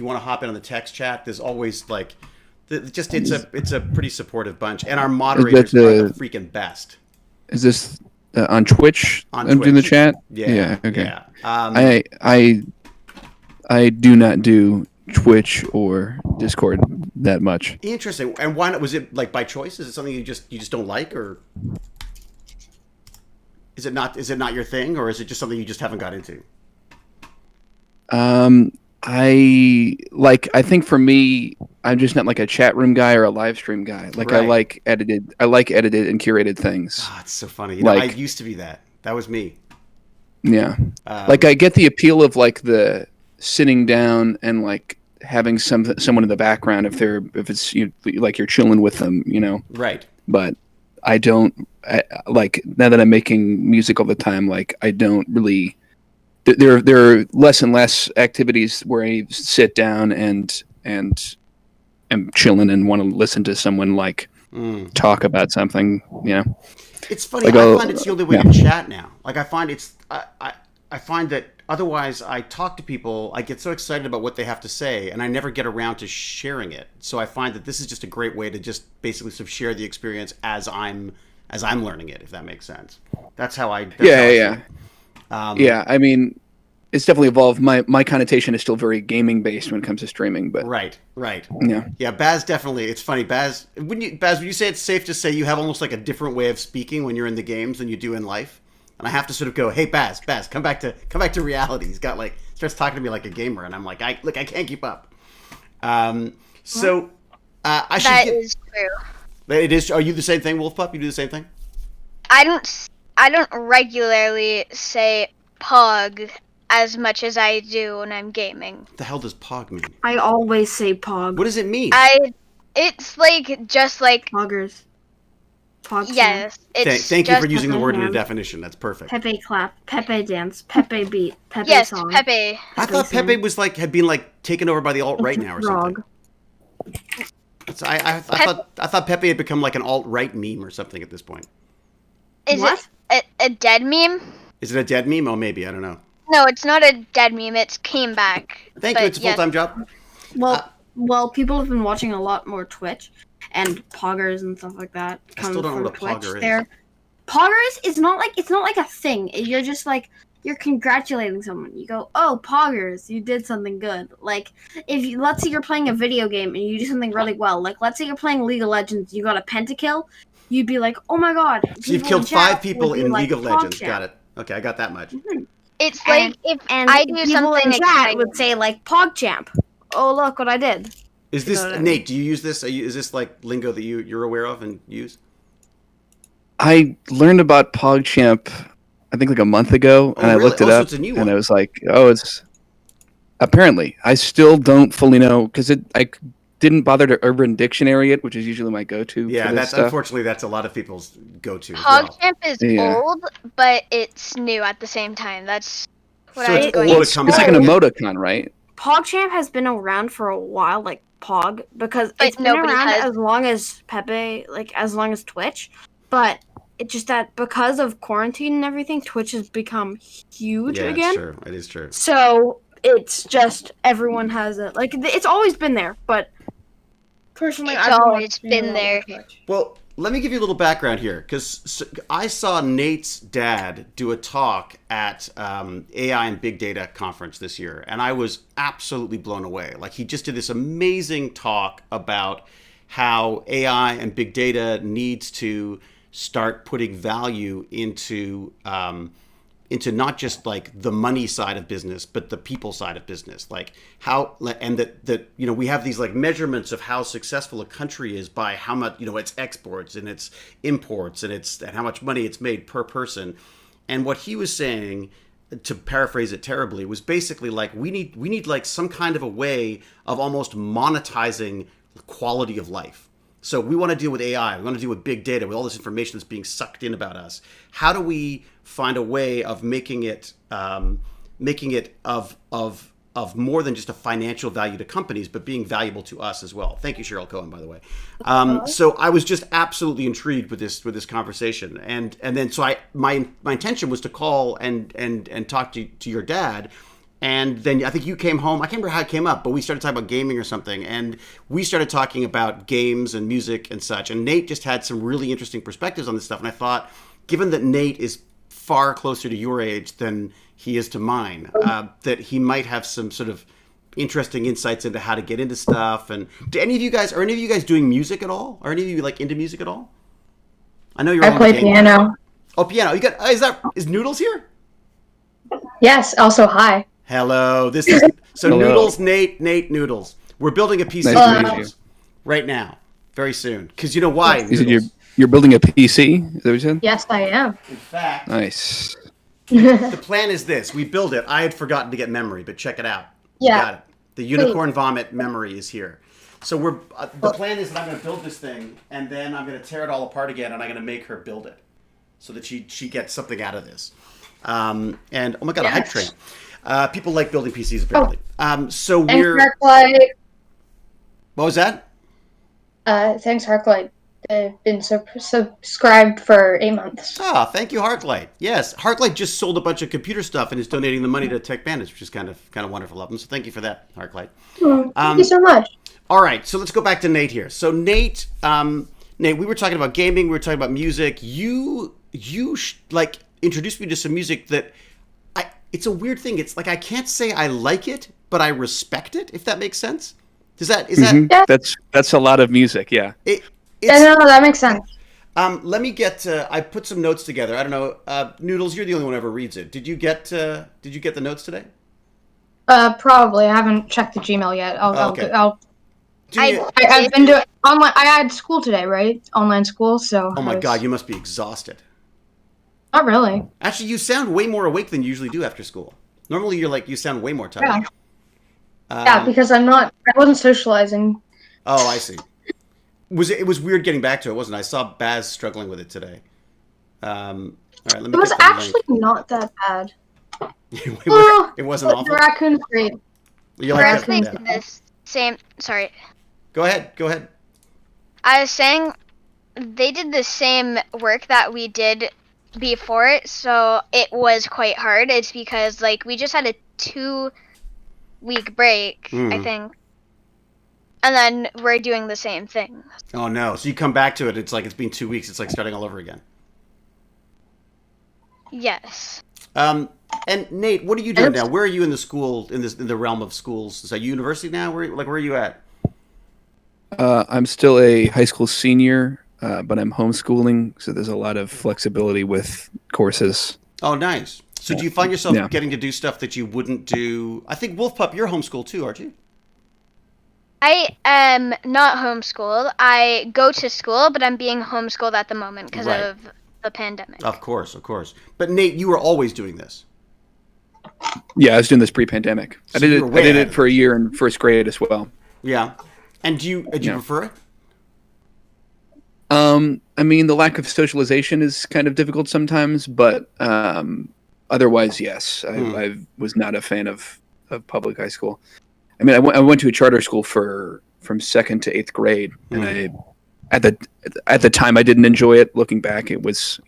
you want to hop in on the text chat, there's always like, it's a pretty supportive bunch, and our moderators are the freaking best. Is this on Twitch? On Twitch. In the chat? Yeah. Okay. Yeah. I do not do Twitch or Discord that much. Interesting. And why not? Was it like by choice? Is it something you just don't like, or is it not your thing, or is it just something you just haven't got into? I think for me, I'm just not like a chat room guy or a live stream guy. Like right. I like edited and curated things. Oh, it's so funny. I used to be that. That was me. Yeah. Like I get the appeal of like the sitting down and like having someone in the background if it's like you're chilling with them, Right. But I don't like now that I'm making music all the time. Like I don't really. There are less and less activities where I sit down and am chilling and want to listen to someone like talk about something. It's funny. Like I find it's the only way to chat now. Like I find I find that otherwise I talk to people, I get so excited about what they have to say, and I never get around to sharing it. So I find that this is just a great way to just basically sort of share the experience as I'm learning it, if that makes sense. That's how I. Yeah, I mean, it's definitely evolved. My connotation is still very gaming based when it comes to streaming, but right. Yeah, Baz definitely. It's funny, Baz. Would you say it's safe to say you have almost like a different way of speaking when you're in the games than you do in life? And I have to sort of go, hey, Baz, come back to reality. He's got starts talking to me like a gamer, and I'm like, I can't keep up. That is true. It is. Are you the same thing, Wolf Pup? You do the same thing? I don't regularly say pog as much as I do when I'm gaming. What the hell does pog mean? I always say pog. What does it mean? It's like just like poggers. Pog. Yes. Thank you for using the word in a definition. That's perfect. Pepe clap, Pepe dance, Pepe beat, Pepe song. Yes, Pepe. I thought Pepe was had been taken over by the alt-right now or something. I thought Pepe had become like an alt-right meme or something at this point. Is it a dead meme? Is it a dead meme? Oh, maybe. I don't know. No, it's not a dead meme. It's came back. Thank you. It's a full-time job. Well, people have been watching a lot more Twitch and poggers and stuff like that. I still don't know what a pogger is. Poggers is not like a thing. You're just like you're congratulating someone. You go, oh, poggers, you did something good. Like let's say you're playing a video game and you do something really well. Like let's say you're playing League of Legends, you got a pentakill. You'd be like, oh my god. So you've killed 5 people in League of Legends. Got it. Okay, I got that much. Mm-hmm. It's like if I do something in chat would say like PogChamp. Oh look what I did. Is this Nate? Do you use this? Is this like lingo that you're aware of and use? I learned about PogChamp, I think like a month ago, and I looked it up, and I was like, oh, it's apparently. I still don't fully know because I didn't bother to Urban Dictionary it, which is usually my go-to. Yeah, that's stuff. Unfortunately that's a lot of people's go-to. PogChamp is old, but it's new at the same time. That's what so I was going. It's like an emoticon, right? PogChamp has been around for a while, like Pog, because it's been around as long as Pepe, like as long as Twitch. But it's just that because of quarantine and everything, Twitch has become huge again. Yeah, it's true. It is true. So it's just everyone has it. Like it's always been there, but personally, I've always been there. Well, let me give you a little background here, because I saw Nate's dad do a talk at AI and Big Data conference this year, and I was absolutely blown away. Like, he just did this amazing talk about how AI and Big Data needs to start putting value into not just like the money side of business, but the people side of business. Like how, and that we have these like measurements of how successful a country is by how much, its exports and its imports and how much money it's made per person. And what he was saying, to paraphrase it terribly, was basically like, we need like some kind of a way of almost monetizing quality of life. So we want to deal with AI. We want to deal with big data, with all this information that's being sucked in about us. How do we find a way of making it of more than just a financial value to companies, but being valuable to us as well? Thank you, Cheryl Cohen, by the way. So I was just absolutely intrigued with this conversation, and then so my intention was to call and talk to your dad, And then I think you came home. I can't remember how it came up, but we started talking about gaming or something. And we started talking about games and music and such. And Nate just had some really interesting perspectives on this stuff. And I thought, given that Nate is far closer to your age than he is to mine, that he might have some sort of interesting insights into how to get into stuff. And are any of you guys doing music at all? Are any of you like into music at all? I know you're all I play piano. Oh, piano. You got is Noodles here? Yes, also hi. Hello. This is Hello. Noodles, Nate, Noodles. We're building a PC Nice for to meet Noodles right now, very soon. Because you know why? You said Noodles? you're building a PC? Is that what you said? Yes, I am. In fact, Nice. the plan is this: we build it. I had forgotten to get memory, but check it out. Yeah. Got it. The unicorn vomit memory is here. So we're the plan is that I'm going to build this thing, and then I'm going to tear it all apart again, and I'm going to make her build it, so that she gets something out of this. And oh my god, a hype train. People like building PCs apparently. So we're. Thanks, Harklight. What was that? Thanks, Harklight. I've been subscribed for 8 months. Ah, thank you, Heartlight. Yes, Heartlight just sold a bunch of computer stuff and is donating the money to TechBandits, which is kind of wonderful of them. So thank you for that, Heartlight. Thank you so much. All right, so let's go back to Nate here. So Nate, we were talking about gaming, we were talking about music. You like introduced me to some music that it's a weird thing. It's like I can't say I like it, but I respect it. If that makes sense. Is that? Yeah. That's a lot of music. Yeah. No, that makes sense. Let me get. I put some notes together. I don't know, Noodles. You're the only one who ever reads it. Did you get the notes today? Probably. I haven't checked the Gmail yet. Okay. I've been doing online. I had school today, right? Online school. So. Oh my god, you must be exhausted. Not really. Actually, you sound way more awake than you usually do after school. Normally, you sound way more tired. Yeah, because I wasn't socializing. Oh, I see. It was weird getting back to it, wasn't it? I saw Baz struggling with it today. All right, let me. It was actually not that bad. It wasn't awful. The raccoon's great. You We're like actually that? this same. Sorry, Go ahead. I was saying they did the same work that we did before, so it was quite hard. It's because we just had a 2-week break, I think, and then we're doing the same thing. Oh no! So you come back to it. It's like it's been 2 weeks. It's like starting all over again. Yes. And Nate, what are you doing now? Where are you in the school in the realm of schools? Is that university now? Where are you at? I'm still a high school senior, but I'm homeschooling, so there's a lot of flexibility with courses. Oh, nice. So do you find yourself Yeah. getting to do stuff that you wouldn't do? I think Wolf Pup, you're homeschooled too, aren't you? I am not homeschooled. I go to school, but I'm being homeschooled at the moment because Right. of the pandemic. Of course. But Nate, you were always doing this. Yeah, I was doing this pre-pandemic. So I did you were way it ahead of for a year in first grade as well. Yeah. And do you prefer it? I mean, the lack of socialization is kind of difficult sometimes, but otherwise, yes. I was not a fan of public high school. I mean, I went to a charter school from 2nd to 8th grade, and at the time I didn't enjoy it. Looking back, it was,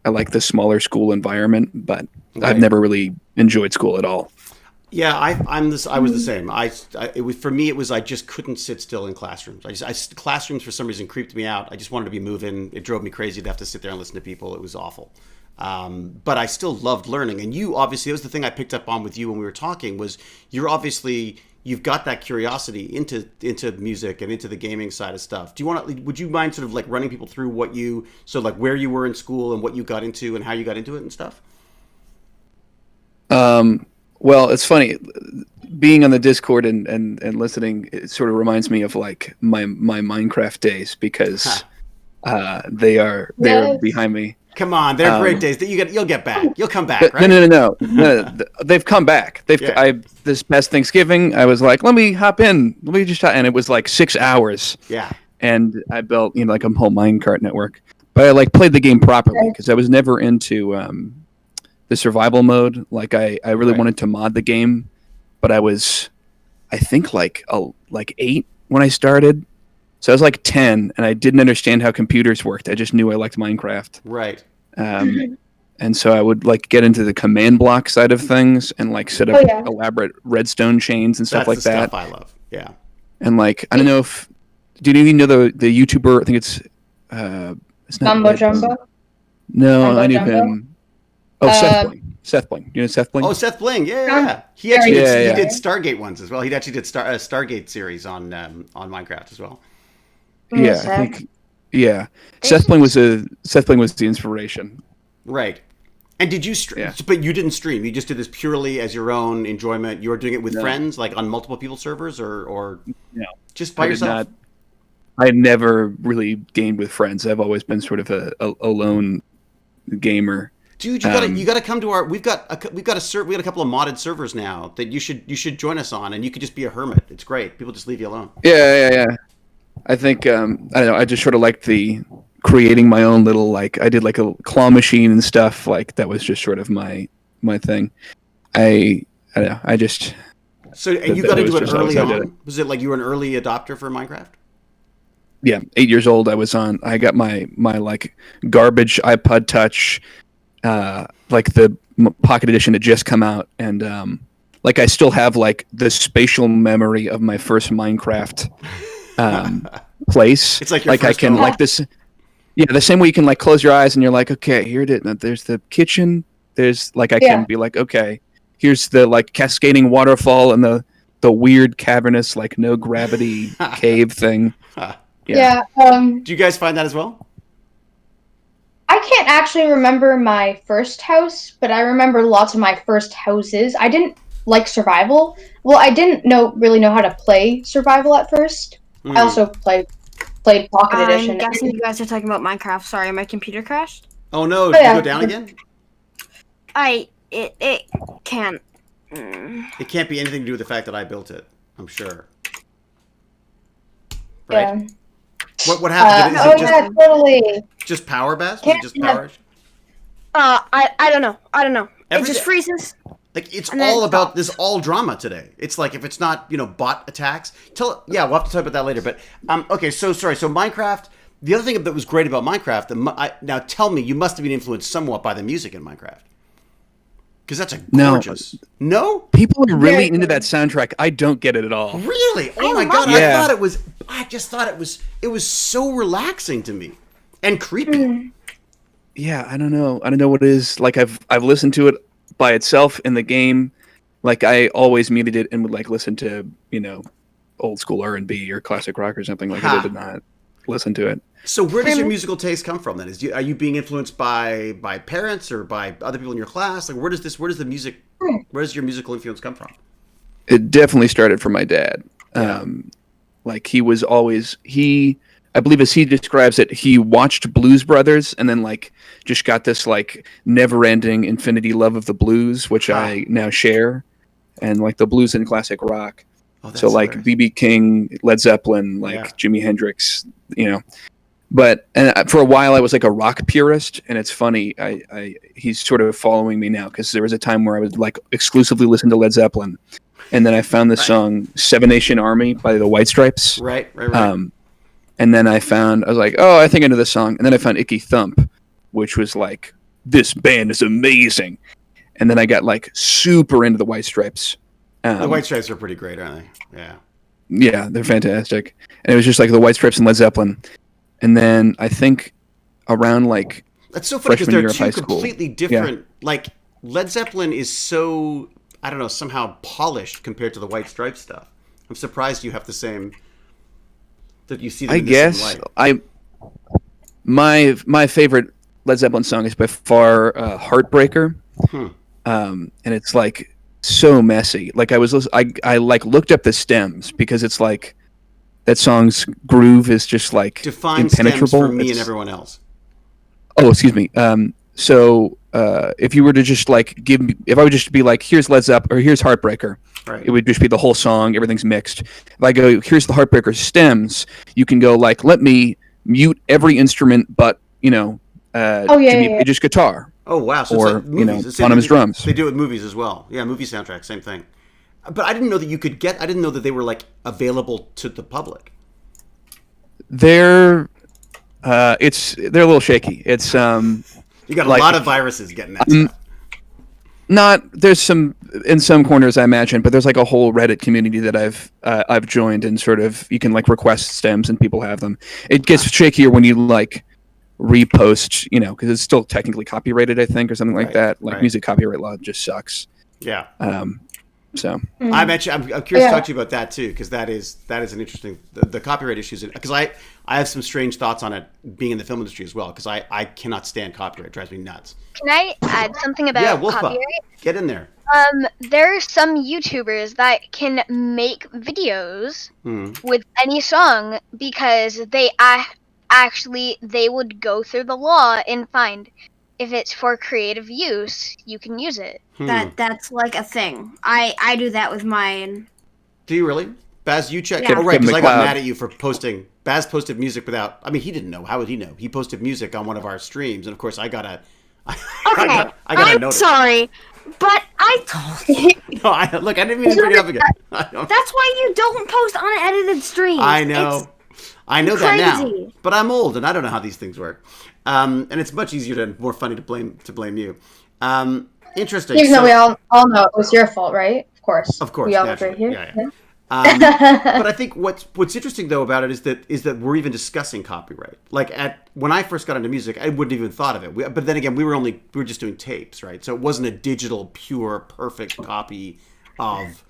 I like the smaller school environment, but Right. I've never really enjoyed school at all. Yeah, I was the same. For me, it was I just couldn't sit still in classrooms. Classrooms for some reason creeped me out. I just wanted to be moving. It drove me crazy to have to sit there and listen to people. It was awful. But I still loved learning. And you obviously, that was the thing I picked up on with you when we were talking, was you've got that curiosity into music and into the gaming side of stuff. Would you mind sort of like running people through where you were in school and what you got into and how you got into it and stuff? Well, it's funny. Being on the Discord and listening, it sort of reminds me of like my Minecraft days, because they're behind me. Come on, they're great days. You'll get back. You'll come back, right? No. They've come back. This past Thanksgiving, I was like, let me hop in. Let me just and it was like 6 hours. Yeah. And I built like a whole minecart network. But I like played the game properly, because I was never into the survival mode. Like I really wanted to mod the game, but I was, I think like 8 when I started. So I was like 10, and I didn't understand how computers worked. I just knew I liked Minecraft. Right. and so I would like get into the command block side of things and like set up elaborate redstone chains and stuff That's like the that. stuff I love. Yeah. And like I don't know if do you know the YouTuber? I think it's not Mumbo Jumbo. No, Mumbo I knew Jumbo? him. Oh, Seth Bling. Seth Bling. You know Seth Bling? Oh, Seth Bling. Yeah. He actually Yeah. he did Stargate ones as well. He actually did a Stargate series on Minecraft as well. Yeah, I think. Yeah, Seth Bling was the inspiration. Right. And did you stream? Yeah. But you didn't stream. You just did this purely as your own enjoyment. You were doing it with friends, like on multiple people's servers, or no, just by yourself. I had never really gamed with friends. I've always been sort of a lone gamer. Dude, you gotta come to our. We've got a couple of modded servers now that you should join us on, and you could just be a hermit. It's great. People just leave you alone. Yeah. I think I don't know. I just sort of liked the creating my own little like. I did like a claw machine and stuff. Like that was just sort of my thing. I don't know. I just. So and you got into it early on. Was it like you were an early adopter for Minecraft? Yeah, 8 years old. I got my like garbage iPod Touch, like the Pocket Edition had just come out, and like I still have like the spatial memory of my first Minecraft place. It's like your I can home. like this. Yeah, the same way you can like close your eyes and you're like, okay, here it is. There's the kitchen. There's like I can be like, okay, here's the like cascading waterfall and the weird cavernous like no gravity cave thing. Yeah. Do you guys find that as well? I can't actually remember my first house, but I remember lots of my first houses. I didn't like survival. Well, I didn't really know how to play survival at first. I also played Pocket Edition. I'm guessing you guys are talking about Minecraft. Sorry, my computer crashed. Oh no! Did you go down again? It can't. It can't be anything to do with the fact that I built it. I'm sure. Right? Yeah. What happened? Is it just totally. Just power, Baz? Was it just power? I don't know. It just freezes. Like it's all about this all drama today. It's like if it's not bot attacks. We'll have to talk about that later. But okay, so sorry. So Minecraft. The other thing that was great about Minecraft. Now tell me, you must have been influenced somewhat by the music in Minecraft. Because that's a gorgeous. No? People are really into that soundtrack. I don't get it at all. Really? Oh my god! Yeah. I just thought it was so relaxing to me, and creepy. Yeah, I don't know what it is. Like I've listened to it by itself in the game. Like I always muted it and would like listen to old school R&B or classic rock or something. Like I did not listen to it. So where does your musical taste come from then? Are you being influenced by parents or by other people in your class? Like where does your musical influence come from? It definitely started from my dad. Like he was always I believe as he describes it, he watched Blues Brothers and then like just got this like never-ending infinity love of the blues, which I now share, and like the blues and classic rock. So like B.B. King, Led Zeppelin, like Jimi Hendrix, But for a while I was like a rock purist, and it's funny. He's sort of following me now because there was a time where I would like exclusively listen to Led Zeppelin, and then I found the song "Seven Nation Army" by the White Stripes. Right. And then I was like, oh, I think I know this song. And then I found Icky Thump, which was like, this band is amazing. And then I got like super into the White Stripes. The White Stripes are pretty great, aren't they? Yeah. Yeah, they're fantastic. And it was just like the White Stripes and Led Zeppelin. And then I think around like that's so funny because they're two school, completely different. Like Led Zeppelin is so I don't know somehow polished compared to the White Stripes stuff. I'm surprised you have the same. That you see them in the same light. My favorite Led Zeppelin song is by far "Heartbreaker," and it's like so messy. Like I like looked up the stems because it's like that song's groove is just like define impenetrable stems for me and everyone else. Oh, excuse me. So if you were to just like if I would just be like, here's Led Zeppelin or here's Heartbreaker. Right. It would just be the whole song. Everything's mixed. If I go, here's the Heartbreaker stems. You can go like, let me mute every instrument, but Jimmy Page's guitar. Oh wow! So or it's like movies. Bonham's drums. They do it with movies as well. Yeah, movie soundtrack, same thing. But I didn't know that you could get. I didn't know that they were like available to the public. They're a little shaky. It's You got a Like- lot of viruses getting that stuff. There's some in some corners I imagine, but there's like a whole Reddit community that I've joined, and sort of you can like request stems and people have them. It gets shakier when you like repost, because it's still technically copyrighted, I think, or something like Right, that. Like right. music copyright law just sucks. Yeah. So I'm curious to talk to you about that too, because that is an interesting the copyright issues, because I have some strange thoughts on it being in the film industry as well, because I cannot stand copyright. It drives me nuts. Can I add something about Wolfpack, copyright? get in there. There are some YouTubers that can make videos Hmm. with any song because they actually they would go through the law and find if it's for creative use, you can use it. That's like a thing. I do that with mine. Do you really? Baz, you check. Yeah. Oh, right, because I got McLeod. mad at you for posting. Baz posted music without. I mean, he didn't know. How would he know? He posted music on one of our streams, and of course, I got a. Okay, I notice. sorry, but I told you. No, look, I didn't mean to bring it up again. That's why you don't post unedited streams. I know. I know it's that now. crazy. But I'm old, and I don't know how these things work. And it's much easier and more funny to blame you. Interesting. Even though we all know it was your fault, right? Of course. Of course, We all naturally. agree here. Yeah. But I think what's interesting though about it is that we're even discussing copyright. Like when I first got into music, I wouldn't even thought of it. But then again, we were just doing tapes, right? So it wasn't a digital, pure, perfect copy of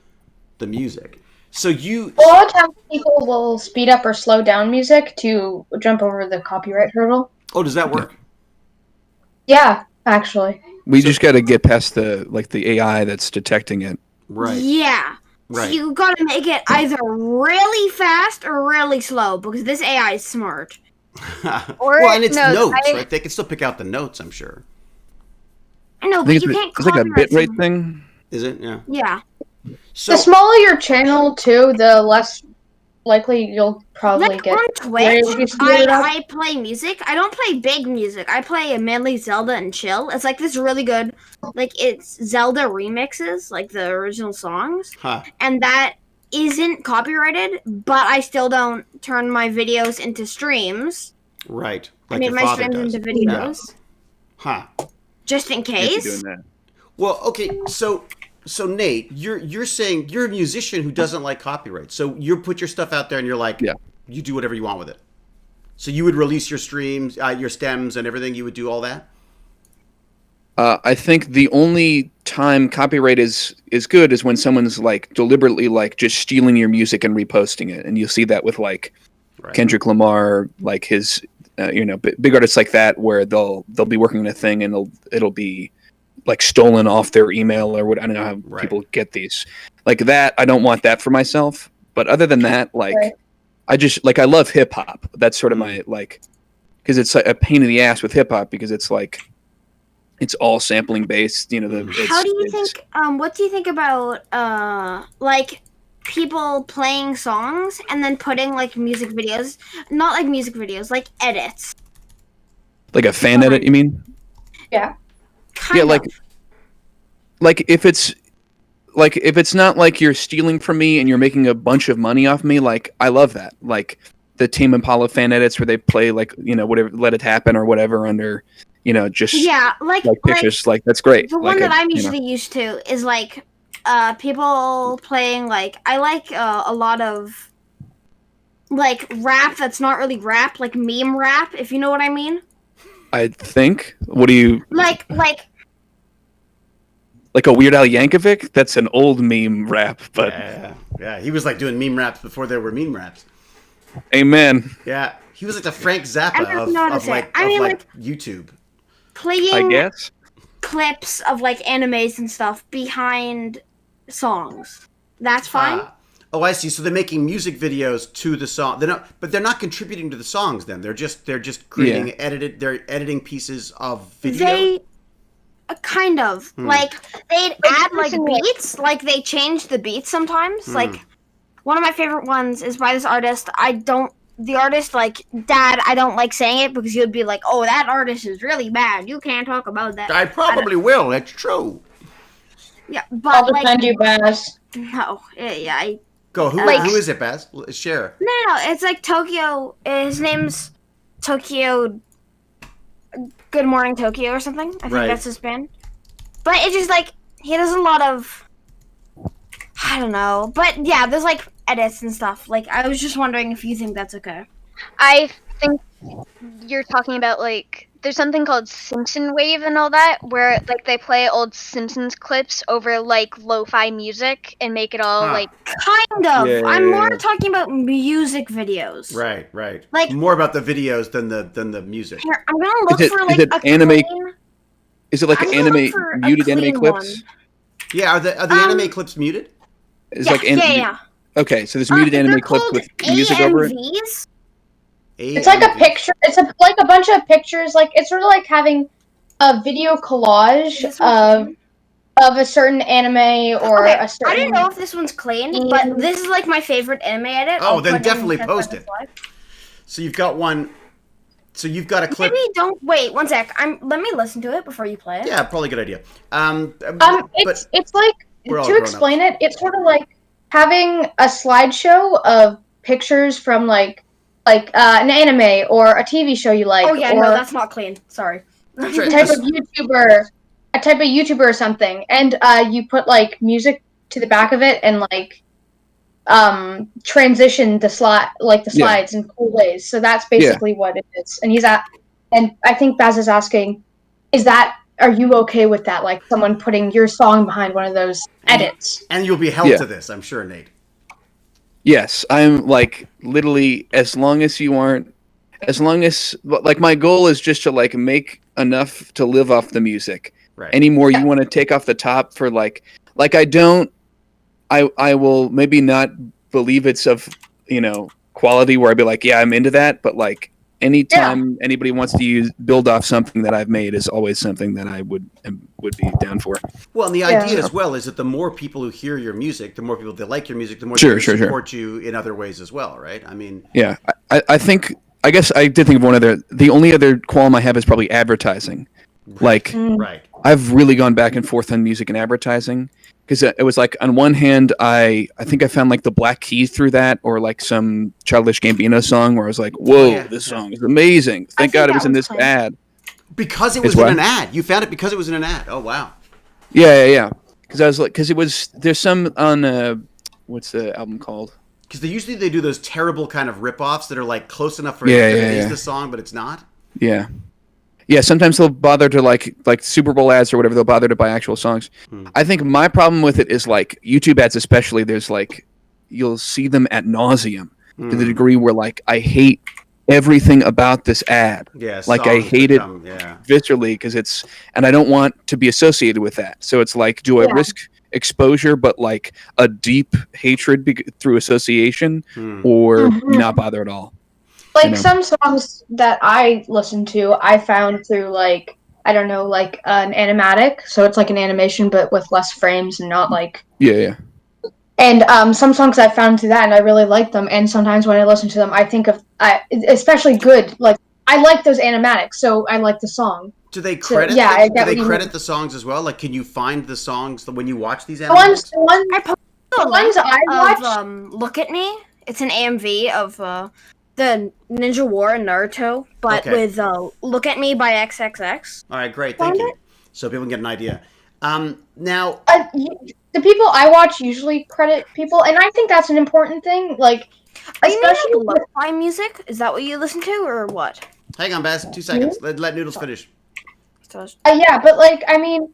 the music. So A lot of times people will speed up or slow down music to jump over the copyright hurdle. oh, does that work? Yeah, actually. we just got to get past the AI that's detecting it. Right. Yeah. Right. So you gotta make it either really fast or really slow because this AI is smart. Or- well, and it's no, notes, I- right? They can still pick out the notes, I'm sure. I know, I but think you can't it's like a copyright bit rate someone. thing. Is it? Yeah. Yeah. So The smaller your channel, too, the less likely you'll probably Like get. on Twitch, royalties cleared up. I play music. I don't play big music. I play mainly Zelda and chill. It's like this really good, like it's Zelda remixes, like the original songs, huh. and that isn't copyrighted. But I still don't turn my videos into streams. Right. I Like mean, your my father streams does. into videos, Huh. just in If you're case. doing that. Well, okay, so Nate, you're saying you're a musician who doesn't like copyright. So you put your stuff out there and you're like, Yeah. you do whatever you want with it. So you would release your streams, your stems and everything, you would do all that? I think the only time copyright is good is when someone's like deliberately like just stealing your music and reposting it, and you'll see that with like Right. Kendrick Lamar, like his big artists like that, where they'll be working on a thing and it'll be like stolen off their email or what. I don't know how Right. people get these like that. I don't want that for myself. But other than that, like Right. I just like I love hip hop. That's sort of my like because it's a pain in the ass with hip hop because it's like it's all sampling based. How do you think? What do you think about like people playing songs and then putting like music videos? Not like music videos, like edits. like a fan edit? You mean? Yeah. Kind Yeah, of. like if it's not like you're stealing from me and you're making a bunch of money off me, like I love that. Like the Tame Impala fan edits where they play like whatever, Let It Happen or whatever under just Yeah, like pictures. Like that's great. the one that I'm usually used to is like people playing like I like a lot of like rap that's not really rap, like meme rap, if you know what I mean. I think. What do you Like like a Weird Al Yankovic? That's an old meme rap, but Yeah. He was like doing meme raps before there were meme raps. amen. Yeah. He was like the Frank Zappa I don't know how to of say it. like I mean, YouTube. playing I guess. clips of like animes and stuff behind songs. That's fine. Oh, I see. So they're making music videos to the song. They're not contributing to the songs. Then they're just creating They're editing pieces of video. They kind of like they'd add like beats, like they change the beats sometimes. Like one of my favorite ones is by this artist. The artist like Dad. I don't like saying it because you'd be like, "Oh, that artist is really bad. You can't talk about that." I probably will. That's true. Yeah, I'll but like defend you, Baz. no, yeah. Go. Who is it, Baz? Share. No, it's like Tokyo. His name's Tokyo Good Morning Tokyo or something. I think Right. that's his band. But it's just like he does a lot of, I don't know. But yeah, there's like edits and stuff. Like I was just wondering if you think that's okay. I think you're talking about like there's something called Simpson Wave and all that, where like they play old Simpsons clips over like lo-fi music and make it all Huh. like Kind of. Yeah, I'm more yeah. talking about music videos. Right, right. Like- more about the videos than the music. Here, I'm gonna look Is it- for is like it a anime- clean. Is it like I'm an gonna anime look for a muted anime clean clips? Yeah, are the anime clips muted? Is Yeah, like yeah. Okay, so there's muted They're anime clips called with music over it. AMVs. It's like a picture. It's like a bunch of pictures. Like it's sort of like having a video collage This one's clean. of a certain anime or Okay, a certain. I didn't know if this one's clean, but this is like my favorite anime edit. Oh, I'll then put in definitely Test post Bandits it. Live. So you've got one. So you've got a clip. Maybe don't wait 1 sec. Let me listen to it before you play it. Yeah, probably a good idea. It's like we're all to grown-ups. explain it. It's sort of like having a slideshow of pictures from like an anime or a TV show you like. Oh yeah, or no, that's not clean. Sorry. That's a right. type of YouTuber or something, and you put like music to the back of it and like transition the slides in cool ways. So that's basically what it is. And I think Baz is asking, are you okay with that? Like someone putting your song behind one of those edits? And you'll be held Yeah. to this, I'm sure, Nate. Yes, I'm like literally as long as like my goal is just to like make enough to live off the music. Right. Any more you want to take off the top for like I will maybe not believe it's of, quality where I'd be like, yeah, I'm into that, but like anytime anybody wants to build off something that I've made is always something that I would be down for. Well, and the idea as well is that the more people who hear your music, the more people that like your music, the more Sure, they sure. support you in other ways as well, right? I mean, Yeah, I guess I did think of one other. The only other qualm I have is probably advertising. Like, right. I've really gone back and forth on music and advertising because it was like on one hand, I think I found like the Black Keys through that, or like some Childish Gambino song where I was like, whoa, this song is amazing. Thank God it was in this ad. Because it was in an ad. You found it because it was in an ad. Oh, wow. Yeah. Because I was like, there's some on what's the album called? Because they do those terrible kind of rip-offs that are like close enough for it is the song, but it's not. Yeah. Yeah, sometimes they'll bother to like Super Bowl ads or whatever. They'll bother to buy actual songs. I think my problem with it is like YouTube ads, especially. There's like you'll see them ad nauseum to the degree where like I hate everything about this ad. Yeah, like I hate it viscerally because and I don't want to be associated with that. So it's like, do I risk exposure, but like a deep hatred through association, or not bother at all? Like some songs that I listen to, I found through like, I don't know, like an animatic. So it's like an animation, but with less frames and not like. Yeah. And some songs I found through that, and I really like them. And sometimes when I listen to them, I think of, especially good, like I like those animatics, so I like the song. Do they credit? So, do they credit the songs as well? Like, can you find the songs when you watch these animatics? The ones I watch. Look at Me. It's an AMV of the Ninja War and Naruto, but with Look at Me by XXX. All right, great, thank you. So people can get an idea. Now, the people I watch usually credit people, and I think that's an important thing. Like, especially lo-fi music. Is that what you listen to, or what? Hang on, Baz. 2 seconds. Let Noodles finish. Yeah, but like, I mean,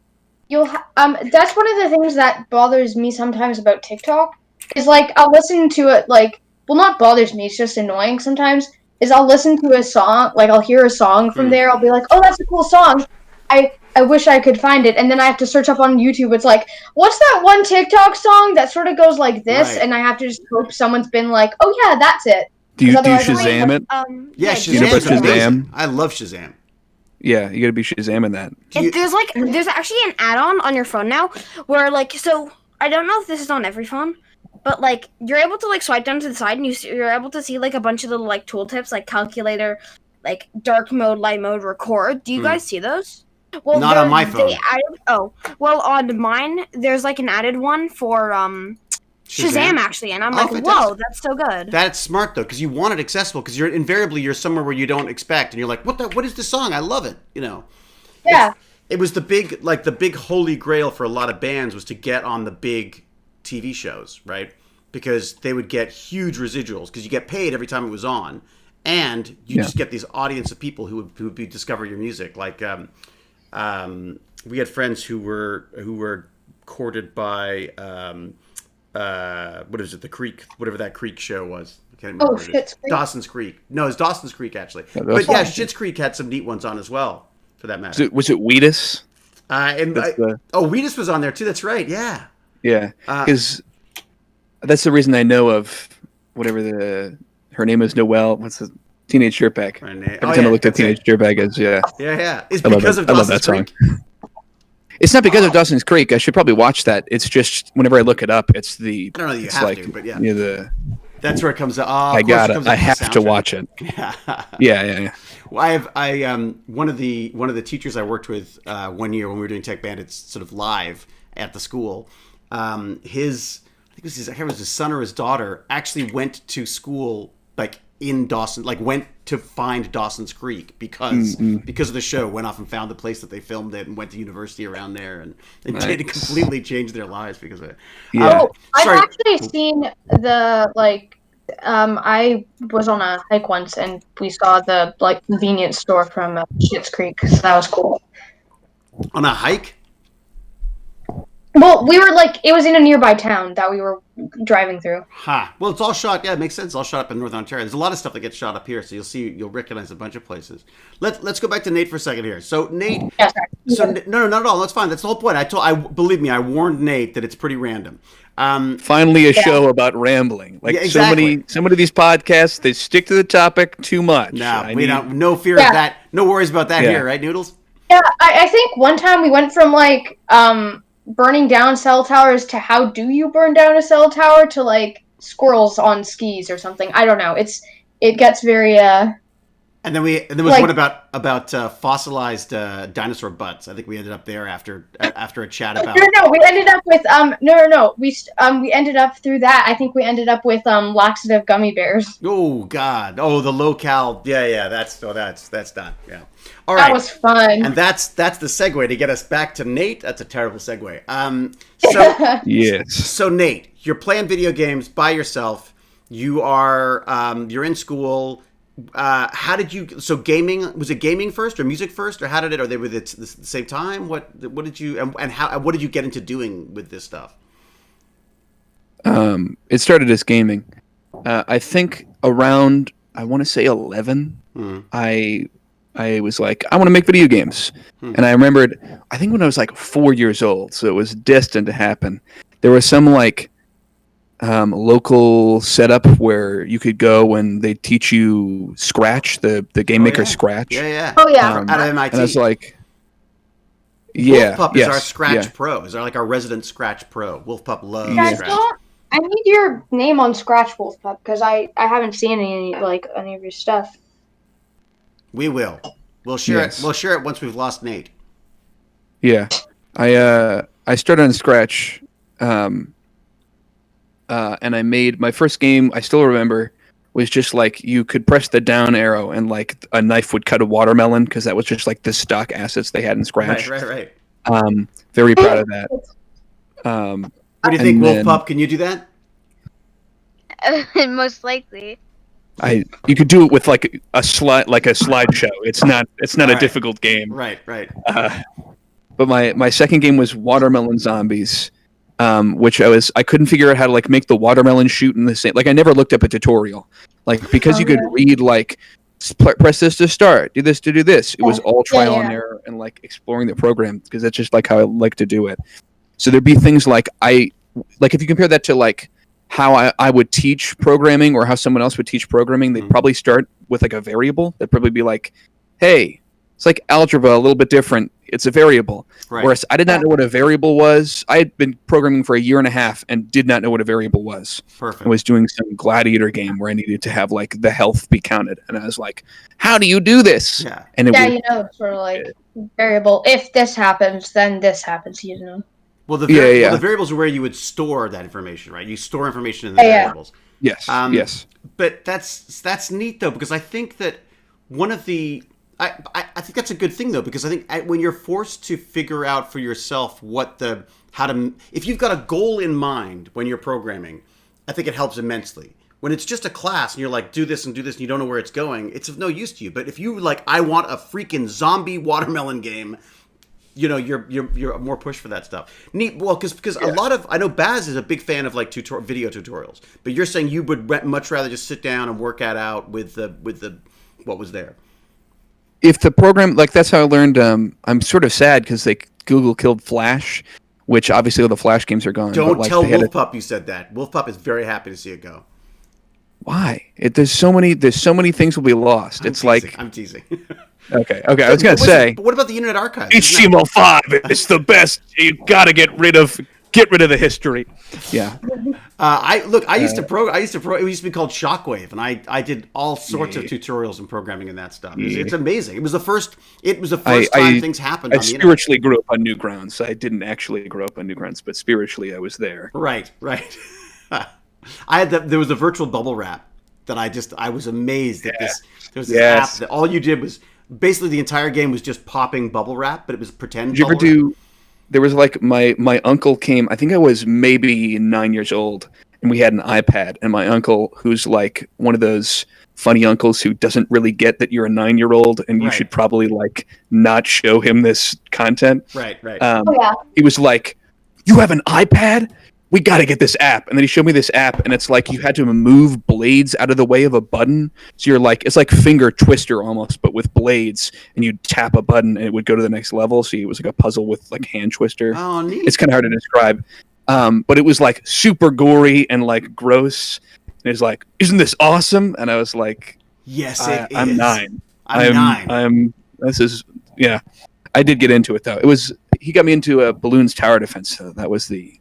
that's one of the things that bothers me sometimes about TikTok. Is like I'll listen to it like. Well, not bothers me, it's just annoying sometimes, is I'll listen to a song, like I'll hear a song from there, I'll be like, oh, that's a cool song, I wish I could find it, and then I have to search up on YouTube, it's like, what's that one TikTok song that sort of goes like this, and I have to just hope someone's been like, oh yeah, that's it. Do you Shazam it? Yeah, Shazam. I love Shazam. Yeah, you gotta be Shazamming that. There's actually an add-on on your phone now, where like, so, I don't know if this is on every phone, but, like, you're able to, like, swipe down to the side, and you're able to see, like, a bunch of little, like, tooltips, like calculator, like, dark mode, light mode, record. Do you guys see those? Well, not on my phone. On mine, there's, like, an added one for, Shazam actually, and I'm Oh, like, fantastic. whoa, that's so good. That's smart though, because you want it accessible. Because you're somewhere where you don't expect, and you're like, what is this song? I love it. Yeah. It was the big holy grail for a lot of bands was to get on the big TV shows, right? Because they would get huge residuals because you get paid every time it was on, and you just get these audience of people who would discover your music. Like we had friends who were courted by what is it? The Creek, whatever that Creek show was. I can't remember. Schitt's Creek. Dawson's Creek. No, it's Dawson's Creek actually. Yeah, but yeah, Schitt's Creek had some neat ones on as well, for that matter. Was it Wheatus? Wheatus was on there too. That's right. Yeah. Yeah, because that's the reason I know of whatever her name is. Noelle. What's the Teenage Dirtbag? Every time I looked at Teenage Dirtbag, yeah. It's because of Dawson's Creek. Song. It's not because of Dawson's Creek. I should probably watch that. It's just whenever I look it up, it's the. I don't know that you have to, but yeah. That's where it comes out. I got it. I have to watch it. Yeah. Well, one of the teachers I worked with 1 year when we were doing TechBandits sort of live at the school. I think it was his son or his daughter actually went to school like in Dawson, like went to find Dawson's Creek because of the show, went off and found the place that they filmed it and went to university around there and did completely change their lives because of it. I've actually seen I was on a hike once and we saw the convenience store from Schitt's Creek, so that was cool. On a hike? Well, we were it was in a nearby town that we were driving through. Well, it's all shot. Yeah, it makes sense. It's all shot up in Northern Ontario. There's a lot of stuff that gets shot up here, so you'll recognize a bunch of places. Let's go back to Nate for a second here. So Nate, no, not at all. That's fine. That's the whole point. Believe me, I warned Nate that it's pretty random. Finally, a show about rambling. Exactly. so many of these podcasts, they stick to the topic too much. No fear of that. No worries about that here, right, Noodles? Yeah, I think one time we went from burning down cell towers to how do you burn down a cell tower to squirrels on skis or something. I don't know. It gets very And then there was one about fossilized dinosaur butts. I think we ended up there after a chat about. No. We ended up with We ended up through that. I think we ended up with laxative gummy bears. Oh God! Oh, the low-cal. Yeah. That's done. Yeah. All right. That was fun. And that's the segue to get us back to Nate. That's a terrible segue. Yes. So Nate, you're playing video games by yourself. You are you're in school. How did you? So gaming, was it gaming first or music first, or how did it? Are they with it at the same time? What did you and how? What did you get into doing with this stuff? It started as gaming. I think around I want to say 11. I was like, I want to make video games, and I remembered. I think when I was 4 years old, so it was destined to happen. There was some local setup where you could go and they teach you Scratch, the game maker Scratch. Yeah. Oh yeah. Out of MIT. And I was like, yeah. Wolfpup is our Scratch Pro. Is our resident Scratch Pro. Wolfpup loves Scratch. I need your name on Scratch, Wolfpup, because I haven't seen any of your stuff. We will. We'll share it. We'll share it once we've lost Nate. Yeah. I started on Scratch. And I made my first game, I still remember, was just you could press the down arrow and a knife would cut a watermelon because that was just the stock assets they had in Scratch. Right. Very proud of that. What do you think, Wolfpup? Can you do that? Most likely. You could do it with a slideshow. It's not a difficult game. Right. But my second game was Watermelon Zombies. Which I couldn't figure out how to make the watermelon shoot in the same. I never looked up a tutorial, because you could read press this to start, do this to do this. It was all trial and error and exploring the program because that's just how I like to do it. So there'd be things if you compare that to how I would teach programming or how someone else would teach programming, they'd probably start with a variable. They'd probably be hey, it's algebra, a little bit different. It's a variable. Right. Whereas I did not know what a variable was. I had been programming for a year and a half and did not know what a variable was. Perfect. I was doing some gladiator game where I needed to have the health be counted. And I was like, how do you do this? Yeah. And sort of variable. If this happens, then this happens, Well, the variables are where you would store that information, right? You store information in the variables. Yes. Yes. But that's neat though, because I think that one of the I think that's a good thing though, because I think when you're forced to figure out for yourself if you've got a goal in mind when you're programming, I think it helps immensely. When it's just a class and you're like, do this and you don't know where it's going, it's of no use to you. But if you like, I want a freaking zombie watermelon game, you're more pushed for that stuff. Neat. Well, because a lot of, I know Baz is a big fan of like video tutorials, but you're saying you would much rather just sit down and work that out with the what was there. If the program, like that's how I learned. I'm sort of sad because Google killed Flash, which obviously all the Flash games are gone. Don't tell Wolfpup you said that. Wolfpup is very happy to see it go. Why? There's so many things will be lost. I'm teasing. Okay. I was gonna say. But what about the Internet Archive? HTML5 is the best. You gotta get rid of the history. Yeah. I used to program. It used to be called Shockwave, and I did all sorts of tutorials and programming and that stuff. It's amazing. It was the first time things happened. I spiritually grew up on Newgrounds. I didn't actually grow up on Newgrounds, but spiritually I was there. Right. There was a virtual bubble wrap that I was amazed that there was this app that all you did was basically the entire game was just popping bubble wrap, but it was pretend. Did you ever do? There was like my uncle came. I think I was maybe 9 years old, and we had an iPad. And my uncle, who's like one of those funny uncles who doesn't really get that you're a 9-year-old and you should probably like not show him this content. Right. He was like, "You have an iPad? We got to get this app." And then he showed me this app, and it's like you had to move blades out of the way of a button. So you're like, it's like Finger Twister almost, but with blades, and you'd tap a button and it would go to the next level. So it was like a puzzle with like hand twister. Oh, neat. It's kind of hard to describe. But it was like super gory and like gross. And it's like, "Isn't this awesome?" And I was like, "Yes, it is. I'm 9. I'm 9. I did get into it though. He got me into Balloons Tower Defense. So that was the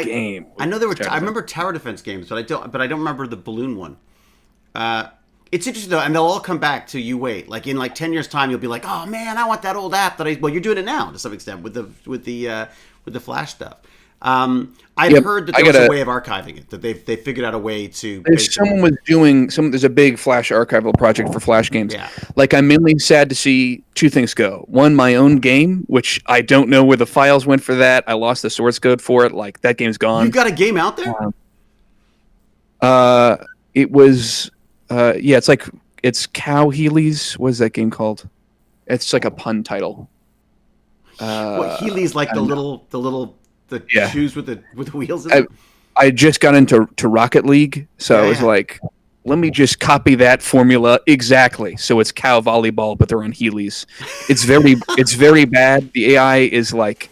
game. I know I remember tower defense games, but I don't remember the balloon one. It's interesting though, and they'll all come back to you. Wait, like in like 10 years' time, you'll be like, "Oh man, I want that old app that well, you're doing it now to some extent with the Flash stuff." I've heard that there was a way of archiving it. That they figured out a way to. Someone was doing There's a big Flash archival project for Flash games. Yeah. Like I'm mainly sad to see two things go. One, my own game, which I don't know where the files went for that. I lost the source code for it. Like that game's gone. You've got a game out there? It was. It's Cow Heelys. What is that game called? It's like a pun title. What Heelys like the little shoes with the wheels in them? I just got into Rocket League, so I was like, let me just copy that formula exactly. So it's cow volleyball, but they're on Heelys. It's very bad. The AI is like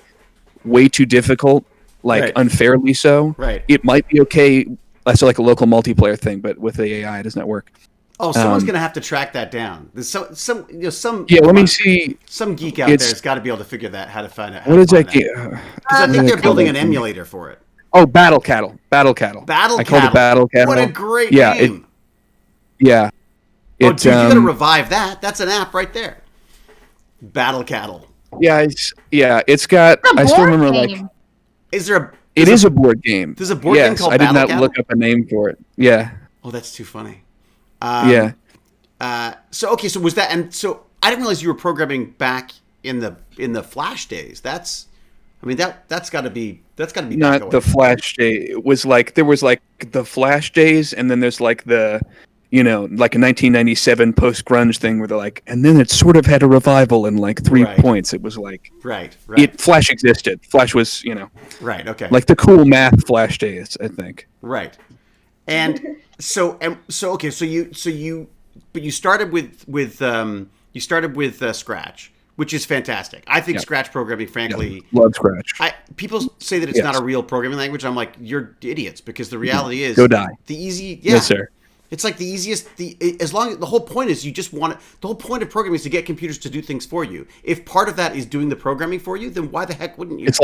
way too difficult, unfairly so. Right. It might be okay. That's like a local multiplayer thing, but with the AI, it does not work. Oh, someone's gonna have to track that down. There's some. Let me see. Some geek out there's got to be able to figure how to find it. What is that game? Because I think they're building an emulator for it. Oh, Battle Cattle. I called it Battle Cattle. What a great name. Yeah. Oh, dude, you gotta revive that. That's an app right there. Battle Cattle. Yeah, it's got. I still remember like. Is there? It is a board game. There's a board game called Battle Cattle? I did not look up a name for it. Yeah. Oh, that's too funny. So was that? And so I didn't realize you were programming back in the Flash days. That's got to be not the Flash day. It was like there was like the Flash days, and then there's like the, like a 1997 post grunge thing where they're like, and then it sort of had a revival in like 3 points. It was like right. Flash existed. Flash was right. Okay. Like the cool math Flash days, I think. Right. And so you started with Scratch, which is fantastic. I think Scratch programming, frankly, love Scratch. People say that it's not a real programming language. I'm like, you're idiots, because the reality is go die. Yes, sir. It's like the easiest. The whole point is the whole point of programming is to get computers to do things for you. If part of that is doing the programming for you, then why the heck wouldn't you? It's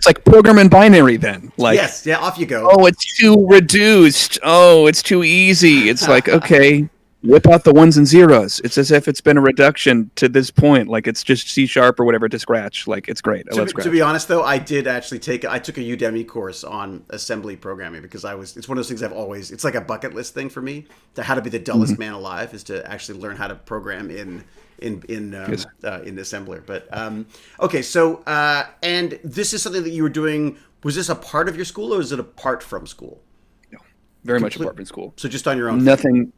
like programming binary then. Like, yes, yeah, off you go. Oh, it's too reduced. Oh, it's too easy. It's like, okay, whip out the ones and zeros. It's as if it's been a reduction to this point. Like it's just C# or whatever to Scratch. Like it's great. I love Scratch. To be honest, though, I took a Udemy course on assembly programming because it's one of those things it's like a bucket list thing for me. To how to be the dullest man alive is to actually learn how to program in assembler. But okay, so and this is something that you were doing. Was this a part of your school or is it apart from school? No, very much apart from school. So just on your own. Nothing.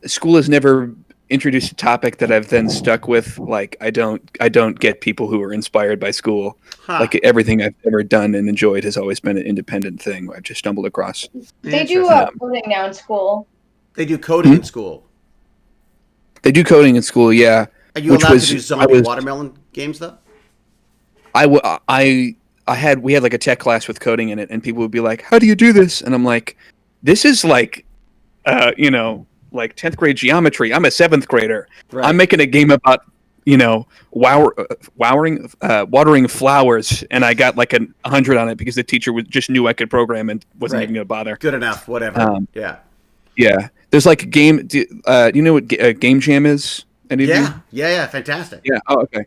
School has never introduced a topic that I've then stuck with. Like I don't get people who are inspired by school. Like everything I've ever done and enjoyed has always been an independent thing I've just stumbled across. They do coding now in school. They do coding in school. They do coding in school, yeah. Are you allowed to do zombie watermelon games though? We had like a tech class with coding in it, and people would be like, "How do you do this?" And I'm like, "This is like, like 10th grade geometry. I'm a 7th grader. Right. I'm making a game about, watering flowers, and I got like 100 on it because the teacher just knew I could program and wasn't even going to bother. Good enough, whatever. Yeah. There's like a game. Do you know what a game jam is? Any of you? Yeah, fantastic. Yeah. Oh, okay.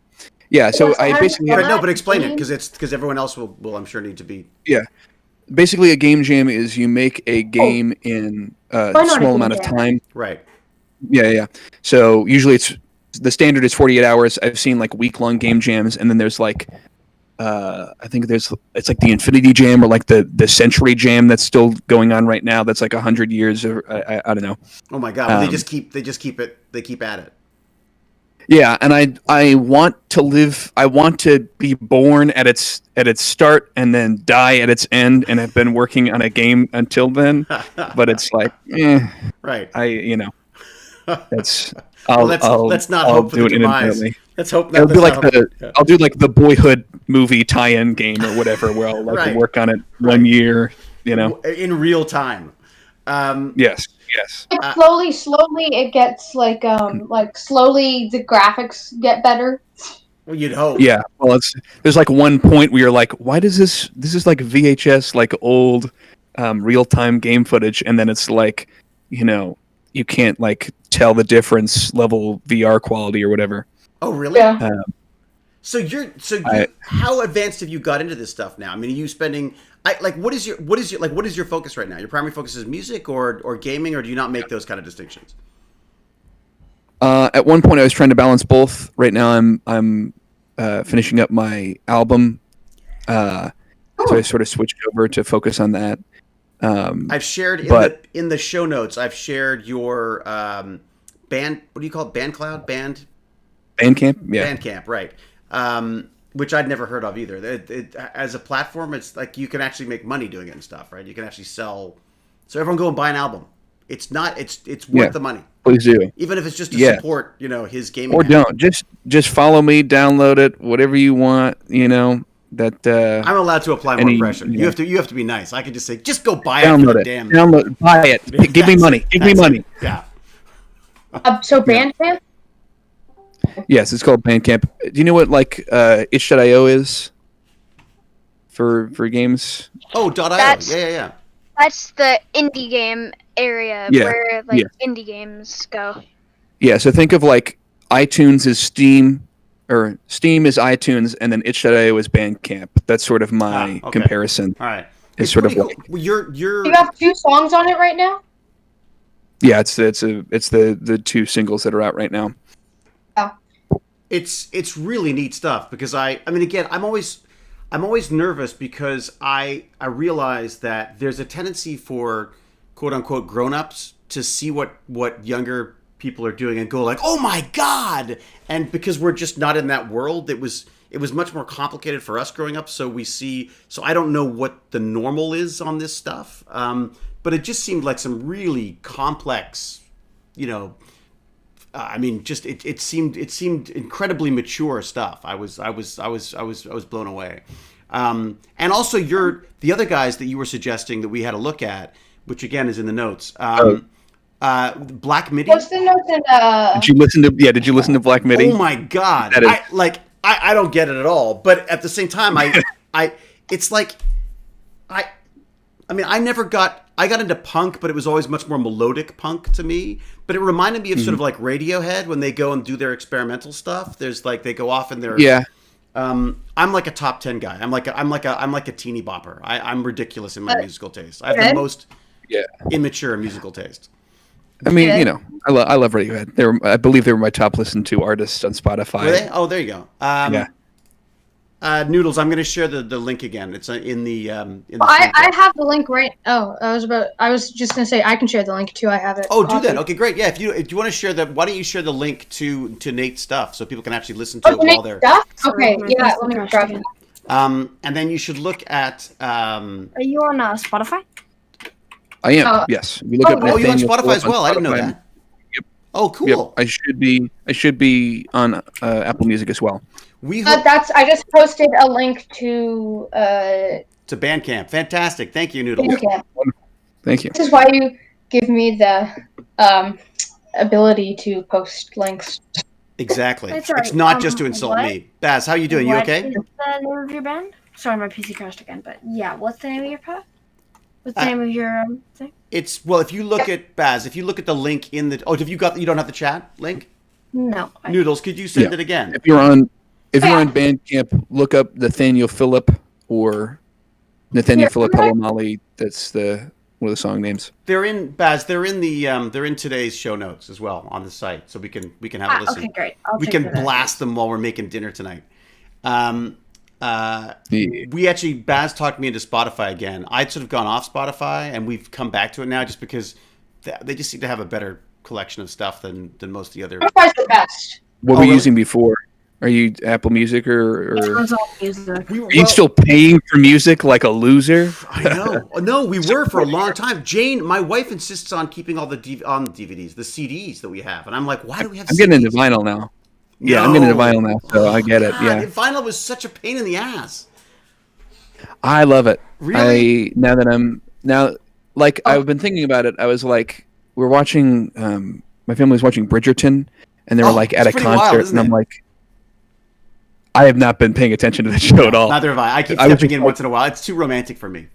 Yeah. So I basically but explain it because everyone else will I'm sure need to be. Yeah. Basically, a game jam is you make a game in a small amount of time. Right. Yeah. So usually the standard is 48 hours. I've seen like week-long game jams, and then there's like I think it's like the Infinity Jam or like the Century Jam that's still going on right now. That's like 100 years or I don't know. Oh my God! Well, they just keep at it. Yeah, and I want to live. I want to be born at its start and then die at its end, and have been working on a game until then. But it's like, right. That's. Let's not hope for the demise. Let's hope that. I'll do like the Boyhood movie tie-in game or whatever, where I'll work on it 1 year. In real time. Yes. Slowly it gets like slowly the graphics get better. Well, you'd hope. Yeah. Well, there's like one point where you're like, why does this is like VHS, like old real-time game footage, and then it's like, you can't like tell the difference level VR quality or whatever. Oh, really? Yeah. How advanced have you got into this stuff now? I mean, are you spending what is your focus right now? Your primary focus is music or gaming, or do you not make those kind of distinctions? At one point I was trying to balance both. Right now I'm finishing up my album. So I sort of switched over to focus on that. I've shared in the show notes. I've shared your band. What do you call it? Bandcamp. Yeah. Bandcamp, right? Which I'd never heard of either. It, as a platform, it's like you can actually make money doing it and stuff, right? You can actually sell. So everyone go and buy an album. It's worth the money. Please do. Even if it's just to support, his gaming. Or don't. Just follow me, download it, whatever you want. That I'm allowed to apply more pressure. You have to be nice. I can just say, just go buy download it. Buy it. Give me money. Give me money. Yeah. So Bandcamp. Yes, it's called Bandcamp. Do you know what like itch.io is for games? Oh, .io. Yeah. That's the indie game area where indie games go. Yeah, so think of like iTunes is Steam, or Steam is iTunes, and then itch.io is Bandcamp. That's sort of my comparison. All right. It's sort of cool. like You have 2 songs on it right now? Yeah, it's the 2 singles that are out right now. It's really neat stuff because I mean again I'm always nervous because I realize that there's a tendency for quote unquote grown-ups to see what younger people are doing and go like, oh my God, and because we're just not in that world, it was much more complicated for us growing up, so I don't know what the normal is on this stuff, but it just seemed like some really complex, I mean, just it seemed incredibly mature stuff. I was blown away, and also the other guys that you were suggesting that we had a look at, which again is in the notes. Black Midi. What's the notes in? Did you listen to Black Midi? Oh my God! I don't get it at all. But at the same time, I never got I got into punk, but it was always much more melodic punk to me. But it reminded me of sort of like Radiohead when they go and do their experimental stuff. There's like they go off in their I'm like a top 10 guy. I'm like a teeny bopper. I'm ridiculous in my musical taste. I have the most immature musical taste. I mean, you know, I love Radiohead. I believe they were my top listened to artists on Spotify. Were they? Oh, there you go. Noodles, I'm going to share the link again. It's in the. I have the link right. Oh, I was just going to say I can share the link too. I have it. Oh, do that. Okay, great. Yeah, if you want to share that, why don't you share the link to Nate's stuff so people can actually listen to it while they're. Stuff? Okay, yeah. Let me grab it. And then you should look at. Are you on Spotify? I am. Yes. You look at you're on Nathaniel Spotify Philip as well. I didn't know that. Yep. Oh, cool. Yep. I should be on Apple Music as well. I just posted a link to Bandcamp. Fantastic. Thank you, Noodles. Bandcamp. Thank you. This is why you give me the ability to post links. Exactly. That's right. It's not just to insult me. Baz, how you doing? You okay? What's the name of your band? Sorry, my PC crashed again. But yeah, what's the name of your pod? What's the name of your thing? It's if you look at Baz, if you look at the link in the you don't have the chat link? No. Noodles, could you send it again? If you're on Bandcamp, look up Nathaniel Philip or Nathaniel Philip Pelamali. That's one of the song names. They're in Baz. They're in today's show notes as well on the site, so we can have a listen. Okay, great. We can blast them while we're making dinner tonight. We actually Baz talked me into Spotify again. I'd sort of gone off Spotify, and we've come back to it now just because they just seem to have a better collection of stuff than most of the other. Spotify's the best. What were you using before? Are you Apple Music or Music. Are you still paying for music like a loser? I know. No, we were for a long time. Jane, my wife, insists on keeping all the DVDs, the CDs that we have, and I'm like, why do we have? I'm CDs? getting into vinyl now. Yeah, I'm getting into vinyl now, so I get it. Yeah, vinyl was such a pain in the ass. I love it. Really? I've been thinking about it. I was like, we're watching. My family was watching Bridgerton, and they were like at a concert, and I'm like, I have not been paying attention to the show at all. Neither have I. I keep stepping in once in a while. It's too romantic for me.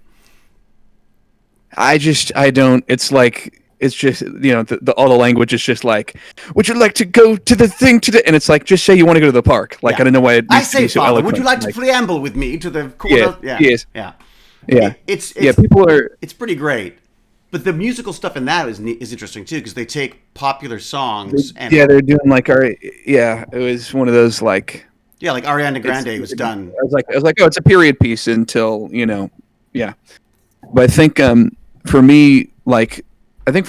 I don't. It's like. It's just, you know, all the language is just like, would you like to go to the thing today? And it's like, just say you want to go to the park. Like, I don't know why it needs to be so Father, eloquent. would you like to preamble with me to the corner? Yes. Yeah. People are. It's pretty great. But the musical stuff in that is interesting, too, because they take popular songs. They're doing like, it was one of those like. Yeah, like Ariana Grande was done. I was like, oh, it's a period piece until, you know, yeah. But I think for me, there's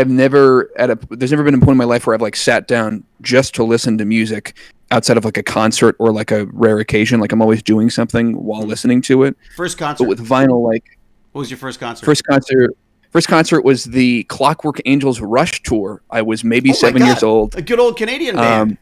never been a point in my life where I've like sat down just to listen to music outside of like a concert or like a rare occasion. Like I'm always doing something while listening to it. First concert. But with vinyl, like. What was your first concert? First concert was the Clockwork Angels Rush tour. I was maybe 7 years old. A good old Canadian band.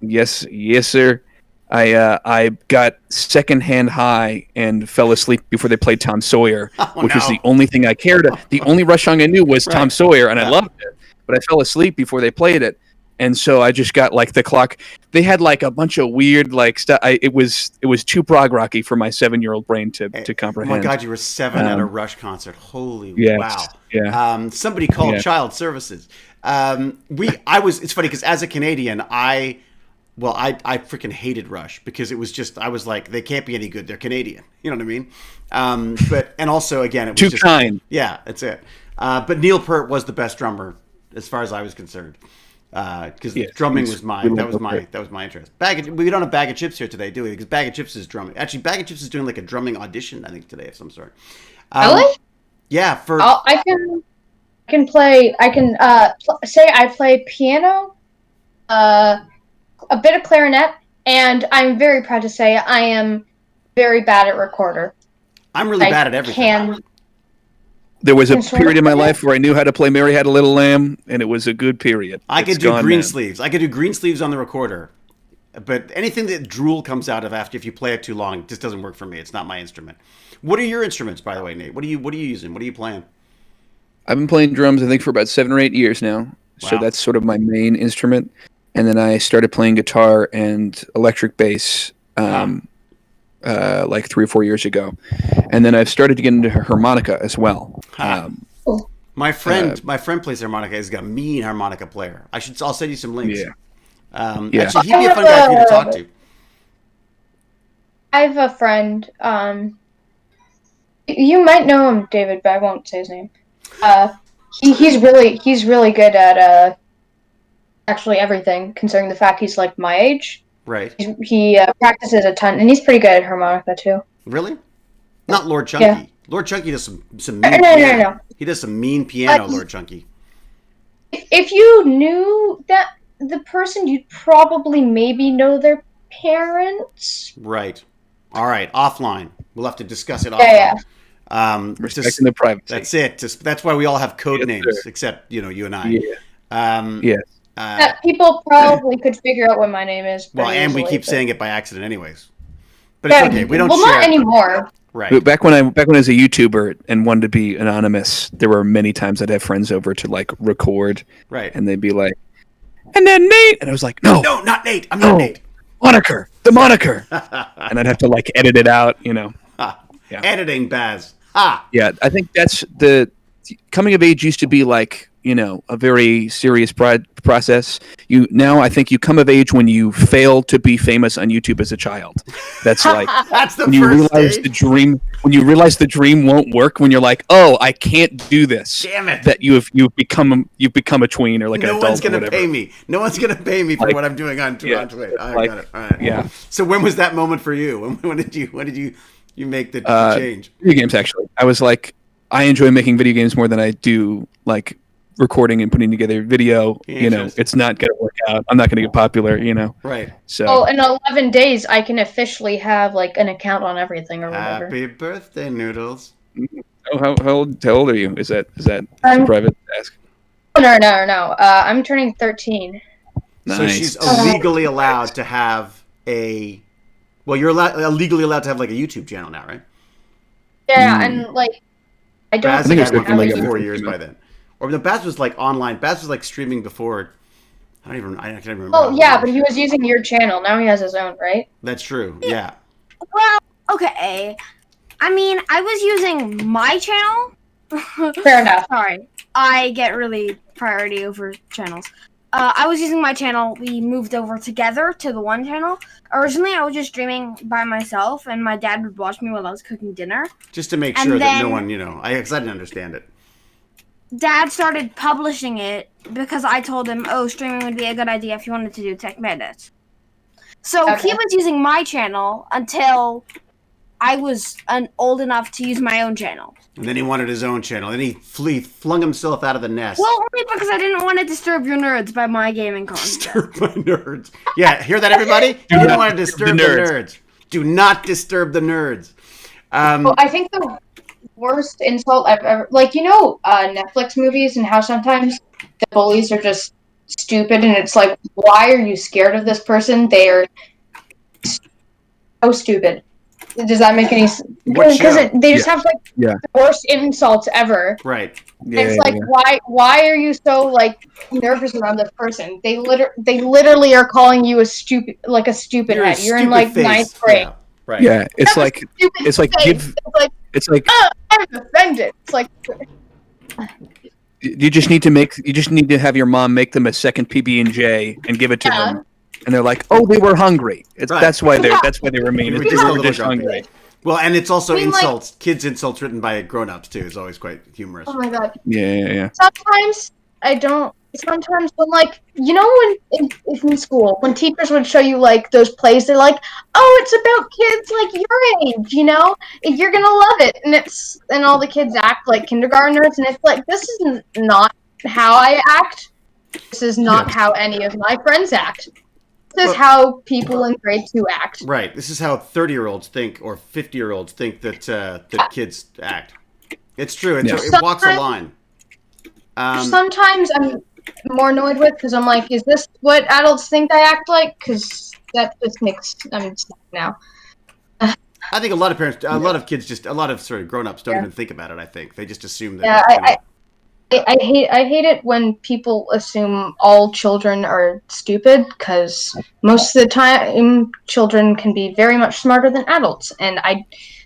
Yes, sir. I got secondhand high and fell asleep before they played Tom Sawyer, which was the only thing I cared. The only Rush song I knew was Tom Sawyer, and I loved it. But I fell asleep before they played it, and so I just got like the clock. They had like a bunch of weird like stuff. It was too prog rocky for my 7-year-old brain to comprehend. Oh my God, you were 7 at a Rush concert. Holy wow! Yeah. Somebody called Child Services. It's funny because as a Canadian, I freaking hated Rush because it was just, I was like, they can't be any good. They're Canadian. You know what I mean? And also, again, it was too kind. Yeah, that's it. But Neil Peart was the best drummer as far as I was concerned. Because drumming was that was my interest. We don't have Bag of Chips here today, do we? Because Bag of Chips is drumming. Actually, Bag of Chips is doing like a drumming audition, I think, today of some sort. Really? Yeah. I can play. I can say I play piano, a bit of clarinet, and I'm very proud to say I am very bad at recorder. I'm really bad at everything. There was a period in my life where I knew how to play Mary Had a Little Lamb, and it was a good period. I could do green sleeves. I could do green sleeves on the recorder. But anything that drool comes out of after if you play it too long just doesn't work for me. It's not my instrument. What are your instruments, by the way, Nate? What are you using? What are you playing? I've been playing drums, I think, for about 7 or 8 years now. Wow. So that's sort of my main instrument. And then I started playing guitar and electric bass like 3 or 4 years ago, and then I've started to get into harmonica as well. My friend plays harmonica. He's got a mean harmonica player. I'll send you some links. Yeah. Actually, he'd be a fun guy for you to talk to. I have a friend. You might know him, David, but I won't say his name. He's really good at actually everything, considering the fact he's like my age. Right. He practices a ton, and he's pretty good at harmonica too. Really? Not Lord Chunky. Yeah. Lord Chunky does some mean piano. No. He does some mean piano, Lord Chunky. If you knew that the person, you'd probably maybe know their parents. Right. All right. Offline. We'll have to discuss it offline. Yeah. Respecting the privacy. That's it. That's why we all have code names, except you and I. Yeah. Yes. People probably could figure out what my name is. Well, and we keep saying it by accident, anyways. But it's okay. We don't. Well, share not anymore. Right. Back when I was a YouTuber and wanted to be anonymous, there were many times I'd have friends over to like record. Right. And they'd be like, "And then Nate," and I was like, "No, not Nate. I'm not Nate. Moniker, the moniker." And I'd have to like edit it out, Yeah. Editing, Baz. Yeah, I think that's the coming of age used to be like a very serious process. I think you come of age when you fail to be famous on YouTube as a child. That's like that's the when you first realize stage. the dream. When you realize the dream won't work. When you're like, oh, I can't do this. Damn it! That you've become a tween or like an adult. No one's gonna or whatever. pay me. No one's gonna pay me for what I'm doing on Twitch. Got it. All right. Yeah. So when was that moment for you? When did you make the change? Video games, actually. I was like, I enjoy making video games more than I do like recording and putting together video. It's not gonna work out. I'm not gonna get popular. Right. So. in 11 days, I can officially have like an account on everything or whatever. Happy birthday, Noodles. Oh, how old are you? Is that private to ask? No. I'm turning 13. Nice. So she's illegally allowed to have a. Well, you're legally allowed to have like a YouTube channel now, right? Yeah, and like I don't. Baz think had one for like it's 4 years by then. Or the Baz was like online. Baz was like streaming before. I can't even remember. Oh yeah, but he was using your channel. Now he has his own, right? That's true. Yeah. Well, okay. I mean, I was using my channel. Fair enough. Sorry, I get really priority over channels. I was using my channel. We moved over together to the one channel. Originally, I was just streaming by myself, and my dad would watch me while I was cooking dinner. Just to make sure that no one, because I didn't understand it. Dad started publishing it because I told him, streaming would be a good idea if you wanted to do TechBandits. So he was using my channel until I was old enough to use my own channel. And then he wanted his own channel. Then he flung himself out of the nest. Well, only because I didn't want to disturb your nerds by my gaming content. Disturb my nerds. Yeah, hear that, everybody? You didn't want to disturb the nerds. Do not disturb the nerds. Well, I think the worst insult I've ever... Like, Netflix movies and how sometimes the bullies are just stupid and it's like, why are you scared of this person? They are so stupid. Does that make any sense? Because they just have the worst insults ever. Right. Yeah, it's like why are you so like nervous around this person? They literally are calling you a stupid head. You're in like ninth grade. Yeah. Right. Yeah, it's like I'm offended. It's like you just need to have your mom make them a second PB&J and give it to them. And they're like, "Oh, they were hungry." That's why they were mean. They were just hungry. Well, and it's also insults. Kids' insults written by grown-ups too is always quite humorous. Oh my god. Yeah. Sometimes I don't. Sometimes when when in school when teachers would show you like those plays, they're like, "Oh, it's about kids like your age, you're gonna love it," and all the kids act like kindergartners, and it's like this is not how I act. This is not how any of my friends act. This is how people in grade 2 act. Right. This is how 30-year-olds think or 50-year-olds think that kids act. It's true. It walks a line. Sometimes I'm more annoyed with because I'm like, is this what adults think I act like? Because that just makes I'm just now. I think a lot of parents, a lot of kids, a lot of sort of grown-ups don't even think about it. I think they just assume that. I hate it when people assume all children are stupid, because most of the time children can be very much smarter than adults, and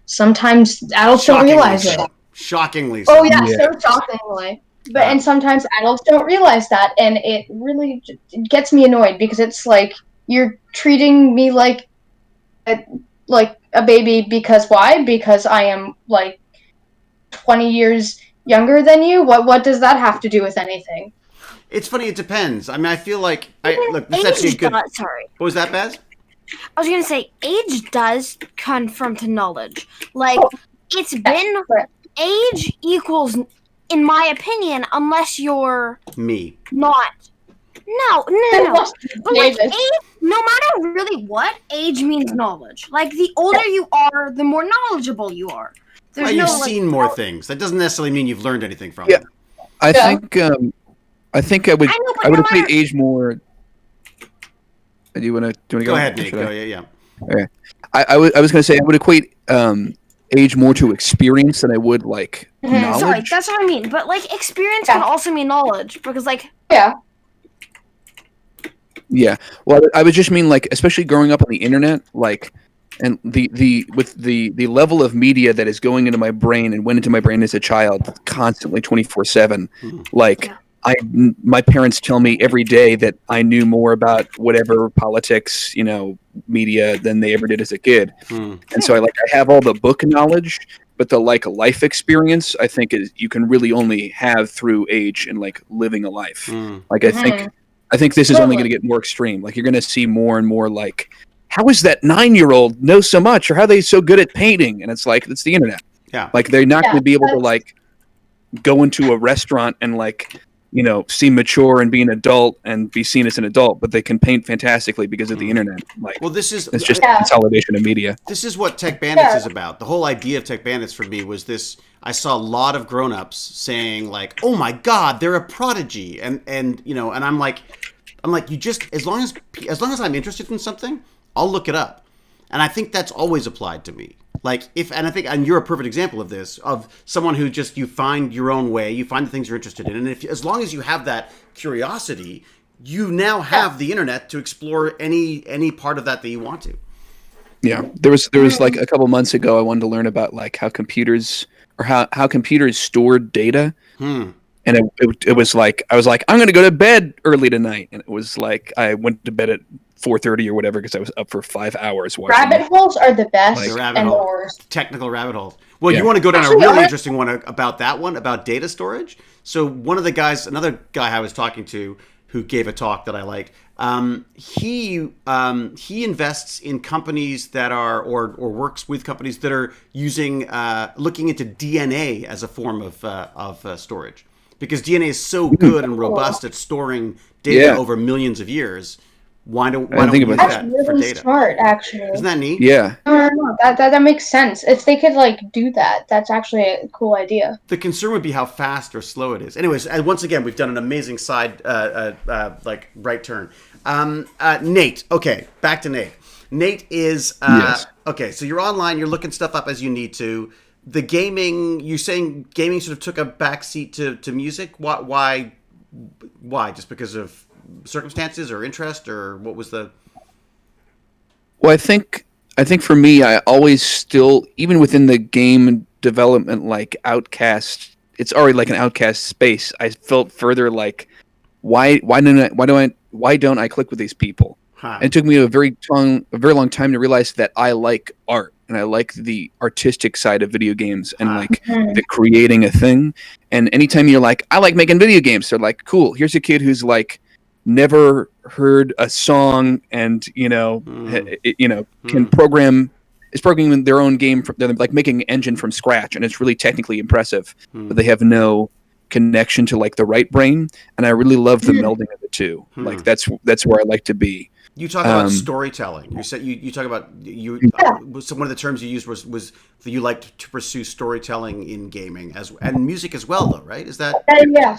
sometimes adults don't realize it. Shockingly so. Oh yeah, so shockingly. But and sometimes adults don't realize that, and it really gets me annoyed, because it's like you're treating me like a baby. Because why? Because I am like 20 years younger than you. What does that have to do with anything? It's funny. It depends. I mean, I feel like look. This is actually a good. Sorry. What was that, Baz? I was gonna say age does conform to knowledge. Like it's been age equals, in my opinion, unless you're Me. not. No. But like age, no matter really what, age means knowledge. Like the older you are, the more knowledgeable you are. Well, you've seen more things. That doesn't necessarily mean you've learned anything from them. I think I would equate age more. Do you want to go? Go ahead, Nate. Go, yeah. Okay. I was going to say I would equate age more to experience than I would like knowledge. Sorry, that's what I mean. But like experience can also mean knowledge, because like Yeah. Well, I would just mean like, especially growing up on the internet, like, and with the level of media that is going into my brain and went into my brain as a child constantly 24/7, like. My parents tell me every day that I knew more about whatever politics, media than they ever did as a kid. And so I have all the book knowledge, but the life experience, I think you can really only have through age and living a life. I think this is only going to get more extreme. Like you're going to see more and more how is that 9-year-old know so much, or how are they so good at painting? And it's it's the internet. Yeah. Like they're not going to be able to go into a restaurant and seem mature and be an adult and be seen as an adult, but they can paint fantastically because of the internet. It's just consolidation of media. This is what TechBandits is about. The whole idea of TechBandits for me was this. I saw a lot of grown-ups saying "Oh my God, they're a prodigy," and I'm like, you just as long as I'm interested in something, I'll look it up, and I think that's always applied to me. And you're a perfect example of this, of someone who just, you find your own way, you find the things you're interested in. And as long as you have that curiosity, you now have the internet to explore any part of that you want to. Yeah. There was a couple months ago, I wanted to learn about how computers stored data. And it was I was I'm going to go to bed early tonight. And it was I went to bed at 4:30 or whatever because I was up for 5 hours watching. Rabbit holes are the best and the worst. Technical rabbit holes. Well, you want to go down a really interesting one about data storage. So one of the guys, another guy I was talking to who gave a talk that I liked, he invests in companies that are or works with companies that are using looking into DNA as a form of storage, because DNA is so good and robust at storing data over millions of years. Why don't we use that for data? That's smart, actually. Isn't that neat? Yeah. No, that makes sense. If they could do that, that's actually a cool idea. The concern would be how fast or slow it is. Anyways, once again, we've done an amazing side right turn. Nate. Okay, back to Nate. Nate is yes. Okay. So you're online. You're looking stuff up as you need to. The gaming. You're saying gaming sort of took a backseat to music. Why? Just because of circumstances or interest, or what was the? Well, I think for me, I always still, even within the game development outcast, it's already an outcast space. I felt further why don't I click with these people? And it took me a very long time to realize that I like art and I like the artistic side of video games and the creating a thing. And anytime you're I like making video games, they're cool. Here's a kid who's never heard a song and can programming their own game. They're making an engine from scratch, and it's really technically impressive. But they have no connection to the right brain, and I really love the melding of the two. That's where I like to be. You talk about storytelling. You said you talk about one of the terms you used was that you liked to pursue storytelling in gaming and music as well, though, right? Is that? Yeah.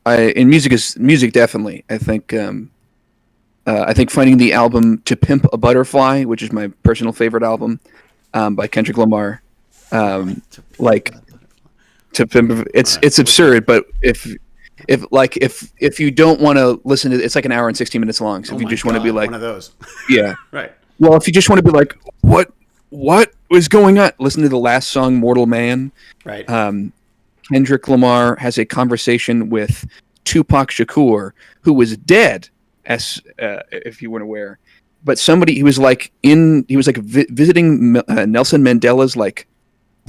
In music definitely. I think finding the album "To Pimp a Butterfly," which is my personal favorite album, by Kendrick Lamar, it's absurd, but if you don't want to listen to, it's like an hour and 16 minutes long. So if you just want to be like one of those, yeah, right. Well, if you just want to be like, what was going on? Listen to the last song, Mortal Man. Right. Kendrick Lamar has a conversation with Tupac Shakur, who was dead, as if you weren't aware. But he was visiting Nelson Mandela's like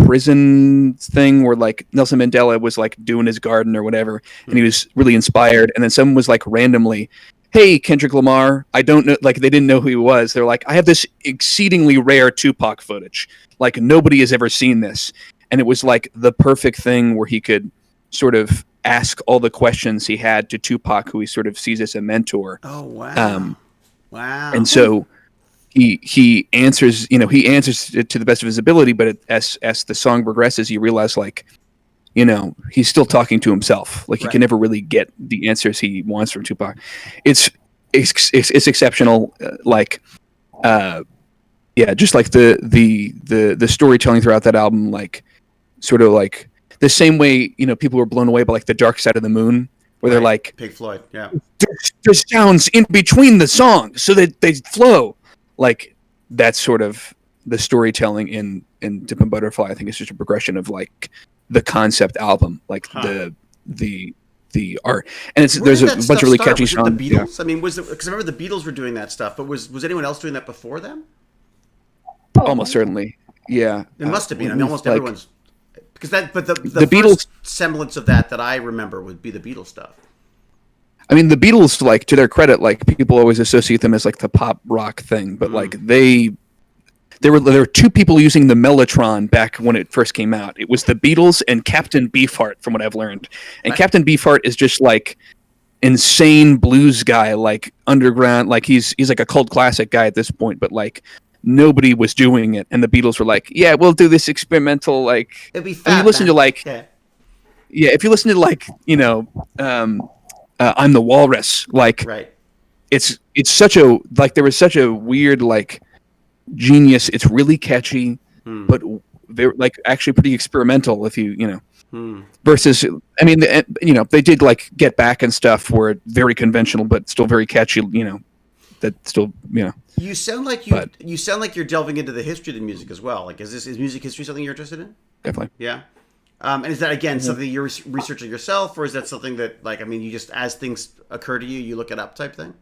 prison thing, where like Nelson Mandela was like doing his garden or whatever, and he was really inspired. And then someone was like randomly, "Hey, Kendrick Lamar, I don't know," like they didn't know who he was. They're like, "I have this exceedingly rare Tupac footage. Like nobody has ever seen this." And it was like the perfect thing where he could sort of ask all the questions he had to Tupac, who he sort of sees as a mentor. Oh, wow. Wow. And so he answers it to the best of his ability, but as the song progresses, you realize like, he's still talking to himself. Like he can never really get the answers he wants from Tupac. It's exceptional. Just like the storytelling throughout that album, like sort of like the same way, people were blown away by like the Dark Side of the Moon, where they're like Pink Floyd, yeah. There's sounds in between the songs so that they flow. Like that's sort of the storytelling in Dip and Butterfly. I think it's just a progression of like the concept album, like the art, and there's a bunch of really catchy songs. The Beatles? Yeah. I mean, because I remember the Beatles were doing that stuff, but was anyone else doing that before them? Almost certainly, yeah. It must have been. I mean, almost everyone's because but the Beatles semblance of that I remember would be the Beatles stuff. I mean, the Beatles, like to their credit, like people always associate them as like the pop rock thing, but like there were two people using the Mellotron back when it first came out. It was the Beatles and Captain Beefheart, from what I've learned. And Captain Beefheart is just like insane blues guy, like underground, like he's like a cult classic guy at this point, but like nobody was doing it, and the Beatles were like, "Yeah, we'll do this experimental." Like, it'd be fat, if you listen to like, if you listen to like, I'm the Walrus, like, it's such a like there was such a weird like genius. It's really catchy, but they're like actually pretty experimental. If versus, I mean, they did like Get Back and stuff, were very conventional but still very catchy. That still, You sound like you sound like you're delving into the history of the music as well. Like, is music history something you're interested in? Definitely. Yeah. And is that again something you're researching yourself, or is that something that, like, I mean, you just as things occur to you look it up type thing?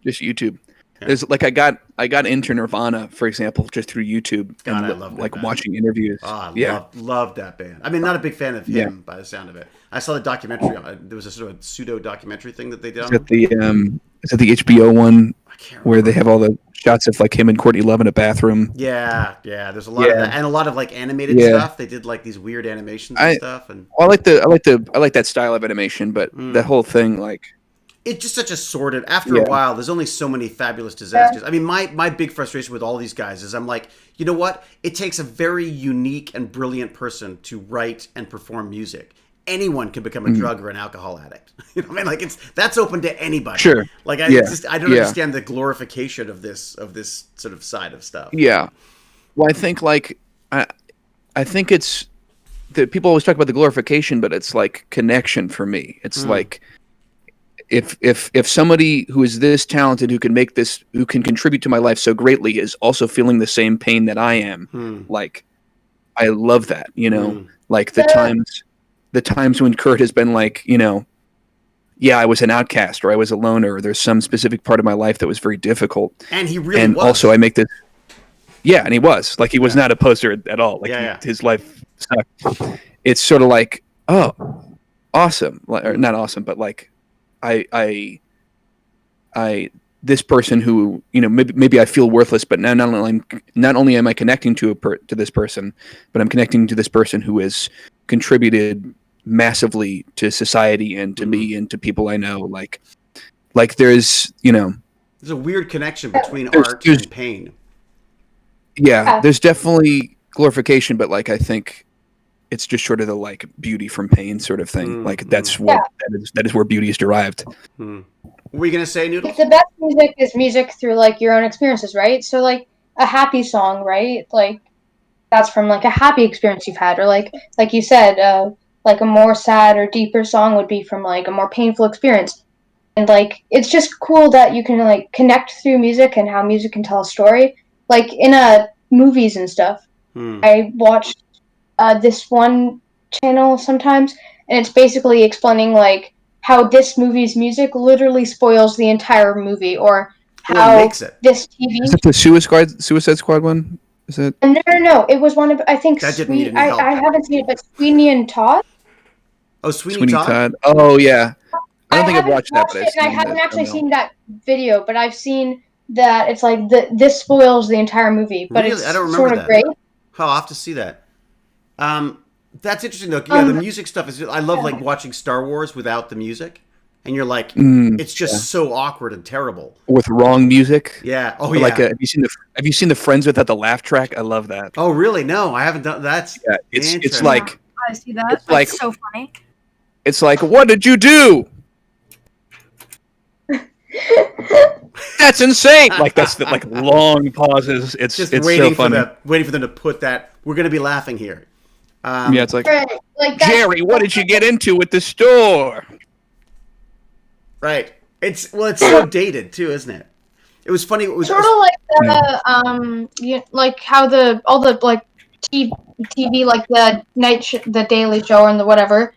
Just YouTube. Yeah. There's like I got into Nirvana, for example, just through YouTube. God, and I love that like band. Watching interviews. Oh, I loved that band. I mean, not a big fan of him by the sound of it. I saw the documentary. There was a sort of pseudo documentary thing that they did. Is that the HBO one where they have all the shots of like him and Courtney Love in a bathroom? Yeah. There's a lot of that, and a lot of like animated stuff. They did like these weird animations and stuff. And I like that style of animation, but the whole thing, like, it's just such a sordid. After a while, there's only so many fabulous disasters. I mean, my big frustration with all these guys is I'm like, you know what? It takes a very unique and brilliant person to write and perform music. Anyone can become a drug or an alcohol addict. You know what I mean? Like that's open to anybody. Sure. Like I don't understand the glorification of this sort of side of stuff. Yeah. Well, I think like I think it's that people always talk about the glorification, but it's like connection for me. It's like if somebody who is this talented, who can contribute to my life so greatly, is also feeling the same pain that I am, like I love that, like the times when Kurt has been like, I was an outcast or I was a loner, or there's some specific part of my life that was very difficult. And he really and was. Also I make this, and he was like, he was not a poser at all. Like his life sucked. It's sort of like, oh, awesome. Or not awesome, but like, I this person who, maybe I feel worthless, but now not only am I connecting to this person, but I'm connecting to this person who has contributed massively to society and to me and to people I know. Like there's a weird connection between art and pain. Yeah, there's definitely glorification, but like I think it's just sort of the like beauty from pain sort of thing. Like that's what that is where beauty is derived. What were you gonna say, Noodles? The best music is music through like your own experiences, right? So like a happy song, right? Like that's from like a happy experience you've had, or like you said, like a more sad or deeper song would be from like a more painful experience. And like it's just cool that you can like connect through music and how music can tell a story. Like in movies and stuff. I watch this one channel sometimes, and it's basically explaining like how this movie's music literally spoils the entire movie, or how makes it. this TV. Is that the Suicide Squad one? Is it? No. It was one of I think That didn't need any help. I haven't seen it, but Sweeney and Todd. Oh, Sweeney Todd. Oh yeah. I don't think I've haven't watched that, but I haven't actually seen that video, but I've seen that it's like this spoils the entire movie, but Really? it's I don't remember sort of that. great. Oh, I'll have to see that. That's interesting though. Yeah, the music stuff is. I love like watching Star Wars without the music, and you're like, it's just so awkward and terrible with wrong music. Yeah. Oh Or yeah. like have you seen the Friends without the laugh track? I love that. Oh really? No, I haven't done. That's It's like I see that. It's That's like- so funny. it's like what did you do? That's insane. Like that's the like long pauses. It's just it's waiting so funny. waiting for them to put that. We're gonna be laughing here. Yeah, it's like Right, like that's- Jerry, what did you get into at the store? Right. It's so dated too, isn't it? It was funny. It was sort of like like how all the like TV like the the Daily Show and the whatever,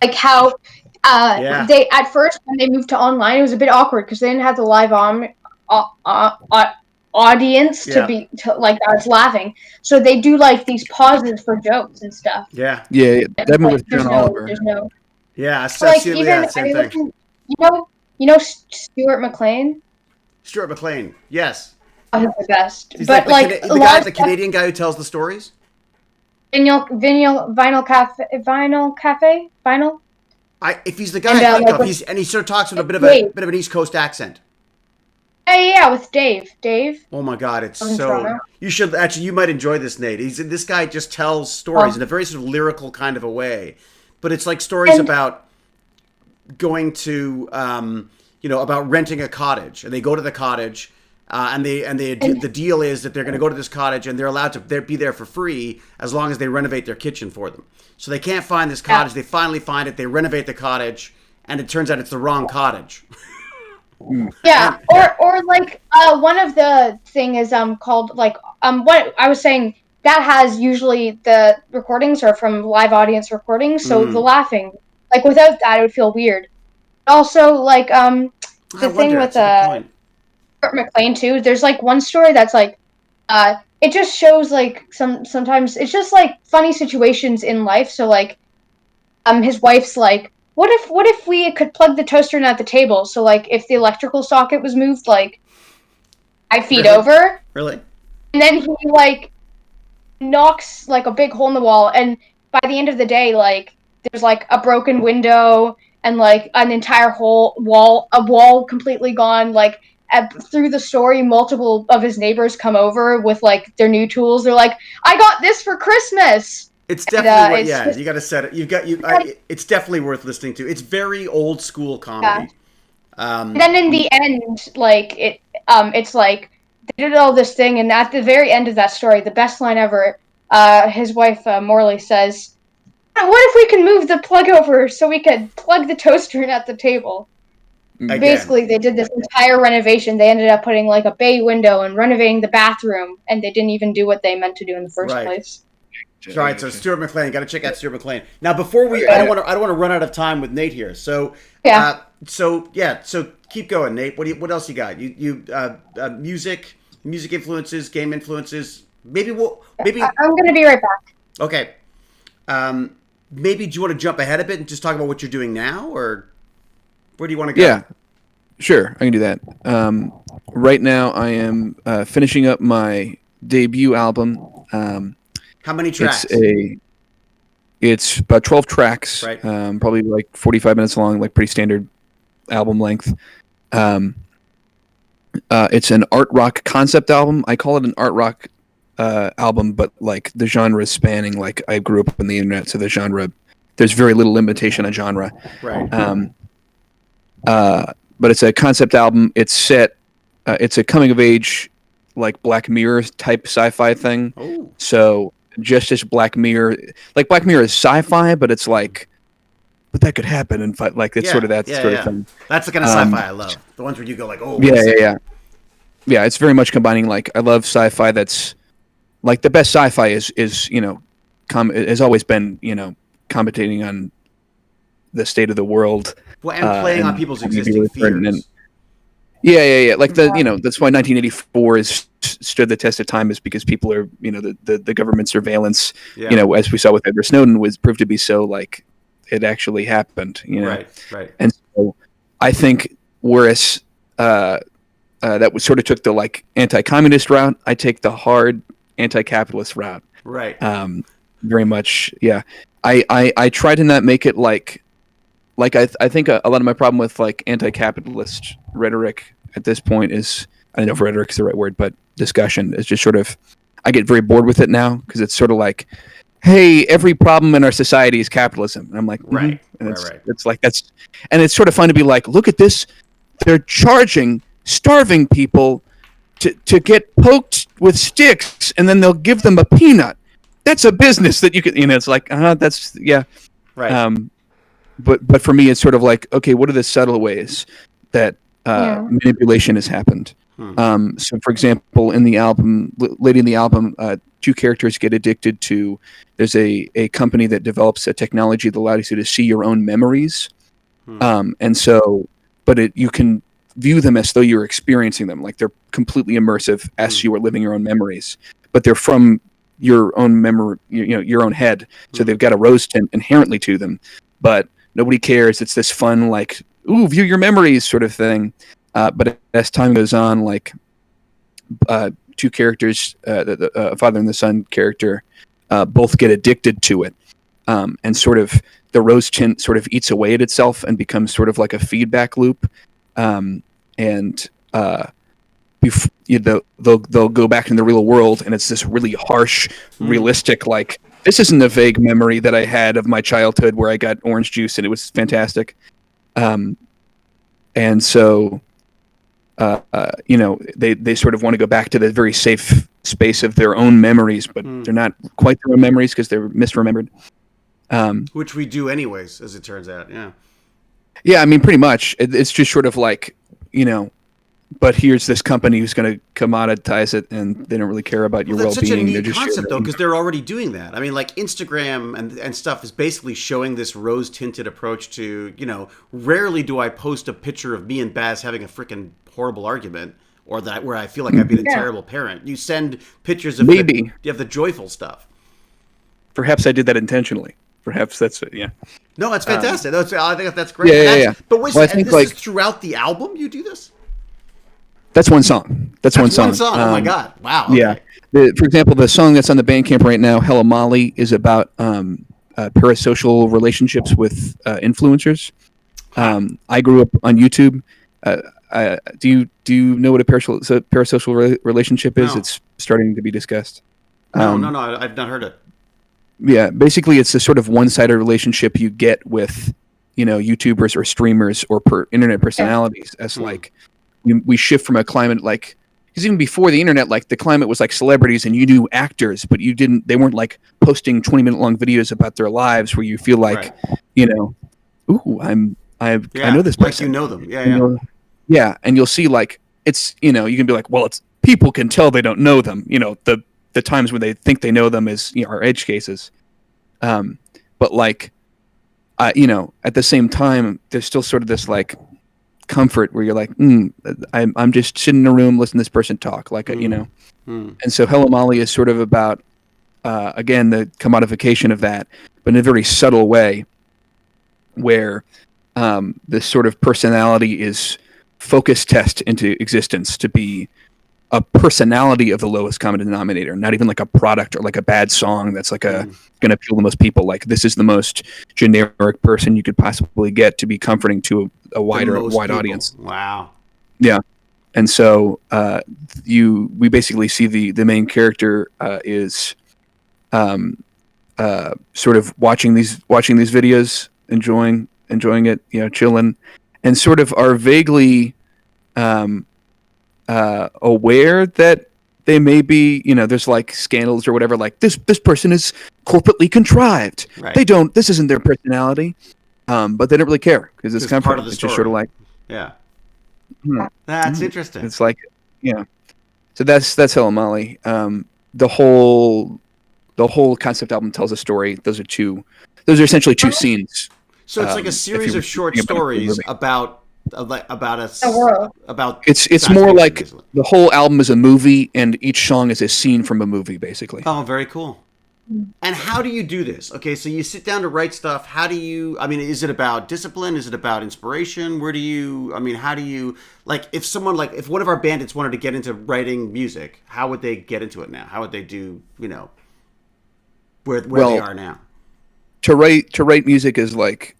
like how they at first when they moved to online it was a bit awkward because they didn't have the live audience to like I was laughing, so they do like these pauses for jokes and stuff. Yeah. That movie with There's John no, Oliver. there's no Yeah. like Same even thing. you know Stuart McLean. Stuart McLean. Yes. Oh, he's the best. He's But like the a guy, lot the of stuff- Canadian guy who tells the stories. Vinyl Cafe. If he's the guy And, I think like, of, he sort of talks with a bit of an East Coast accent. Yeah, with Dave. Oh my God, it's From so. Toronto. You might enjoy this, Nate. This guy just tells stories in a very sort of lyrical kind of a way, but it's like stories about going to, about renting a cottage, and they go to the cottage. The deal is that they're going to go to this cottage and they're allowed to be there for free as long as they renovate their kitchen for them. So they can't find this cottage. They finally find it. They renovate the cottage, and it turns out it's the wrong cottage. Yeah, or like one of the thing is called like what I was saying that has usually the recordings are from live audience recordings, so the laughing like without that it would feel weird. Also like the thing with McLean too. There's like one story that's like, it just shows like sometimes it's just like funny situations in life. So like, his wife's like, what if we could plug the toaster in at the table? So like, if the electrical socket was moved like 5 feet over, Really? and then he like knocks like a big hole in the wall, and by the end of the day, like there's like a broken window and like an entire wall completely gone, like. Through the story, multiple of his neighbors come over with like their new tools. They're like, "I got this for Christmas." It's definitely you got to set it. It's definitely worth listening to. It's very old school comedy. Yeah. Then in the end, like it's like they did all this thing, and at the very end of that story, the best line ever, his wife Morley says, "What if we can move the plug over so we could plug the toaster in at the table?" Again. Basically, they did this entire renovation. They ended up putting like a bay window and renovating the bathroom, and they didn't even do what they meant to do in the first place. All right, so Stuart McLean, got to check out Stuart McLean. Now, before I don't want to run out of time with Nate here. So so keep going, Nate. What else you got? Music influences, game influences. Maybe I'm gonna be right back. Okay. Maybe do you want to jump ahead a bit and just talk about what you're doing now, or where do you want to go? Yeah, sure, I can do that. Right now, I am finishing up my debut album. How many tracks? It's about 12 tracks, right. Probably like 45 minutes long, like pretty standard album length. It's an art rock concept album. I call it an art rock album, but like the genre is spanning. Like I grew up on the internet, so the genre, there's very little limitation on genre. Right. But it's a concept album. It's set. It's a coming of age, like Black Mirror type sci-fi thing. Oh. So just as Black Mirror. Like Black Mirror is sci-fi, but it's like, but that could happen, and like it's sort of that sort of thing. That's the kind of sci-fi I love. The ones where you go like, oh, yeah. It's very much combining. Like I love sci-fi. That's like the best sci-fi is has always been commentating on the state of the world. Well, and playing on people's existing fears. Yeah. Like that's why 1984 is stood the test of time, is because people are the government surveillance. As we saw with Edward Snowden, was proved to be so like it actually happened. Right. And so I think whereas that was sort of took the like anti-communist route, I take the hard anti-capitalist route. Right. Very much. Yeah. I try to not make it like I think a lot of my problem with like anti-capitalist rhetoric at this point is, I don't know if rhetoric is the right word, but discussion is just sort of, I get very bored with it now because it's sort of like, hey, every problem in our society is capitalism. And I'm like, right. And it's like, that's, and it's sort of fun to be like, look at this. They're charging starving people to get poked with sticks, and then they'll give them a peanut. That's a business that you could, it's like, that's, yeah. Right. But for me, it's sort of like, okay, what are the subtle ways that manipulation has happened? So, for example, in the album, late in the album, two characters get addicted to. There's a company that develops a technology that allows you to see your own memories, and so, but you can view them as though you're experiencing them, like they're completely immersive as you are living your own memories, but they're from your own memory, your own head. So they've got a rose tint inherently to them, but nobody cares. It's this fun, like, ooh, view your memories sort of thing. But as time goes on, like two characters, the father and the son character, both get addicted to it. And sort of the rose tint sort of eats away at itself and becomes sort of like a feedback loop. They'll go back in the real world, and it's this really harsh, realistic, like, this isn't a vague memory that I had of my childhood where I got orange juice and it was fantastic. And so, they sort of want to go back to the very safe space of their own memories, but they're not quite their own memories because they're misremembered. Which we do anyways, as it turns out. Yeah. Yeah, I mean, pretty much. It's just sort of like, but here's this company who's going to commoditize it, and they don't really care about your well-being. That's such a neat just concept, though, because they're already doing that. I mean, like Instagram and stuff is basically showing this rose-tinted approach to, rarely do I post a picture of me and Baz having a freaking horrible argument, or that where I feel like I've been a terrible parent. You send pictures of you have the joyful stuff. Perhaps I did that intentionally. Perhaps that's it. Yeah. No, it's fantastic. I think that's great. Yeah. But wait, I think this is throughout the album. You do this? That's one song. That's one song. Oh my god! Wow. Okay. Yeah. For example, the song that's on the Bandcamp right now, "Hella Molly," is about parasocial relationships with influencers. I grew up on YouTube. Do you know what a parasocial relationship is? No. It's starting to be discussed. No, I've not heard it. Yeah, basically, it's a sort of one-sided relationship you get with, YouTubers or streamers or internet personalities. As like, we shift from a climate like, because even before the internet, like the climate was like celebrities and you knew actors, but they weren't like posting 20-minute long videos about their lives where you feel like, ooh, I know this person. Like you know them. Yeah. Yeah, and you'll see like it's you can be like, well, it's people can tell they don't know them. The times when they think they know them is are edge cases, but like, at the same time, there's still sort of this like comfort where you're like, I'm just sitting in a room listening to this person talk, like And so Hella Molly is sort of about again the commodification of that, but in a very subtle way, where this sort of personality is focus test into existence to be a personality of the lowest common denominator, not even like a product or like a bad song that's like going to appeal to most people. Like this is the most generic person you could possibly get to be comforting to a wide audience. Wow. Yeah. And so we basically see the main character is sort of watching these videos, enjoying it, chilling, and sort of are vaguely aware that they may be, there's like scandals or whatever, like this person is corporately contrived. Right. This isn't their personality. But they don't really care because it's kind part of the it's story. just sort of like, Yeah. That's interesting. it's like, so that's Hello Molly. The whole concept album tells a story. Those are essentially two scenes. So it's like a series of short stories about a world. about it's more like basically. The whole album is a movie and each song is a scene from a movie, basically. Oh, very cool. And how do you do this? Okay, so you sit down to write stuff. How do you, is it about discipline? Is it about inspiration? How do you, like, if one of our bandits wanted to get into writing music, how would they get into it now? How would they do, where they are now? To write music is like,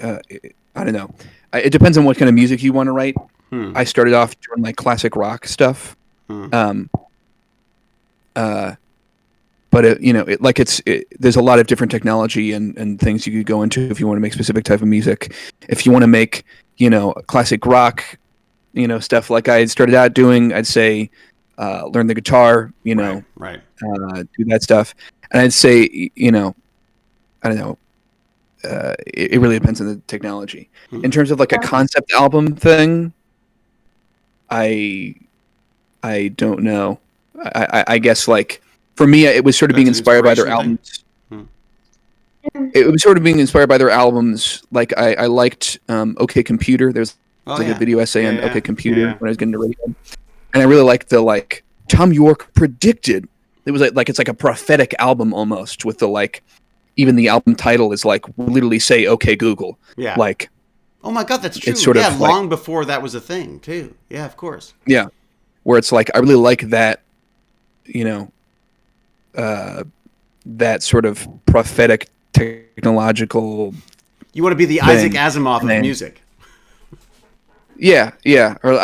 I don't know. It depends on what kind of music you want to write. I started off doing like classic rock stuff. But there's a lot of different technology and things you could go into if you want to make specific type of music. If you want to make, classic rock, stuff like I had started out doing, I'd say, learn the guitar, right. Do that stuff. And I'd say, I don't know. It really depends on the technology. In terms of like a concept album thing, I don't know. I guess like for me, it was sort of being inspired by their albums. It was sort of being inspired by their albums. Like I liked OK Computer. There's a video essay on OK Computer when I was getting to radio, and I really liked the like Tom York predicted. It was like it's like a prophetic album almost with the like. Even the album title is like literally say "Okay Google." Yeah. Like, oh my God, that's true. It's sort of long like, before that was a thing too. Yeah, of course. Yeah, where it's like I really like that, that sort of prophetic technological. You want to be the Isaac Asimov of music. Yeah. Or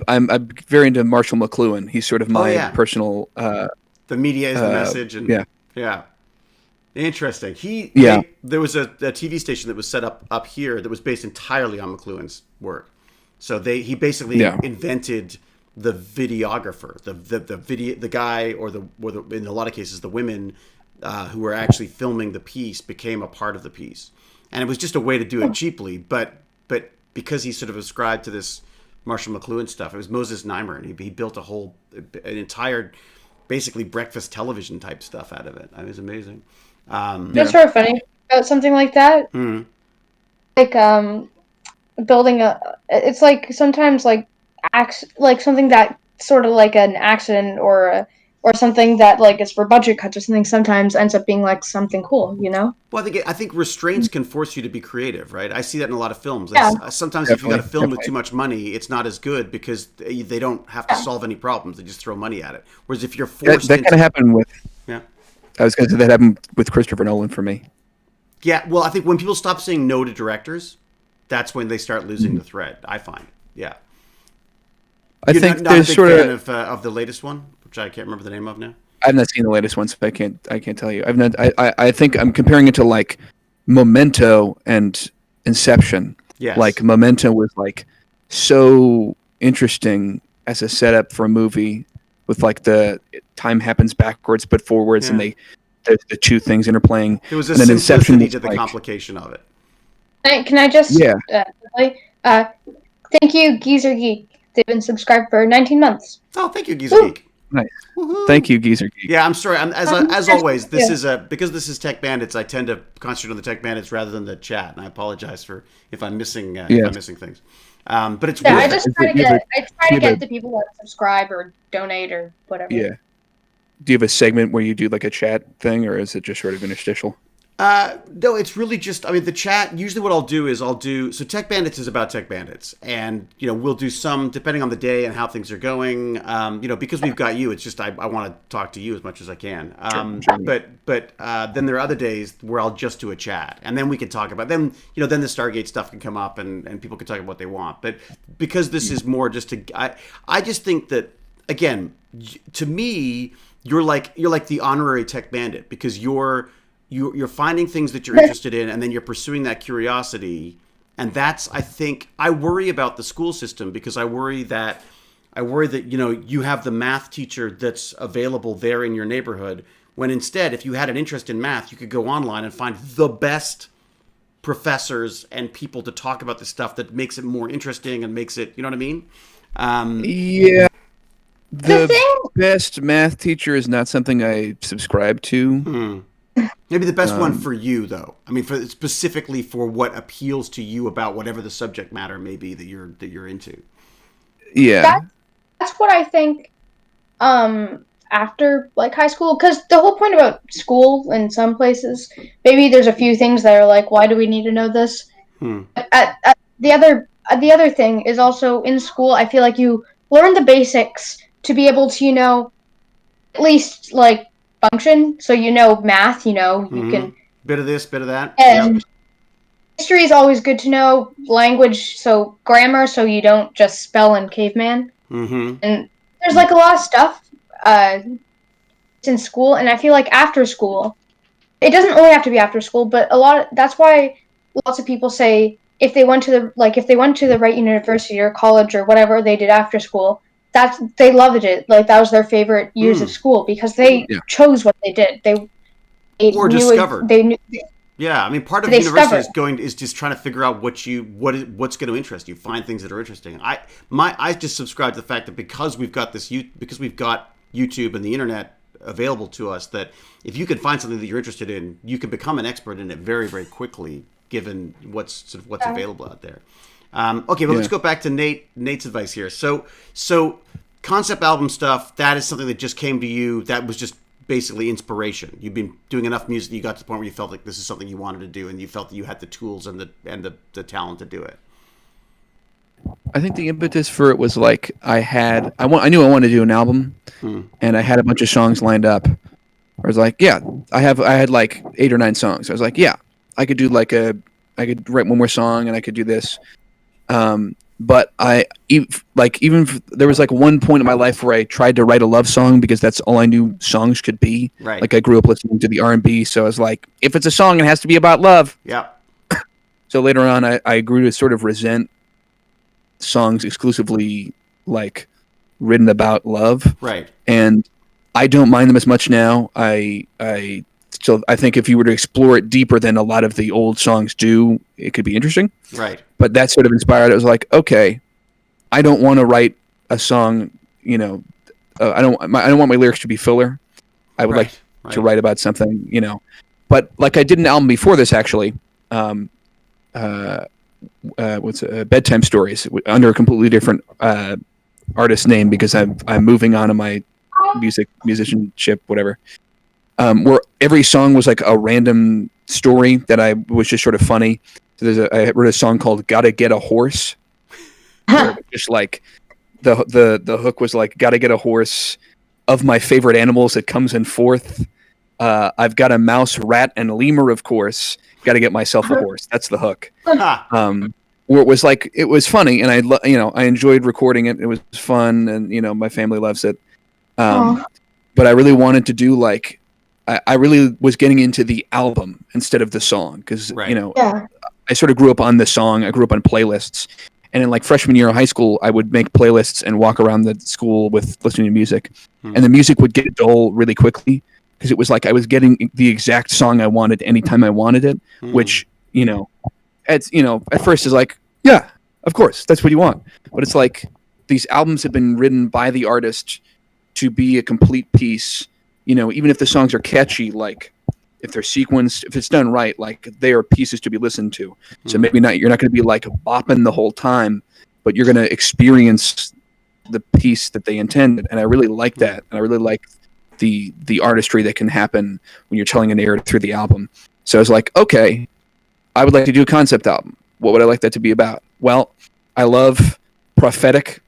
I'm very into Marshall McLuhan. He's sort of my personal. The media is the message, and yeah. Interesting. There was a TV station that was set up here that was based entirely on McLuhan's work. So he basically invented the videographer, the guy, or in a lot of cases the women who were actually filming the piece became a part of the piece, and it was just a way to do it cheaply. But because he sort of ascribed to this Marshall McLuhan stuff, it was Moses Neimer, and he built an entire, basically breakfast television type stuff out of it. It was amazing. That's sort of funny about something like that. Like building it's like sometimes like like something that sort of like an accident or something that like is for budget cuts or something sometimes ends up being like something cool, Well, I think restraints can force you to be creative, right? I see that in a lot of films. Sometimes if you've got a film with too much money, it's not as good because they don't have to solve any problems; they just throw money at it. Whereas if you're forced, that kind of happened with. I was going to say that happened with Christopher Nolan for me. Yeah, well, I think when people stop saying no to directors, that's when they start losing the thread. I find, yeah. I think not there's a big sort fan of the latest one, which I can't remember the name of now. I've not seen the latest one, so I can't tell you. I've not. I think I'm comparing it to like Memento and Inception. Yes. Like Memento was like so interesting as a setup for a movie. With like the time happens backwards but forwards, and the two things interplaying. There was a simplicity to the complication of it. Can I just thank you, Geezer Geek. They've been subscribed for 19 months. Oh, thank you, Geezer Geek. Nice. Woo-hoo. Thank you, Geezer Geek. Yeah, I'm sorry. As always, because this is Tech Bandits. I tend to concentrate on the Tech Bandits rather than the chat, and I apologize if I'm missing things. But it's I try to get the people that subscribe or donate or whatever. Yeah. Do you have a segment where you do like a chat thing, or is it just sort of interstitial? No, it's really just, the chat, usually what I'll do, so Tech Bandits is about Tech Bandits, and, we'll do some, depending on the day and how things are going, because we've got you, it's just, I want to talk to you as much as I can. Sure. But then there are other days where I'll just do a chat, and then we can talk about, then the Stargate stuff can come up, and people can talk about what they want. But because this is more just I just think that, again, to me, you're like the honorary Tech Bandit, because you're finding things that you're interested in, and then you're pursuing that curiosity. And that's, I think, I worry about the school system, because I worry that I worry that, you have the math teacher that's available there in your neighborhood, when instead, if you had an interest in math, you could go online and find the best professors and people to talk about the stuff that makes it more interesting and makes it, you know what I mean? Yeah. The thing, Best math teacher is not something I subscribe to. Maybe the best one for you, though. I mean, specifically for what appeals to you about whatever the subject matter may be that you're into. Yeah. that's what I think. After like high school, because the whole point about school in some places, maybe there's a few things that are like, why do we need to know this? The other thing is also in school. I feel like you learn the basics to be able to, at least like function. So math. You can Bit of this, bit of that. and history is always good to know. Language, so grammar, so you don't just spell in caveman. Mm-hmm. And there's like a lot of stuff in school, and I feel like after school, it doesn't only have to be after school, but that's why lots of people say if they went to the right university or college or whatever they did after school, they loved it. Like that was their favorite years of school because they chose what they did. They discovered. They knew. Yeah, I mean, part of university is just trying to figure out what's going to interest you. Find things that are interesting. I just subscribe to the fact that because we've got YouTube and the internet available to us, that if you can find something that you're interested in, you can become an expert in it very, very quickly, given what's available out there. Okay, but let's go back to Nate's advice here. So concept album stuff, that is something that just came to you. That was just basically inspiration. You've been doing enough music that you got to the point where you felt like this is something you wanted to do, and you felt that you had the tools and the talent to do it. I think the impetus for it was like I knew I wanted to do an album, and I had a bunch of songs lined up. I was like, yeah, I had like 8 or 9 songs. I was like, yeah, I could do I could write one more song, and I could do this. But there was like one point in my life where I tried to write a love song because that's all I knew songs could be. Right. Like I grew up listening to the R&B, so I was like, if it's a song, it has to be about love. Yeah. So later on, I grew to sort of resent songs exclusively like written about love. Right. And I don't mind them as much now. So I think if you were to explore it deeper than a lot of the old songs do, it could be interesting. Right. But that sort of inspired. I was like, okay, I don't want to write a song. I don't want my lyrics to be filler. I would like to write about something. But like I did an album before this actually. Bedtime Stories under a completely different artist name because I'm moving on in my musicianship, whatever. Where every song was like a random story that I was just sort of funny. So I wrote a song called "Gotta Get a Horse." Just like the hook was like, "Gotta get a horse of my favorite animals. It comes in fourth. I've got a mouse, rat, and lemur, of course. Got to get myself a horse." That's the hook. Where it was like it was funny, and I enjoyed recording it. It was fun, and my family loves it. But I really wanted to do like. I really was getting into the album instead of the song because I sort of grew up on the song. I grew up on playlists, and in like freshman year of high school, I would make playlists and walk around the school with listening to music, and the music would get dull really quickly because it was like I was getting the exact song I wanted anytime I wanted it, which at first is like, yeah, of course, that's what you want, but it's like these albums have been written by the artist to be a complete piece. Even if the songs are catchy, like if they're sequenced, if it's done right, like they are pieces to be listened to. So maybe you're not going to be like bopping the whole time, but you're going to experience the piece that they intended. And I really like that. And I really like the artistry that can happen when you're telling a narrative through the album. So I was like, okay, I would like to do a concept album. What would I like that to be about? Well, I love prophetic,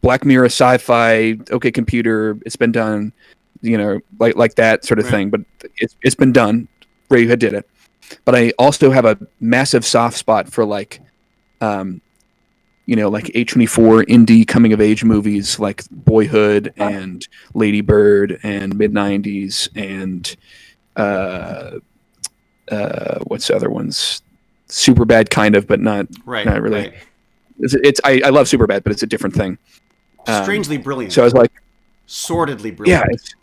Black Mirror, sci-fi, okay computer, it's been done. Like that sort of thing, but it's been done. Radiohead did it, but I also have a massive soft spot for like A24 indie coming of age movies like Boyhood and Lady Bird and Mid 90s and what's the other ones? Superbad kind of, but not really. Right. I love Superbad, but it's a different thing. Strangely brilliant. So I was like, sordidly yeah, brilliant.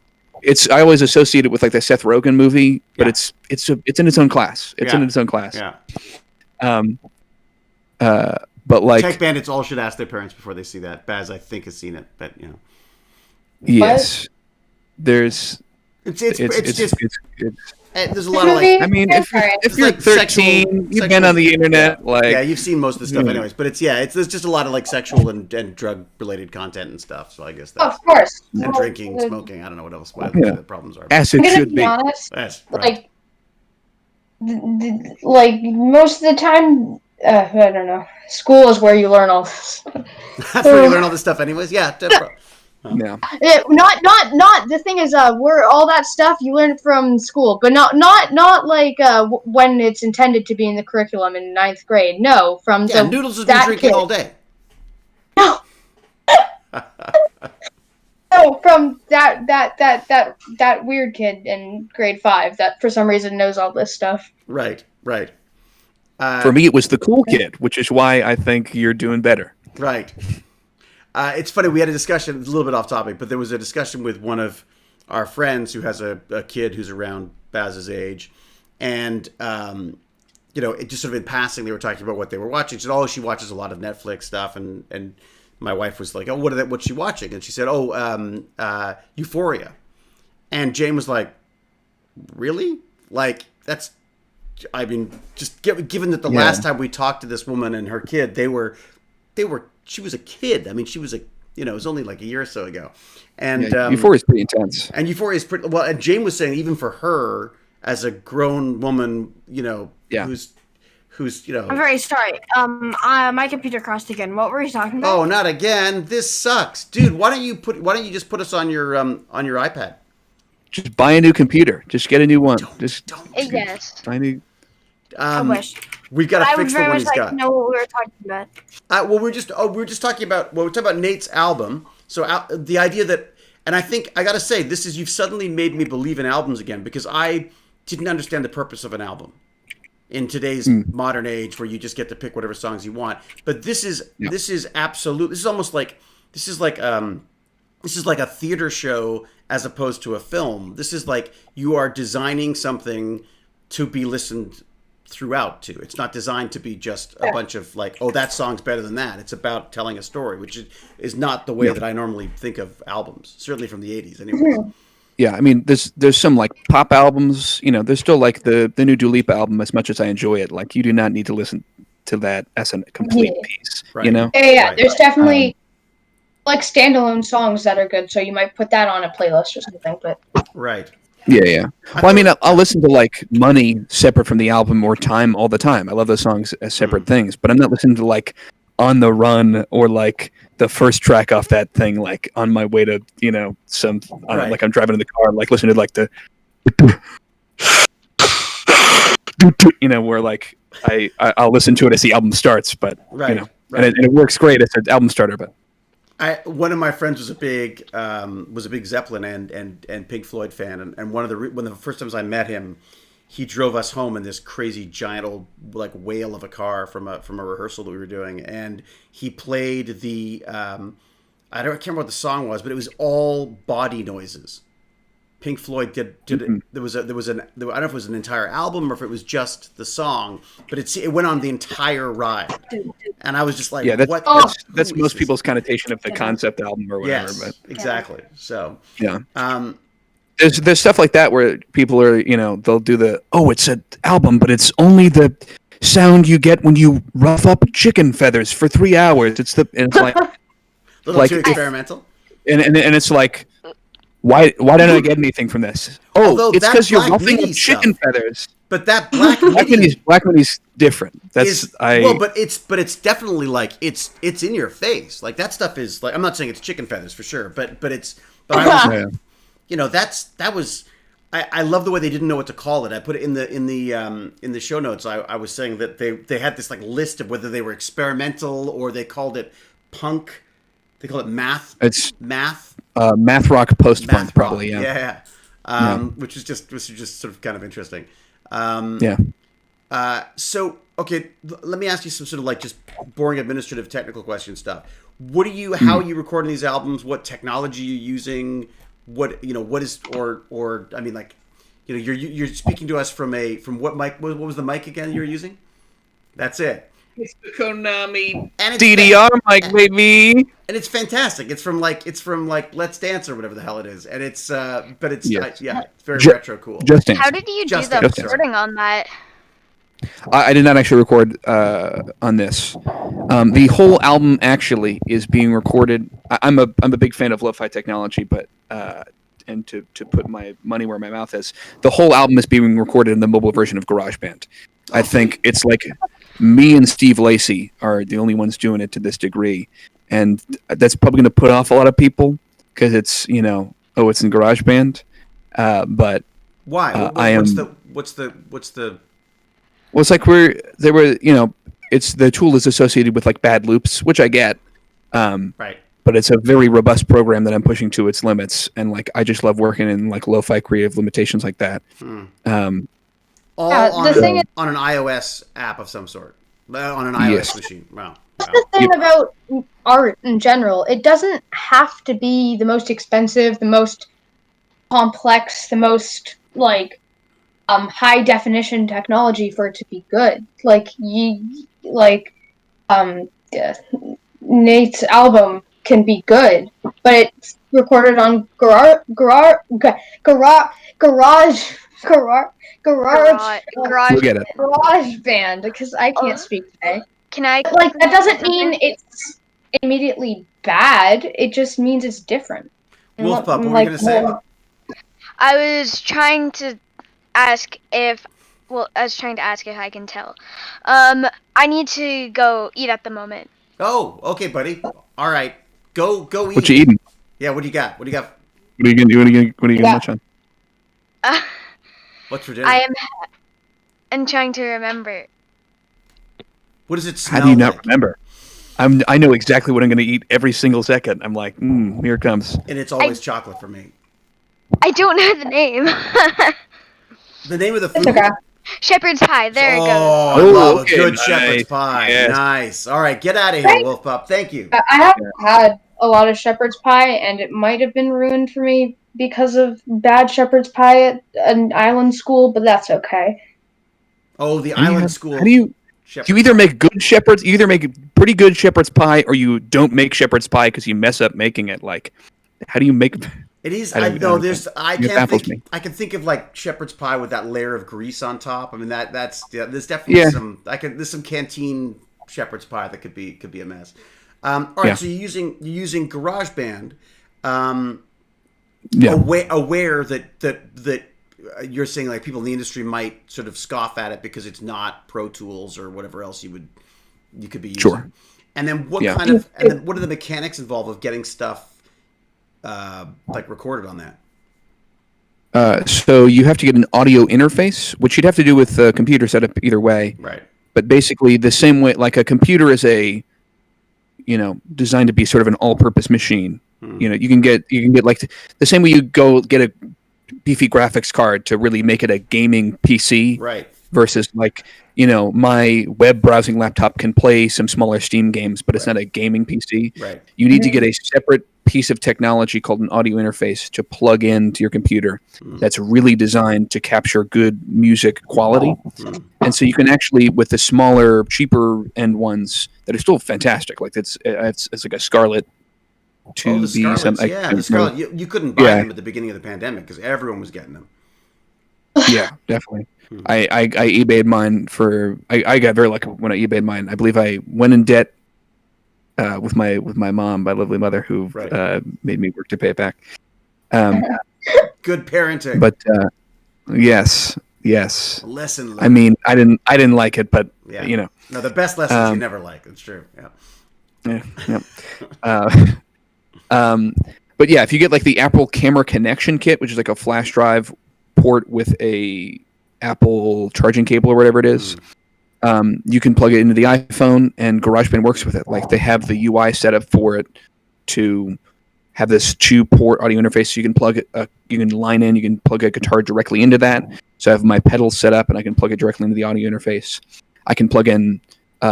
it's I always associate it with like the Seth Rogen movie, but Yeah. it's in its own class. It's Yeah. in its own class. Yeah. But like TechBandits all should ask their parents before they see that. Baz, I think, has seen it, but you know, yes, there's it's just there's a lot of Movie? like. I mean, if you're like 13, you've been on the internet, like Yeah, you've seen most of the stuff, anyways. But there's just a lot of like sexual and drug related content and stuff. So I guess that's Of course. and drinking, smoking. I don't know what else. What Yeah. the problems are. as it I'm gonna should be be. honest. That's right. Like most of the time, I don't know. School is where you learn all this. That's where you learn all this stuff, anyways. Yeah. Yeah. Not. The thing is, where all that stuff you learn it from school, but not like when it's intended to be in the curriculum in 9th grade. No, from Yeah, Noodles has been that drinking kid. all day. No. No, from that weird kid in grade 5 that for some reason knows all this stuff. Right. For me, it was the cool kid, which is why I think you're doing better. Right. It's funny, we had a discussion, it's a little bit off topic, but there was a discussion with one of our friends who has a kid who's around Baz's age. And, it just sort of in passing, they were talking about what they were watching. She said, oh, she watches a lot of Netflix stuff. And my wife was like, oh, what's she watching? And she said, Euphoria. And Jane was like, really? Like, just given that the last time we talked to this woman and her kid, she was a kid. I mean, she was it was only like a year or so ago. And Euphoria is pretty intense. And Euphoria is pretty well. And Jane was saying, even for her as a grown woman, who's I'm very sorry. My computer crashed again. What were you talking about? Oh, not again! This sucks, dude. Why don't you just put us on your iPad? Just buy a new computer. Just get a new one. Yes. Buy a new. I wish. We've got to I would fix the very one much he's like got. to know what we were talking about. Well, we're just talking about Nate's album. So the idea that, and I think I got to say, you've suddenly made me believe in albums again, because I didn't understand the purpose of an album in today's modern age, where you just get to pick whatever songs you want. But this is absolute. This is almost like this is like a theater show as opposed to a film. This is like you are designing something to be listened throughout to. It's not designed to be just a bunch of like, oh, that song's better than that. It's about telling a story, which is not the way that I normally think of albums, certainly from the 80s anyway. Yeah, I mean, there's some like pop albums, there's still like the new Dua Lipa album. As much as I enjoy it, like you do not need to listen to that as a complete piece, Right. Yeah. Right. There's definitely like standalone songs that are good, so you might put that on a playlist or something. But Right. Yeah. Well, I mean, I'll listen to like Money separate from the album or Time all the time. I love those songs as separate things, but I'm not listening to like On the Run or like the first track off that thing, like on my way to some like I'm driving in the car, like listening to like the where like I'll listen to it as the album starts, but and it works great as an album starter, but. One of my friends was a big Zeppelin and Pink Floyd fan, and one of the first times I met him, he drove us home in this crazy giant old like whale of a car from a rehearsal that we were doing, and he played the I can't remember what the song was, but it was all body noises. Pink Floyd did it. There was I don't know if it was an entire album or if it was just the song, but it went on the entire ride, and I was just like, what? That's most people's connotation of the concept album or whatever. Yes, but exactly. So yeah, there's stuff like that where people are they'll do it's an album, but it's only the sound you get when you rough up chicken feathers for 3 hours. It's like little too experimental, and it's like. Why didn't I get anything from this? Although it's because you're roughing up stuff, chicken feathers. But that Black Midi's different. But it's definitely like it's in your face. Like that stuff is like, I'm not saying it's chicken feathers for sure, but I love the way they didn't know what to call it. I put it in the show notes. I was saying that they had this like list of whether they were experimental or they called it punk. They call it math. It's math. Math rock post punk, probably. Yeah. Which is just sort of kind of interesting. Yeah. So Okay, let me ask you some sort of like just boring administrative technical question stuff. How are you recording these albums? What technology are you using? What is I mean, like, you're speaking to us from what mic? What was the mic again you were using? That's it. It's the Konami And it's DDR mic, baby. And it's fantastic. It's from like Let's Dance or whatever the hell it is. And it's but it's Yes. it's very retro cool. Just Dance. How did you do the recording on that? I did not actually record on this. The whole album actually is being recorded. I'm a big fan of lo-fi technology, but and to put my money where my mouth is, the whole album is being recorded in the mobile version of GarageBand. I think it's like me and Steve Lacy are the only ones doing it to this degree, and that's probably going to put off a lot of people because it's it's in GarageBand. But why? What's the Well, it's like it's the tool is associated with like bad loops, which I get. Right. But it's a very robust program that I'm pushing to its limits, and like I just love working in like lo-fi creative limitations like that. All on an iOS app of some sort, on an iOS machine. Wow. That's the thing about art in general. It doesn't have to be the most expensive, the most complex, the most like high definition technology for it to be good. Nate's album can be good, but it's recorded on GarageBand because I can't speak today. Can I that doesn't mean it's immediately bad. It just means it's different. Wolf Pup, what were you gonna say? I was trying to ask if I can tell. I need to go eat at the moment. Oh, okay, buddy. All right, go eat. What you eating? Yeah, what do you got? What are you gonna do? What are you gonna munch on? What's for dinner? I'm trying to remember. What does it smell How do you not like? remember? I know exactly what I'm gonna eat every single second. I'm like, here it comes. And it's always chocolate for me. I don't know the name. The name of the food? Okay. Shepherd's pie. There it goes. Oh, I love okay, a good nice. shepherd's pie. Yes. Nice. All right, get out of here, Wolf Pup. Thank you. I haven't had a lot of shepherd's pie, and it might have been ruined for me because of bad shepherd's pie at an island school, but that's okay. Oh, the island school. How do you either make good shepherd's, you either make pretty good shepherd's pie, or you don't make shepherd's pie because you mess up making it. Like, how do you make? It is. I can think of like shepherd's pie with that layer of grease on top. I mean there's definitely there's some canteen shepherd's pie that could be a mess. All right, so you're using GarageBand. Aware that you're saying like people in the industry might sort of scoff at it because it's not Pro Tools or whatever else you could be using. Sure. And then what are the mechanics involved of getting stuff like recorded on that? So you have to get an audio interface, which you'd have to do with a computer setup either way. Right. But basically the same way, like a computer is designed to be sort of an all-purpose machine. You can get like the same way you go get a beefy graphics card to really make it a gaming PC. Right. Versus like, my web browsing laptop can play some smaller Steam games, but it's not a gaming PC. Right. You need to get a separate piece of technology called an audio interface to plug into your computer that's really designed to capture good music quality. And so you can actually, with the smaller, cheaper end ones that are still fantastic, like it's like a Scarlett the Scarlett. You couldn't buy them at the beginning of the pandemic because everyone was getting them. Yeah, definitely. I eBayed mine I got very lucky when I eBayed mine. I believe I went in debt with my mom, my lovely mother, who made me work to pay it back. Good parenting. But yes. Lesson learned. I mean, I didn't like it, but No, the best lessons you never like. It's true. Yeah. But yeah, if you get like the Apple Camera Connection Kit, which is like a flash drive port with a Apple charging cable or whatever it is, you can plug it into the iPhone, and GarageBand works with it. Like they have the UI set up for it to have this 2-port audio interface. So you can plug it, you can line in, you can plug a guitar directly into that. So I have my pedals set up, and I can plug it directly into the audio interface. I can plug in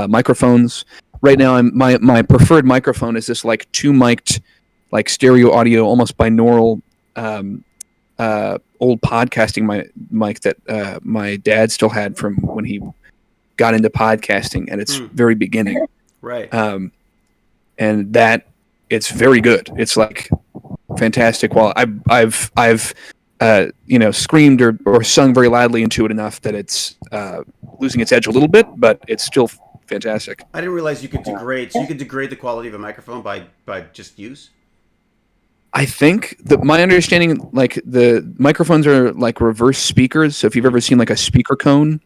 microphones. Right now, my preferred microphone is this like 2-mic'd, like stereo audio, almost binaural, old podcasting mic that my dad still had from when he got into podcasting at its very beginning. Right. And that it's very good. It's like fantastic. Well, I've screamed or sung very loudly into it enough that it's losing its edge a little bit, but it's still fantastic. I didn't realize you could degrade. So you could degrade the quality of a microphone by just use. I think my understanding, like the microphones are like reverse speakers. So if you've ever seen like a speaker cone,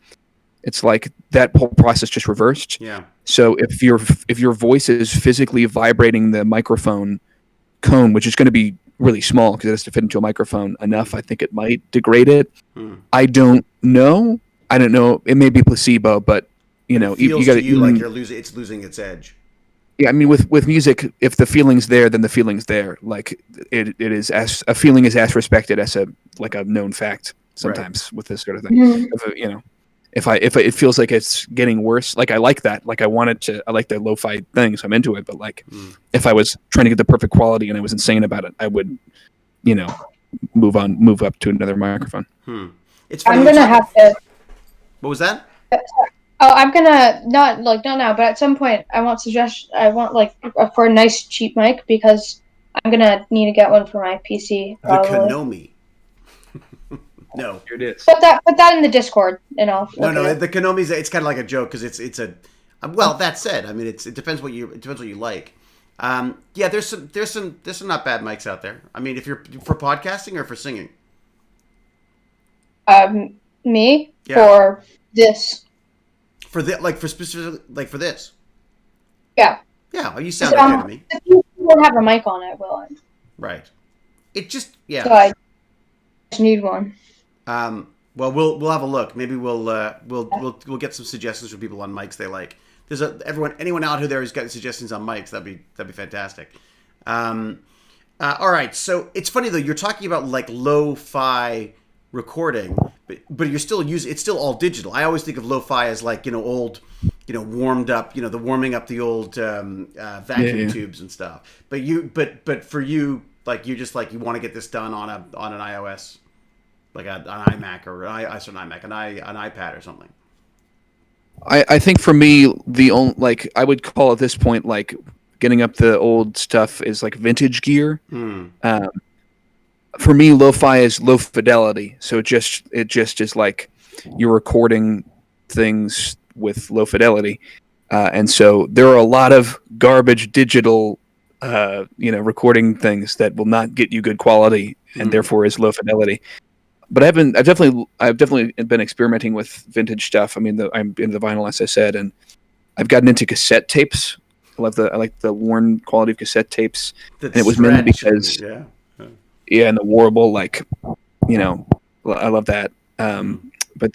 it's like that whole process just reversed. Yeah. So if your voice is physically vibrating the microphone cone, which is going to be really small because it has to fit into a microphone enough, I think it might degrade it. I don't know. It may be placebo, but you got to like it's losing its edge. Yeah, I mean, with music, if the feeling's there, then the feeling's there. Like it is a feeling is as respected as a known fact sometimes with this sort of thing. If it feels like it's getting worse, like I like that. Like I like the lo-fi thing, so I'm into it. But like, if I was trying to get the perfect quality and I was insane about it, I would, move up to another microphone. It's funny. I'm gonna have to. What was that? Oh, I'm gonna not now, but at some point I want for a nice cheap mic because I'm gonna need to get one for my PC. Probably. The Konomi. No, here it is. Put that in the Discord, and I'll. No. The Konomi's it's kind of like a joke because it's a. Well, that said, I mean it depends what you like. Yeah, there's some not bad mics out there. I mean, if you're for podcasting or for singing. Me for this. For this. Yeah. Yeah, you sound okay to me. If you don't have a mic on it, will I? Right. It just So I just need one. Well, we'll have a look. Maybe we'll get some suggestions from people on mics they like. There's anyone out there who's got suggestions on mics. That'd be fantastic. All right. So it's funny though. You're talking about like lo-fi recording, but you're still it's still all digital. I always think of lo-fi as like old, warmed up, the warming up the old vacuum tubes and stuff. But for you, like you just like you want to get this done on an iOS. Like an iMac or an iPad or something. I think for me, I would call at this point like getting up the old stuff is like vintage gear. For me, lo-fi is low fidelity, so it just is like you're recording things with low fidelity, and so there are a lot of garbage digital, recording things that will not get you good quality and therefore is low fidelity. But I've definitely been experimenting with vintage stuff. I mean, I'm into the vinyl, as I said, and I've gotten into cassette tapes. I like the worn quality of cassette tapes, and it was mainly because and the warble, I love that. But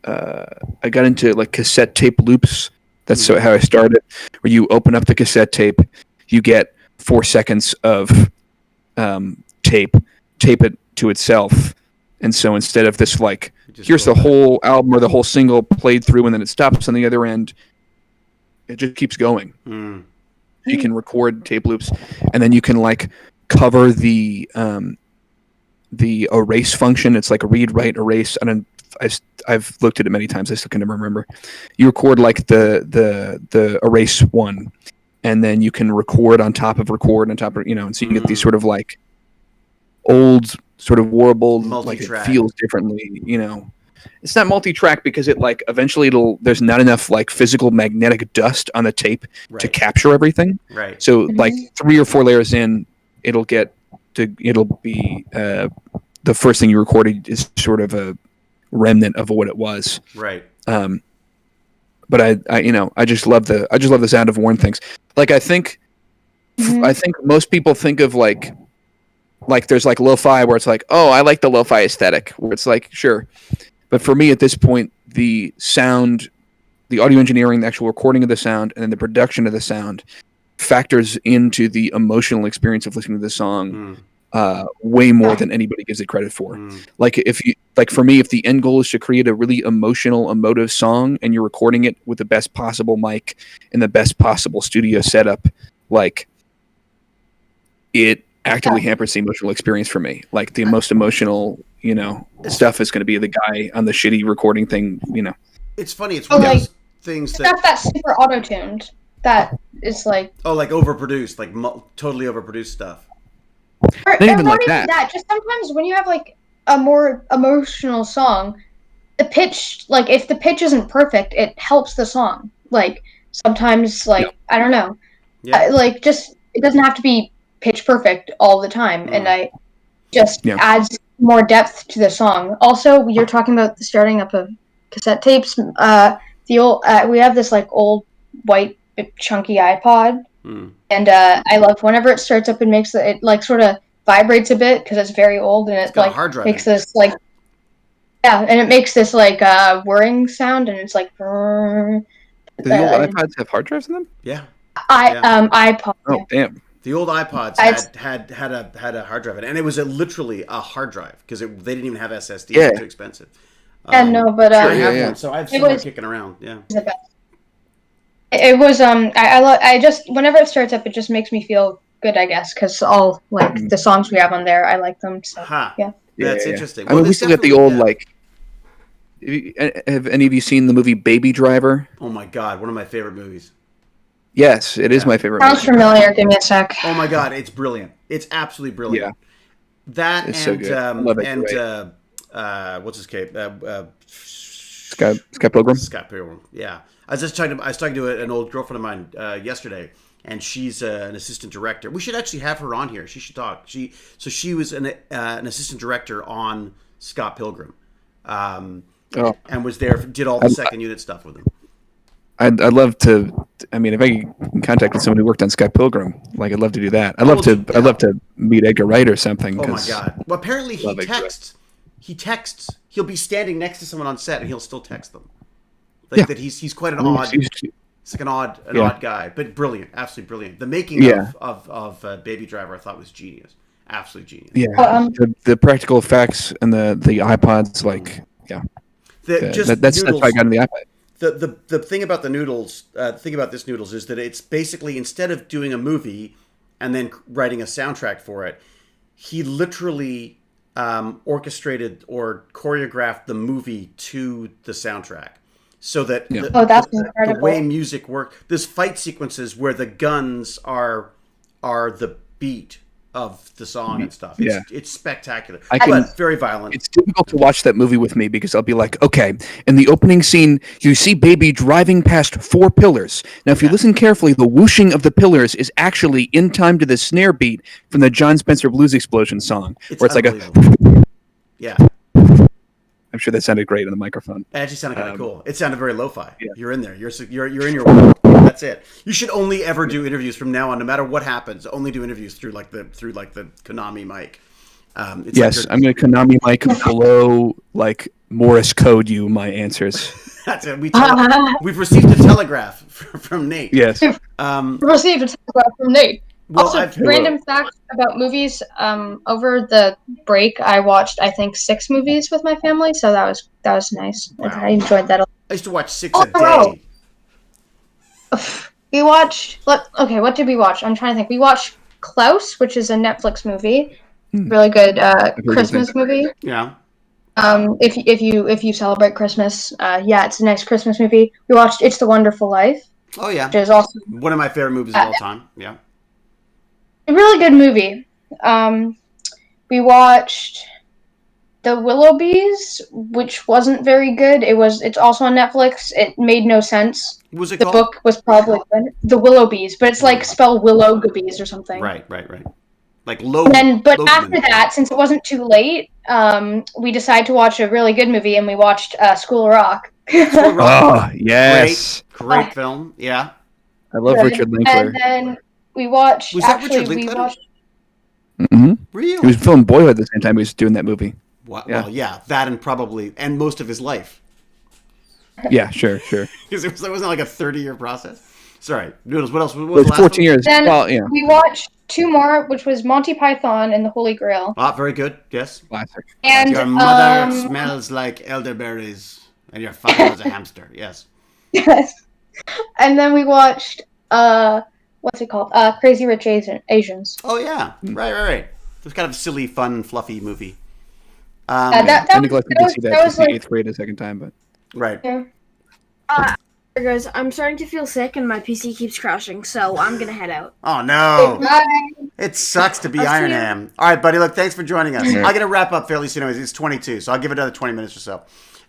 I got into like cassette tape loops. That's how I started. Where you open up the cassette tape, you get 4 seconds of tape it to itself, and so instead of this like here's the whole album or the whole single played through and then it stops on the other end, it just keeps going. You can record tape loops, and then you can like cover the erase function. It's like a read, write, erase. I've looked at it many times. I still can never remember. You record like the erase one, and then you can record on top of, and so you get these sort of like old sort of warbled, multi-track. Like it feels differently, It's not multi-track because it like eventually there's not enough like physical magnetic dust on the tape to capture everything. Right. So like 3 or 4 layers in, it'll be the first thing you recorded is sort of a remnant of what it was. Right. But I just love the sound of worn things. Like I think most people think of like there's like lo-fi where it's like, oh, I like the lo-fi aesthetic, where it's like, sure. But for me at this point, the sound, the audio engineering, the actual recording of the sound, and then the production of the sound factors into the emotional experience of listening to the song way more than anybody gives it credit for. Like for me, if the end goal is to create a really emotive song, and you're recording it with the best possible mic and the best possible studio setup, like it actively hampers the emotional experience for me. Like the most emotional, stuff is going to be the guy on the shitty recording thing. It's funny. It's one of those things stuff that's super auto-tuned. That is like like overproduced, like totally overproduced stuff. Not even like that. Just sometimes when you have like a more emotional song, the pitch, like if the pitch isn't perfect, it helps the song. Like sometimes, like I don't know, like just it doesn't have to be pitch perfect all the time, and I just adds more depth to the song. Also, you're talking about the starting up of cassette tapes. The old we have this like old white chunky iPod. And I love whenever it starts up and makes it like sort of vibrates a bit because it's very old, and it like makes this like and it makes this like whirring sound, and it's like. Do the old iPods have hard drives in them? Yeah. iPod. Oh damn. The old iPods had a hard drive in it, and it was literally a hard drive because they didn't even have SSD. Yeah. It was too expensive. I have one, so I've seen them kicking around. Yeah. It was I just whenever it starts up, it just makes me feel good, I guess, because all like the songs we have on there, I like them. So, That's interesting. I mean, we still got the old like. Have any of you seen the movie Baby Driver? Oh my god, one of my favorite movies. Yes, it is my favorite. Sounds familiar. Give me a sec. Oh my god, it's brilliant. It's absolutely brilliant. Yeah. That it's so good. What's his cape? Scott Pilgrim. Scott Pilgrim. Yeah. I was talking to an old girlfriend of mine yesterday, and she's an assistant director. We should actually have her on here. She should talk. She was an assistant director on Scott Pilgrim, and was there, did all the second unit stuff with him. I'd love to. I mean, if I can contact someone who worked on Scott Pilgrim, like I'd love to do that. I'd love to meet Edgar Wright or something. Oh my god! Well, apparently he texts. He'll be standing next to someone on set, and he'll still text them. Like that he's quite an odd. He's like an odd guy, but brilliant, absolutely brilliant. The making of Baby Driver, I thought was genius, absolutely genius. Yeah, the practical effects and the iPods, like that's why I got in the iPod. The thing about the Noodles, is that it's basically, instead of doing a movie and then writing a soundtrack for it, he literally orchestrated or choreographed the movie to the soundtrack. So that the way music works, there's fight sequences where the guns are the beat of the song and stuff. It's spectacular, but very violent. It's difficult to watch that movie with me because I'll be like, okay, in the opening scene, you see Baby driving past 4 pillars. Now, if you listen carefully, the whooshing of the pillars is actually in time to the snare beat from the John Spencer Blues Explosion song, where it's like a... Yeah. I'm sure that sounded great on the microphone. It actually sounded kind of cool. It sounded very lo-fi. Yeah. You're in there. You're in your world. That's it. You should only ever do interviews from now on, no matter what happens. Only do interviews through the Konami mic. Yes, I'm going to Konami mic below Morse code you my answers. That's it. We've received a telegraph from Nate. Yes. Received a telegraph from Nate. Well, also, random facts about movies. Over the break, I watched, I think, 6 movies with my family, so that was nice. Wow. I enjoyed that a lot. I used to watch 6 a day. We watched. Okay, what did we watch? I'm trying to think. We watched Klaus, which is a Netflix movie. Really good Christmas movie. Yeah. If you celebrate Christmas, it's a nice Christmas movie. We watched It's the Wonderful Life. Oh yeah. Which is also one of my favorite movies of all time. Yeah. A really good movie. We watched The Willoughbys, which wasn't very good. It's also on Netflix. It made no sense. Was it the called? book was probably good. The Willoughbys, but it's like spelled Willoughbys or something. Right. Like low. But after that, since it wasn't too late, we decided to watch a really good movie, and we watched School of Rock. School of Rock. Oh yes, great film. Yeah. I love Richard Linklater. And then we watched. Was that Richard Linklater? Mm-hmm. Really? He was filming Boyhood at the same time he was doing that movie. Well, yeah, that and most of his life. Yeah, sure. Because it wasn't like a 30-year process. Sorry, Noodles. What else? What was It the was last 14 one? years. Then Well, yeah, we watched two more, which was Monty Python and the Holy Grail. Ah, very good. Yes. classic. And Your mother smells like elderberries, and your father was a hamster. Yes. yes. And then we watched what's it called? Crazy Rich Asians. Oh yeah. Right. It was kind of a silly, fun, fluffy movie. That I neglected to see that was since the like 8th grade a second time, but right. Guys, I'm starting to feel sick and my PC keeps crashing, so I'm gonna head out. Oh no. bye. It sucks to be I'll see Iron you. Ham. All right, buddy. Look, thanks for joining us. Yeah. I'm gonna wrap up fairly soon. Anyways, it's 22, so I'll give it another 20 minutes or so.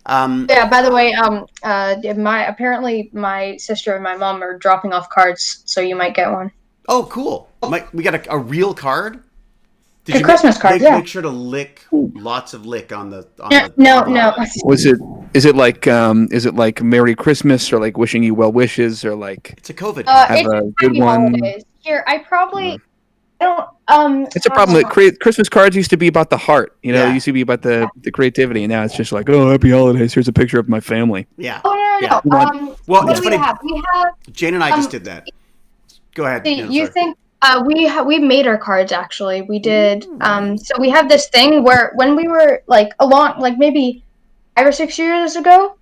Yeah. By the way, apparently my sister and my mom are dropping off cards, so you might get one. Oh, cool. We got a real card. Did A Christmas card, yeah. Make sure to lick lots of lick on the. No. is it like Merry Christmas or like wishing you well wishes or like It's a COVID card. have It's a good Happy one? Holidays. Here, I probably don't. It's a problem that Christmas cards used to be about the heart, you know, Yeah. it used to be about the creativity, and now it's just like, oh, happy holidays, here's a picture of my family. Yeah. Oh no. Yeah. Well, Well, what it's do we funny. have? We have. Jane and I just did that. Go ahead. See, No, you sorry. think we made our cards actually. We did. So we have this thing where when we were like maybe 5 or 6 years ago,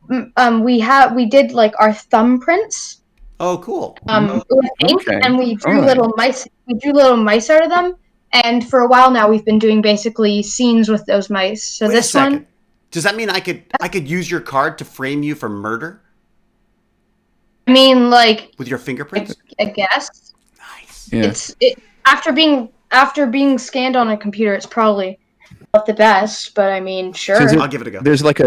we did like our thumbprints Oh, cool. with ink, Okay. and we drew Alright. little mice. We drew little mice out of them, and for a while now we've been doing basically scenes with those mice. So Wait a this second. one, Does that mean I could use your card to frame you for murder I mean, like with your fingerprints? I guess Nice. Yeah. after being scanned on a computer, it's probably not the best, but I mean, sure. So is it- I'll give it a go. There's like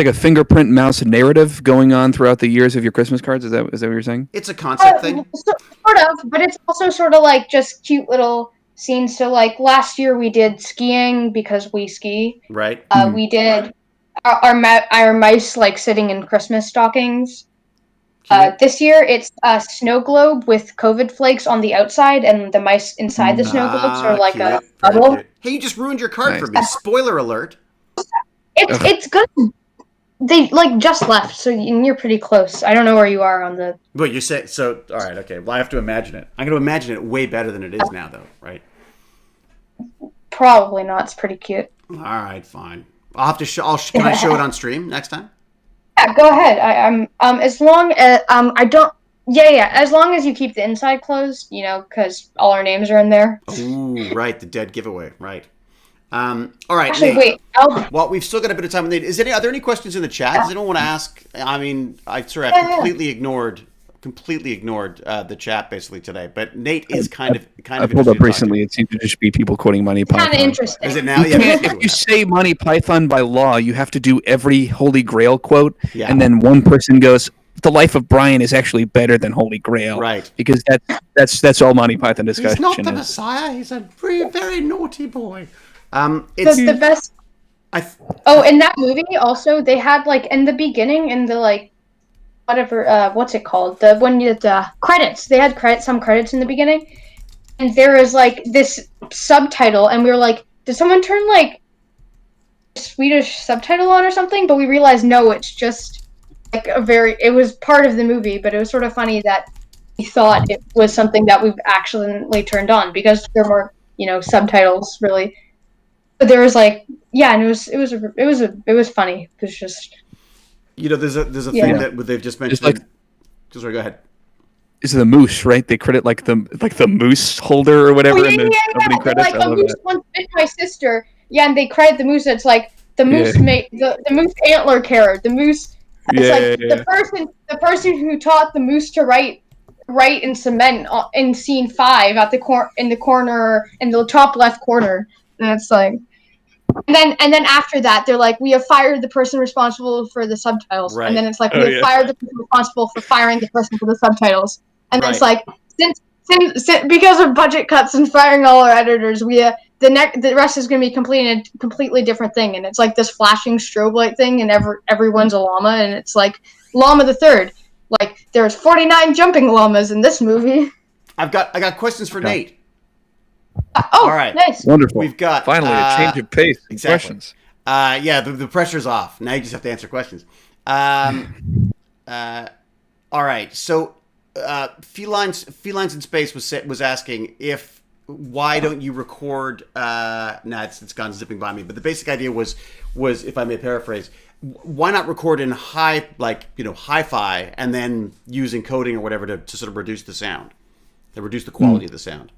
a fingerprint mouse narrative going on throughout the years of your Christmas cards. Is that what you're saying? It's a concept thing. Sort of, but it's also sort of like just cute little scenes. So, like last year, we did skiing because we ski. Right. We did our mice like sitting in Christmas stockings. This year, it's a snow globe with COVID flakes on the outside, and the mice inside the snow globes are like cute. a Very bubble. cute. Hey, you just ruined your card Nice. for me. Spoiler alert. It's good. They like just left, so you're pretty close. I don't know where you are on the. But you say so. All right. Okay. Well, I have to imagine it. I'm going to imagine it way better than it is now, though. Right. Probably not. It's pretty cute. All right. Fine. I'll have to show. Can I show it on stream next time? Yeah, go ahead. I'm as long as I don't. Yeah. As long as you keep the inside closed, because all our names are in there. Ooh, right. The dead giveaway. Right. All right. Actually, Nate. wait. Well, we've still got a bit of time. Nate, are there any questions in the chat? Does anyone want to ask? I mean, I sort of completely ignored the chat basically today. But Nate is kind of. I pulled up recently. It seemed to just be people quoting Monty Python. Kind of interesting. Is it now? You can't, if you say Monty Python by law, you have to do every Holy Grail quote, Yeah. and then one person goes, "The life of Brian is actually better than Holy Grail," Right. Because that's all Monty Python discussion He's not the is. Messiah. He's a very, very naughty boy. It's the best. I Oh, in that movie also they had like in the beginning in the like whatever what's it called the credits they had some credits in the beginning, and there was like this subtitle, and we were like, did someone turn like Swedish subtitle on or something? But we realized no, it's just like it was part of the movie, but it was sort of funny that we thought it was something that we've accidentally turned on because there were subtitles really. But there was like and it was funny. It was just there's a Yeah. thing that they've just mentioned. like- Sorry, go ahead. Is the moose, right? They credit like the moose holder or whatever in the opening They're credits. like I a love moose that. once bit my sister. Yeah, and they credit the moose. It's like the moose the moose antler carrot. The moose. It's like the person who taught the moose to write in cement in scene 5 at in the corner in the top left corner. And it's like, and then after that they're like, we have fired the person responsible for the subtitles. Right. And then it's like, we have fired the person responsible for firing the person for the subtitles. And then it's like, since because of budget cuts and firing all our editors, the rest is going to be completely different thing. And it's like this flashing strobe light thing, and everyone's a llama, and it's like llama the third. Like there's 49 jumping llamas in this movie. I got questions for Nate. All right. Nice. Wonderful. We've got finally a change of pace. exactly. Questions. Yeah, the pressure's off. Now you just have to answer questions. All right. So Felines in Space was asking why don't you record? It's gone zipping by me. But the basic idea was if I may paraphrase, why not record in hi-fi and then use encoding or whatever to sort of reduce the sound, to reduce the quality of the sound.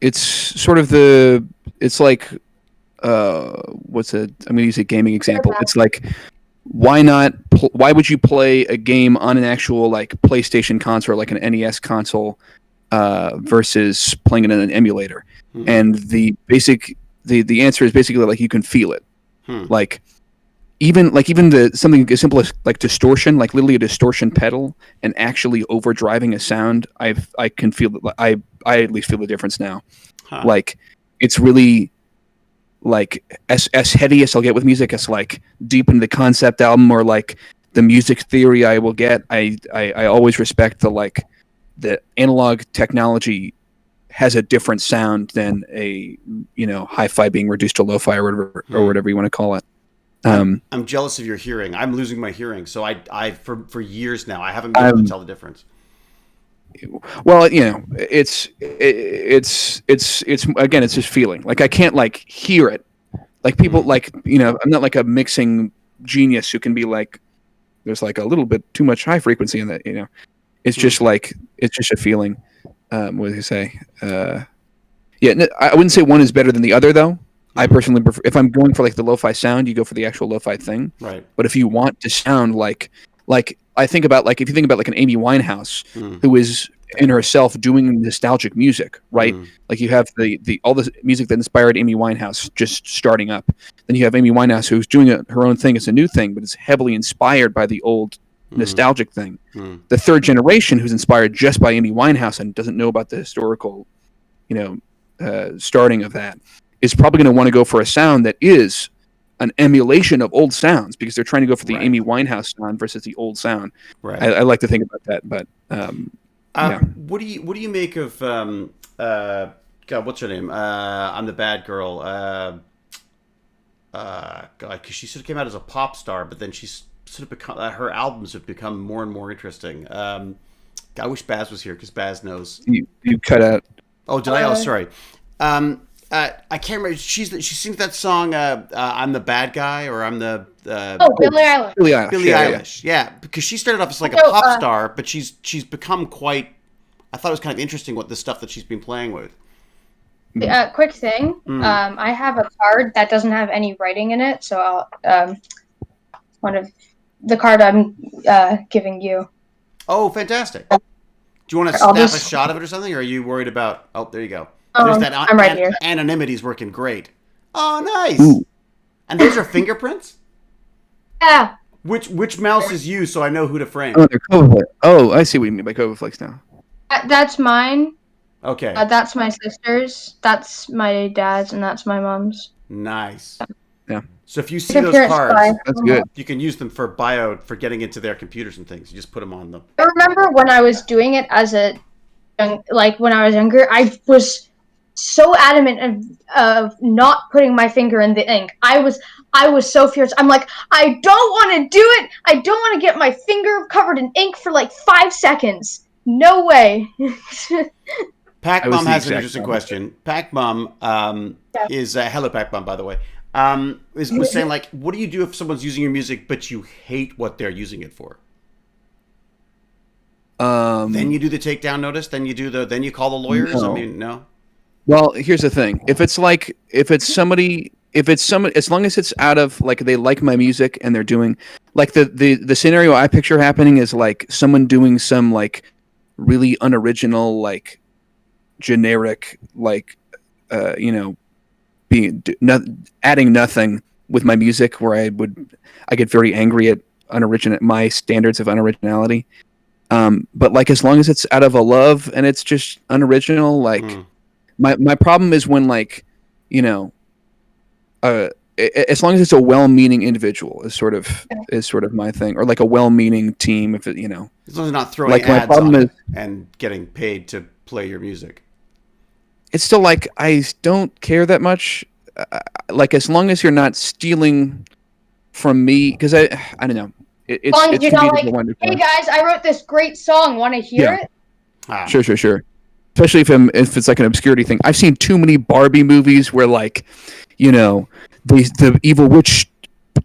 It's sort of it's like I'm going to use a gaming example. It's like, why would you play a game on an actual like PlayStation console, like an NES console, versus playing it in an emulator? And the answer is basically like you can feel it. Like even something as simple as like distortion, like literally a distortion pedal and actually overdriving a sound, I can feel that. I at least feel the difference now. Like it's really like as heady as I'll get with music, as like deep into the concept album or like the music theory I will get. I always respect the analog technology has a different sound than a hi-fi being reduced to lo-fi or whatever you want to call it. I'm jealous of your hearing. I'm losing my hearing, so I for years now I haven't been able to tell the difference. Well, it's again, it's just feeling. Like I can't like hear it. Like people I'm not like a mixing genius who can be like, there's like a little bit too much high frequency in that. It's just like it's just a feeling. What do you say? I wouldn't say one is better than the other though. I personally prefer, if I'm going for like the lo-fi sound, you go for the actual lo-fi thing. Right. But if you want to sound like I think about like, if you think about like an Amy Winehouse who is in herself doing nostalgic music, right? Like you have the all the music that inspired Amy Winehouse just starting up. Then you have Amy Winehouse who's doing her own thing. It's a new thing, but it's heavily inspired by the old nostalgic thing. The third generation who's inspired just by Amy Winehouse and doesn't know about the historical, starting of that, is probably going to want to go for a sound that is an emulation of old sounds because they're trying to go for the Amy Winehouse sound versus the old sound. Right. I like to think about that, but what do you make of God? What's her name? I'm the bad girl. God, because she sort of came out as a pop star, but then she's sort of become her albums have become more and more interesting. I wish Baz was here because Baz knows. You cut out. Oh, did I? Oh, sorry. I can't remember. She sings that song. I'm the bad guy, or I'm the. Billie Eilish. Billie Eilish. Yeah, because she started off as like a pop star, but she's become quite. I thought it was kind of interesting what the stuff that she's been playing with. Quick thing. I have a card that doesn't have any writing in it, so I'll one of the card I'm giving you. Oh, fantastic! Do you want to snap a shot of it or something, or are you worried about? Oh, there you go. There's that. I'm right here. Anonymity's working great. Oh, nice. Ooh. And those are fingerprints? Yeah. Which mouse is you, so I know who to frame? Oh, they're Covaflex. Oh, I see what you mean by Covaflex now. That's mine. Okay. That's my sister's. That's my dad's, and that's my mom's. Nice. Yeah. So if you see those cards, that's good. You can use them for getting into their computers and things. You just put them on them. I remember when I was doing it as when I was younger, I was so adamant of not putting my finger in the ink. I was so fierce. I'm like, I don't want to do it. I don't want to get my finger covered in ink for like 5 seconds. No way. Pac Mom has an interesting question. Pac Mom is hello Pac Mom, by the way. Was saying like, what do you do if someone's using your music but you hate what they're using it for? Then you do the takedown notice. Then you call the lawyers. No. I mean, no. Well, here's the thing. If it's somebody, as long as it's out of like they like my music and they're doing like the scenario I picture happening is like someone doing some like really unoriginal like generic like adding nothing with my music where I get very angry at my standards of unoriginality. But like as long as it's out of a love and it's just unoriginal, like my problem is when like as long as it's a well-meaning individual is sort of my thing, or like a well-meaning team. If it as long as they're not throwing like ads on it and getting paid to play your music, it's still like I don't care that much. Like as long as you're not stealing from me, because I don't know. It's Songs you're not convenient like, to wonder. hey guys, I wrote this great song. Want to hear Yeah. it? Ah. Sure. Especially if it's like an obscurity thing. I've seen too many Barbie movies where like, the evil witch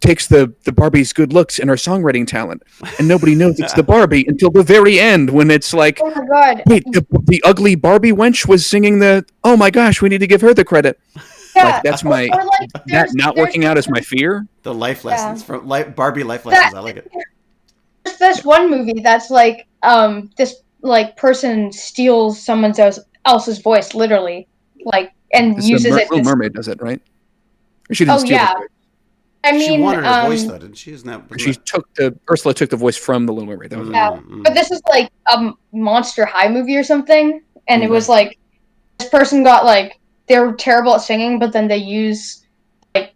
takes the Barbie's good looks and her songwriting talent, and nobody knows it's the Barbie until the very end when it's like, Oh my god. wait, the ugly Barbie wench was singing the. Oh my gosh, we need to give her the credit. Yeah. Like that's my Or, like, that there's- not there's- working out is my fear. The life lessons from Barbie life lessons. I like it. There's this one movie that's like this like person steals someone else's voice literally, like, and It's uses the it. Little Mermaid does it, right? Or she didn't Oh steal yeah. the voice. I mean, She wanted her voice though, didn't she? Isn't that? She Ursula took the voice from the Little Mermaid. That was Yeah. But this is like a Monster High movie or something, and it was like this person got like they were terrible at singing, but then they use like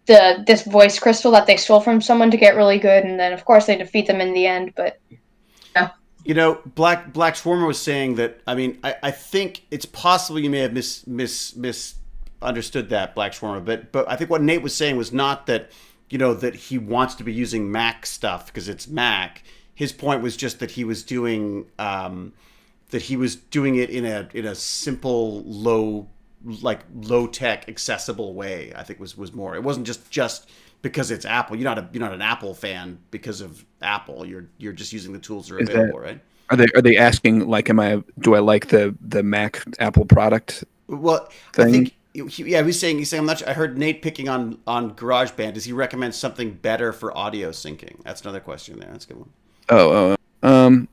this voice crystal that they stole from someone to get really good, and then of course they defeat them in the end. But Black Shawarma was saying that. I mean, I think it's possible you may have misunderstood that, Black Shawarma, but I think what Nate was saying was not that that he wants to be using Mac stuff because it's Mac. His point was just that he was doing it in a simple low tech accessible way. I think was more. It wasn't just because it's Apple. You're not an Apple fan because of Apple. You're just using the tools that are available, right? Are they asking like, do I like the Mac Apple product? Well, thing? I think he's saying I'm not sure. I heard Nate picking on GarageBand. Does he recommend something better for audio syncing? That's another question there. That's a good one.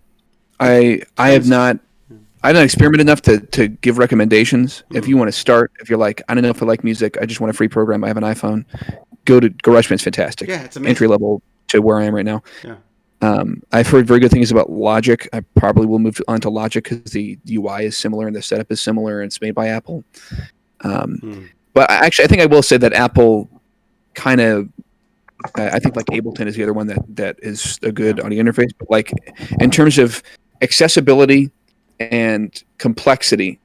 I have not experimented enough to give recommendations. If you want to start, if you're like, I don't know if I like music, I just want a free program, I have an iPhone, go to GarageBand's fantastic. Yeah, it's amazing. Entry level to where I am right now. Yeah. I've heard very good things about Logic. I probably will move on to Logic because the UI is similar and the setup is similar and it's made by Apple. But I think I will say that Apple kind of, I think like Ableton is the other one that is a good audio interface. But like in terms of accessibility and complexity,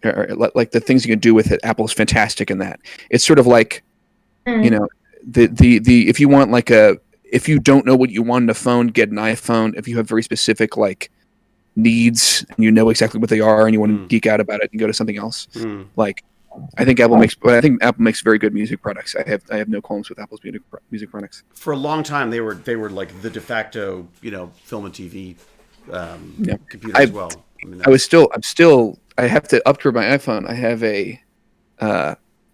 or like the things you can do with it, Apple's fantastic in that. It's sort of like, the if you want like if you don't know what you want in a phone, get an iPhone. If you have very specific like needs and you know exactly what they are and you want to geek out about it and go to something else, like I think Apple makes very good music products. I have no qualms with Apple's music products. For a long time, they were like the de facto film and TV computer as well. I have to upgrade my iPhone.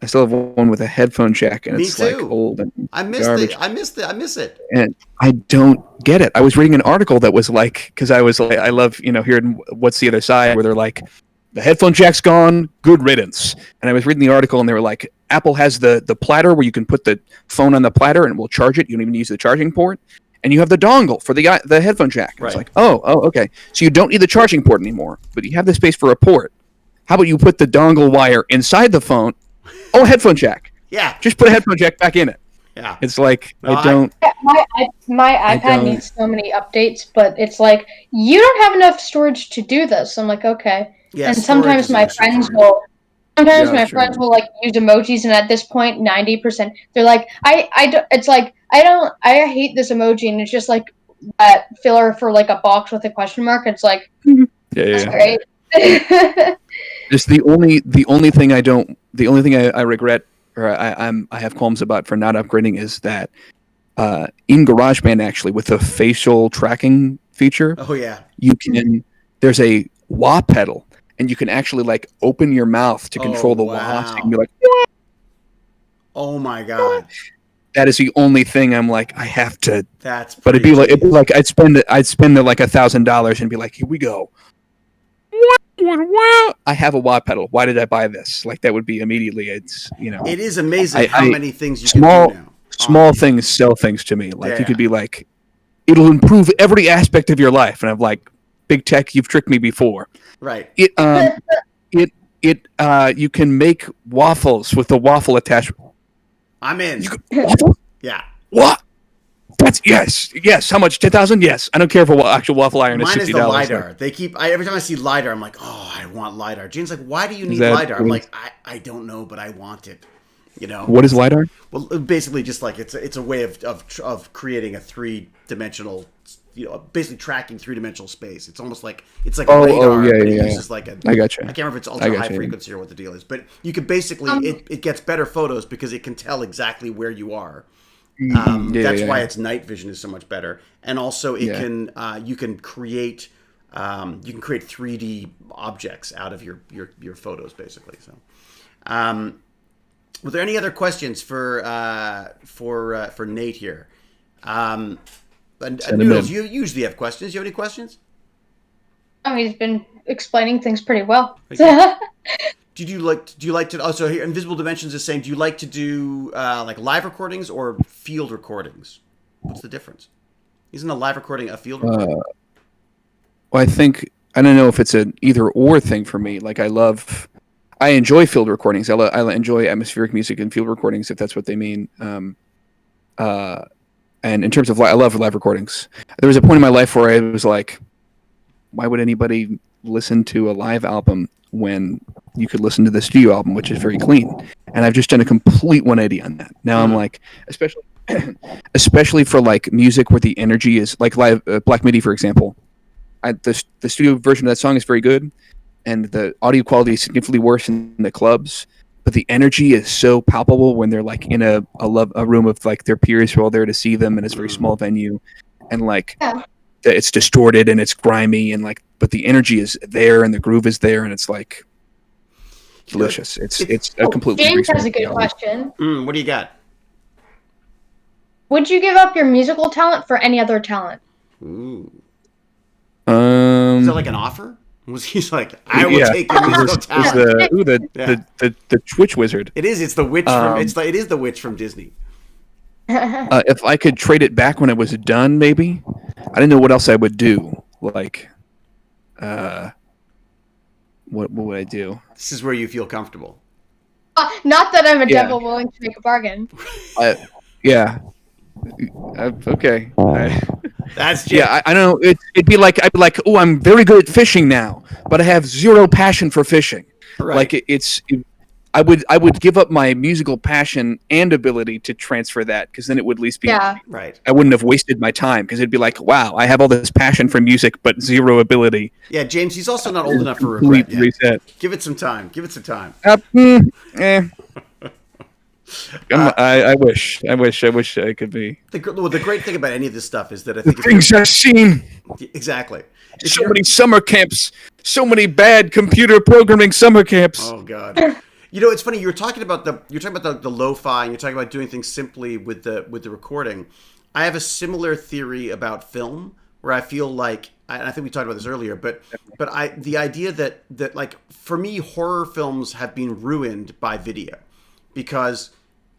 I still have one with a headphone jack, and it's like old and garbage. I miss it. And I don't get it. I was reading an article that was like, because I was like, I love hearing What's the Other Side, where they're like, the headphone jack's gone, good riddance. And I was reading the article, and they were like, Apple has the platter where you can put the phone on the platter and it will charge it. You don't even use the charging port. And you have the dongle for the headphone jack. Right. It's like, oh, okay. So you don't need the charging port anymore, but you have the space for a port. How about you put the dongle wire inside the phone? Oh, a headphone jack. Yeah. Just put a headphone jack back in it. Yeah. It's like, No, I don't. My iPad needs so many updates, but it's like, you don't have enough storage to do this. I'm like, okay. Yeah, and sometimes my friends will. Friends will like use emojis, and at this point, 90% they're like, it's like I hate this emoji, and it's just like that filler for like a box with a question mark. It's like, that's great. Just the only thing I regret, or I have qualms about for not upgrading is that in GarageBand actually with the facial tracking feature, there's a wah pedal. And you can actually like open your mouth to control the wah. So you can be like, what? Oh my god! That is the only thing I'm like, I have to. That's. But it'd be like I'd spend like $1,000 and be like, here we go. I have a wah pedal. Why did I buy this? Like that would be immediately. It's It is amazing how many things you can do now. Small things sell things to me. Like you could be like, it'll improve every aspect of your life, and I'm like, big tech, you've tricked me before. Right. You can make waffles with the waffle attachment. I'm in. Waffle? Yeah. What? That's yes. How much? 10,000? Yes. I don't care if an actual waffle iron is $60. Mine is the lidar. They keep. Every time I see lidar, I'm like, oh, I want lidar. Jane's like, why do you need lidar? I'm like, I don't know, but I want it. What is LiDAR? Well, basically, just like it's a way of creating a 3-dimensional, basically tracking 3-dimensional space. It's almost like a radar, but it uses like a. I gotcha. I can't remember if it's ultra high frequency or what the deal is, but you can basically it gets better photos because it can tell exactly where you are. That's why its night vision is so much better, and also it can you can create 3D objects out of your photos, basically. So. Were there any other questions for Nate here? Noodles, you usually have questions. You have any questions? Oh, he's been explaining things pretty well. Do you like to? Oh, so here, Invisible Dimensions is saying, do you like to do like live recordings or field recordings? What's the difference? Isn't a live recording a field recording? Well, I don't know if it's an either or thing for me. Like I enjoy field recordings. I enjoy atmospheric music and field recordings, if that's what they mean. And in terms of I love live recordings. There was a point in my life where I was like, why would anybody listen to a live album when you could listen to the studio album, which is very clean? And I've just done a complete 180 on that. Now I'm like, especially for like music where the energy is like live Black Midi, for example. The studio version of that song is very good, and the audio quality is significantly worse in the clubs, but the energy is so palpable when they're like in a room of like their peers who are all there to see them, and it's a very small venue, and like it's distorted and it's grimy, and like, but the energy is there and the groove is there, and it's like delicious. It's a completely. James has a good question. What do you got? Would you give up your musical talent for any other talent? Ooh. Is that like an offer? Was he's like, I will take your musical talent? The Twitch wizard. It is. It's the witch from. It is the witch from Disney. If I could trade it back when it was done, maybe. I didn't know what else I would do. Like, what would I do? This is where you feel comfortable. Not that I'm a devil willing to make a bargain. Okay. That's I know. It'd be like I'd be like, oh, I'm very good at fishing now, but I have zero passion for fishing. Right. Like I would give up my musical passion and ability to transfer that, because then it would at least be right. I wouldn't have wasted my time, because it'd be like, wow, I have all this passion for music but zero ability. Yeah, James, he's also not old enough for regret yet. Reset. Give it some time. I wish I could be. The great thing about any of this stuff is that I think the things I've seen. Exactly. So many summer camps, so many bad computer programming summer camps. Oh God. It's funny. You're talking about the lo-fi, and you're talking about doing things simply with the recording. I have a similar theory about film, where I feel like, and I think we talked about this earlier, but the idea that like, for me, horror films have been ruined by video, because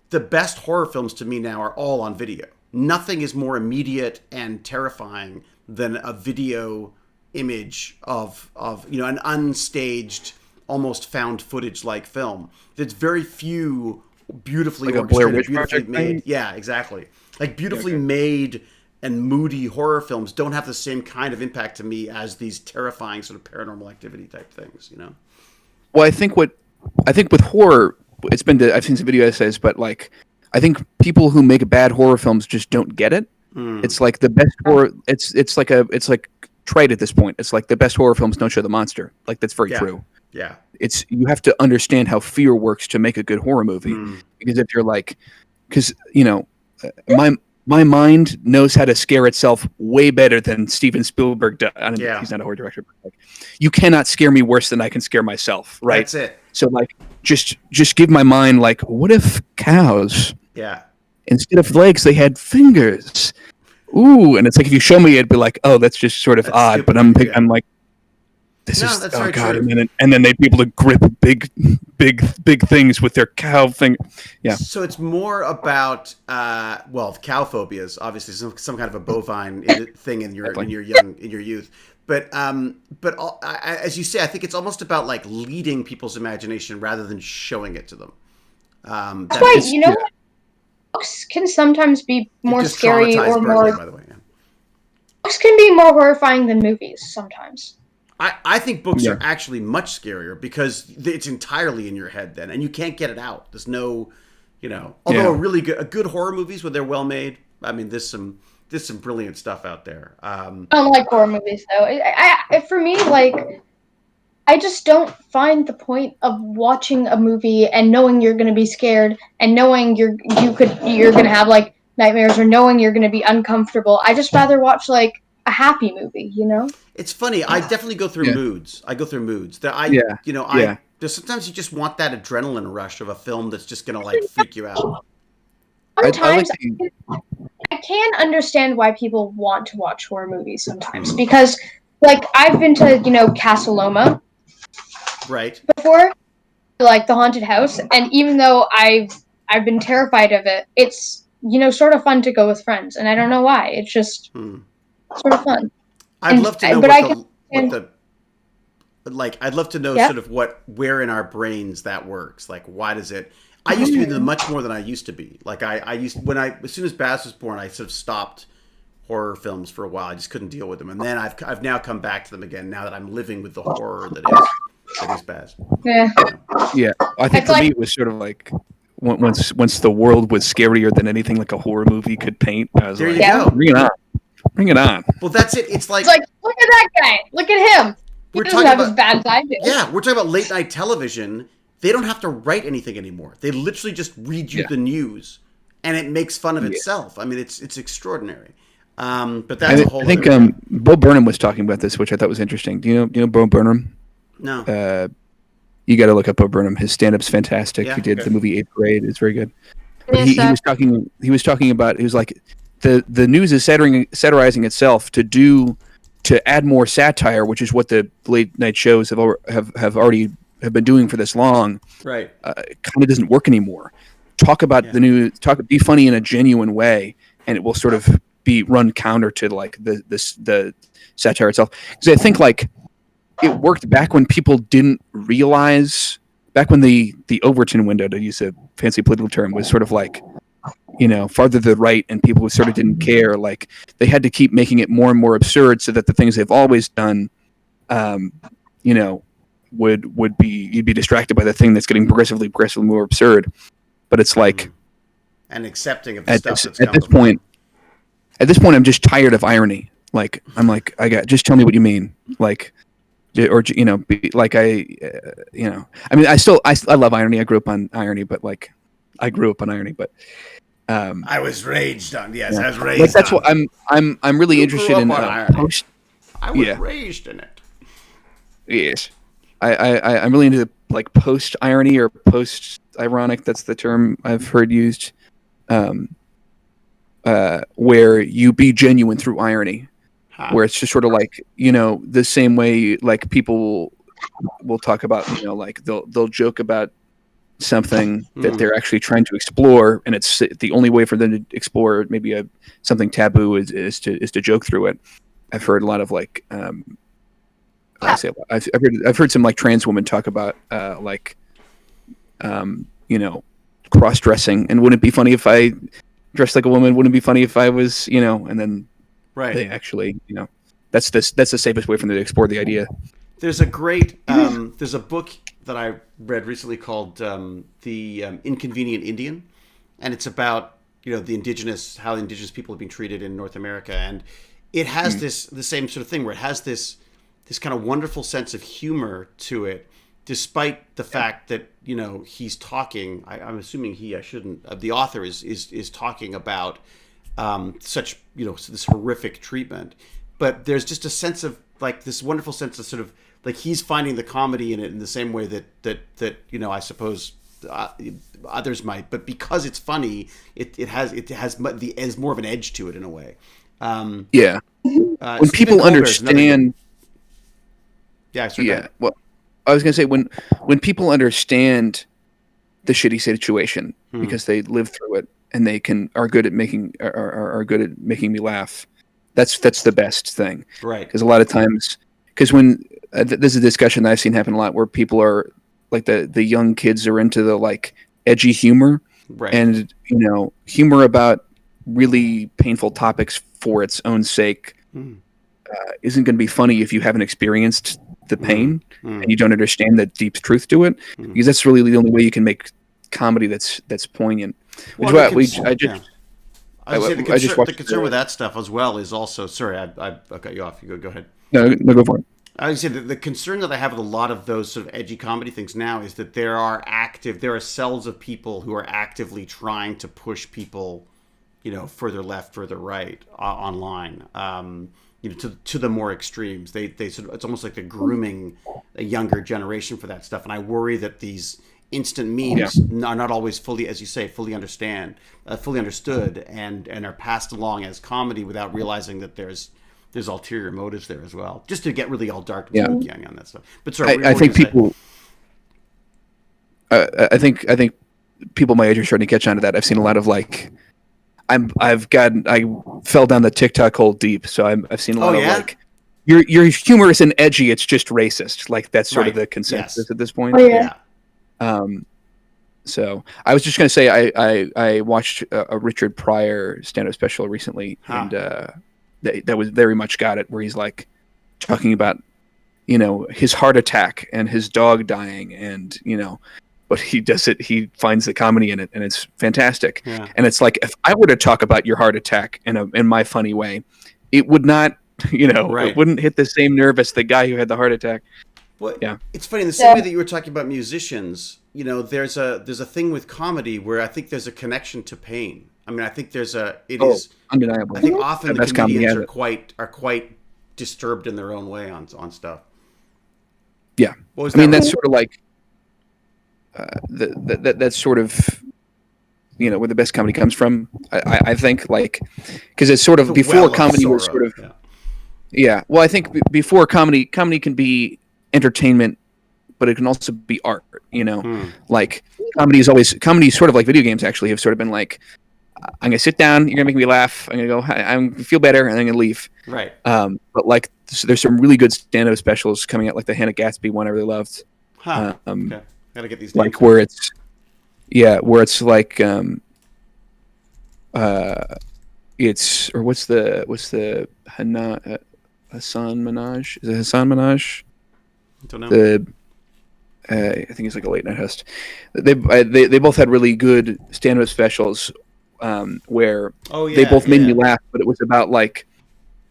the best horror films to me now are all on video. Nothing is more immediate and terrifying than a video image of an unstaged, almost found footage like film. There's very few beautifully like orchestrated, beautifully made. Thing? Yeah, exactly. Like beautifully made and moody horror films don't have the same kind of impact to me as these terrifying sort of paranormal activity type things. Well, I think with horror, I've seen some video essays, but like, I think people who make bad horror films just don't get it. It's like the best horror. It's like trite at this point. It's like the best horror films don't show the monster. Like, that's very true. Yeah. You have to understand how fear works to make a good horror movie. Because if you're like, my mind knows how to scare itself way better than Steven Spielberg does. He's not a horror director, but like, you cannot scare me worse than I can scare myself. Right. That's it. So like, just give my mind like, what if cows? Yeah. Instead of legs, they had fingers. Ooh, and it's like, if you show me, it'd be like, oh, that's just sort of odd. But I'm like, this is oh god, and then they'd be able to grip big things with their cow thing. Yeah. So it's more about cow phobias, obviously some kind of a bovine thing in your youth. But as you say, I think it's almost about like leading people's imagination rather than showing it to them. That's why books can sometimes be more scary or more. By the way, books can be more horrifying than movies sometimes. I think books are actually much scarier because it's entirely in your head then, and you can't get it out. There's no Although a good horror movies when they're well made. I mean, there's some brilliant stuff out there. I don't like horror movies though. For me, like, I just don't find the point of watching a movie and knowing you're going to be scared and knowing you're going to have like nightmares or knowing you're going to be uncomfortable. I just rather watch like a happy movie, It's funny. I definitely go through moods. I go through moods. There's sometimes you just want that adrenaline rush of a film that's just gonna like freak you out. Sometimes I can understand why people want to watch horror movies sometimes because, like, I've been to Casa Loma, right, before, like the haunted house, and even though I've been terrified of it, it's sort of fun to go with friends, and I don't know why. It's just sort of fun. I'd love to know I'd love to know sort of where in our brains that works. Like, why does it? I used to be much more than I used to be. Like as soon as Baz was born, I sort of stopped horror films for a while. I just couldn't deal with them, and then I've now come back to them again now that I'm living with the horror that is Baz. Yeah. Yeah, I think for me it was sort of like once the world was scarier than anything like a horror movie could paint. I was there like, you go. Bring it on. Well, that's it. It's like look at that guy. Look at him. He doesn't have as bad as I do. Yeah, we're talking about late night television. They don't have to write anything anymore. They literally just read you the news, and it makes fun of itself. I mean, it's extraordinary. But that's a whole. I think Bo Burnham was talking about this, which I thought was interesting. Do you know Bo Burnham? No. You got to look up Bo Burnham. His stand-up's fantastic. Yeah, he did the movie 8th Grade. It's very good. But he was talking about, it was like the news is satirizing itself to add more satire, which is what the late night shows have been doing for this long. Right. Kind of doesn't work anymore. Talk about the news. Be funny in a genuine way, and it will sort of run counter to like the satire itself. Because I think like it worked back when people didn't realize, back when the Overton window, to use a fancy political term, was sort of like, farther to the right, and people sort of didn't care. Like, they had to keep making it more and more absurd so that the things they've always done, would be, you'd be distracted by the thing that's getting progressively more absurd. But it's like, and accepting of the stuff that's at this point, I'm just tired of irony. Like, I'm like, just tell me what you mean. Like, or like I mean, I love irony. I grew up on irony, but like, I was raised on. Yes, I was raised. Like, that's what I'm really interested in. Post. I was raised in it. Yes, I'm really into like post irony or post ironic. That's the term I've heard used. Where you be genuine through irony, where it's just sort of like, the same way like people will talk about, like they'll joke about something that they're actually trying to explore, and it's the only way for them to explore maybe something taboo is to joke through it. I've heard a lot of like I've heard some like trans women talk about cross-dressing, and wouldn't it be funny if I dressed like a woman? Wouldn't it be funny if I was, and then they actually, that's the safest way for them to explore the idea. There's a great there's a book that I read recently called The Inconvenient Indian, and it's about how the indigenous people have been treated in North America, and it has the same sort of thing where it has this kind of wonderful sense of humor to it, despite the fact that he's talking. I'm assuming the author is talking about such this horrific treatment, but there's just a sense of like this wonderful sense of sort of like he's finding the comedy in it in the same way that I suppose others might, but because it's funny, it has more of an edge to it in a way. When people understand. Well, I was gonna say when people understand the shitty situation because they live through it and they are good at making me laugh. That's the best thing, right? Because a lot of times, when there's a discussion that I've seen happen a lot where people are like the young kids are into the like edgy humor, right? And humor about really painful topics for its own sake isn't going to be funny if you haven't experienced the pain and you don't understand the deep truth to it, because that's really the only way you can make comedy that's poignant. Which Well, is why I would say the just watched the concern with that stuff as well is also. Sorry, I cut you off. You go ahead. no, go for it. I would say that the concern that I have with a lot of those sort of edgy comedy things now is that there are cells of people who are actively trying to push people, further left, further right online. To the more extremes. They sort of, it's almost like they're grooming a younger generation for that stuff. And I worry that these instant memes are not always fully, as you say, fully understood, and are passed along as comedy without realizing that there's ulterior motives there as well. Just to get really all dark and spooky on that stuff. But sorry, I think people. I think people my age are starting to catch on to that. I've seen a lot of like. I fell down the TikTok hole deep, so I've seen a lot of like, you're humorous and edgy. It's just racist. Like that's sort of the consensus at this point. Oh, yeah. So I was just gonna say I watched a Richard Pryor stand-up special recently, and that was very much got it. Where he's like talking about his heart attack and his dog dying, and but he does it. He finds the comedy in it, and it's fantastic. Yeah. And it's like if I were to talk about your heart attack in my funny way, it would not, it wouldn't hit the same nerve as the guy who had the heart attack. Well, yeah, it's funny in the same way that you were talking about musicians. There's a thing with comedy where I think there's a connection to pain. I mean, I think it is undeniable. I think often the comedians are quite disturbed in their own way on stuff. Yeah, that's sort of like. That's sort of where the best comedy comes from. I think like because it's sort of before comedy was sort of well I think before comedy can be entertainment, but it can also be art. Like comedy is sort of like video games actually have sort of been like I'm gonna sit down, you're gonna make me laugh, I'm gonna go I'm gonna feel better, and then I'm gonna leave. Right. But like there's some really good stand-up specials coming out, like the Hannah Gatsby one I really loved. Okay. Gotta get these like where it's like it's or what's the Hassan Minaj? Is it Hassan Minaj? I don't know. I think he's like a late night host. They both had really good stand-up specials where they both made me laugh, but it was about like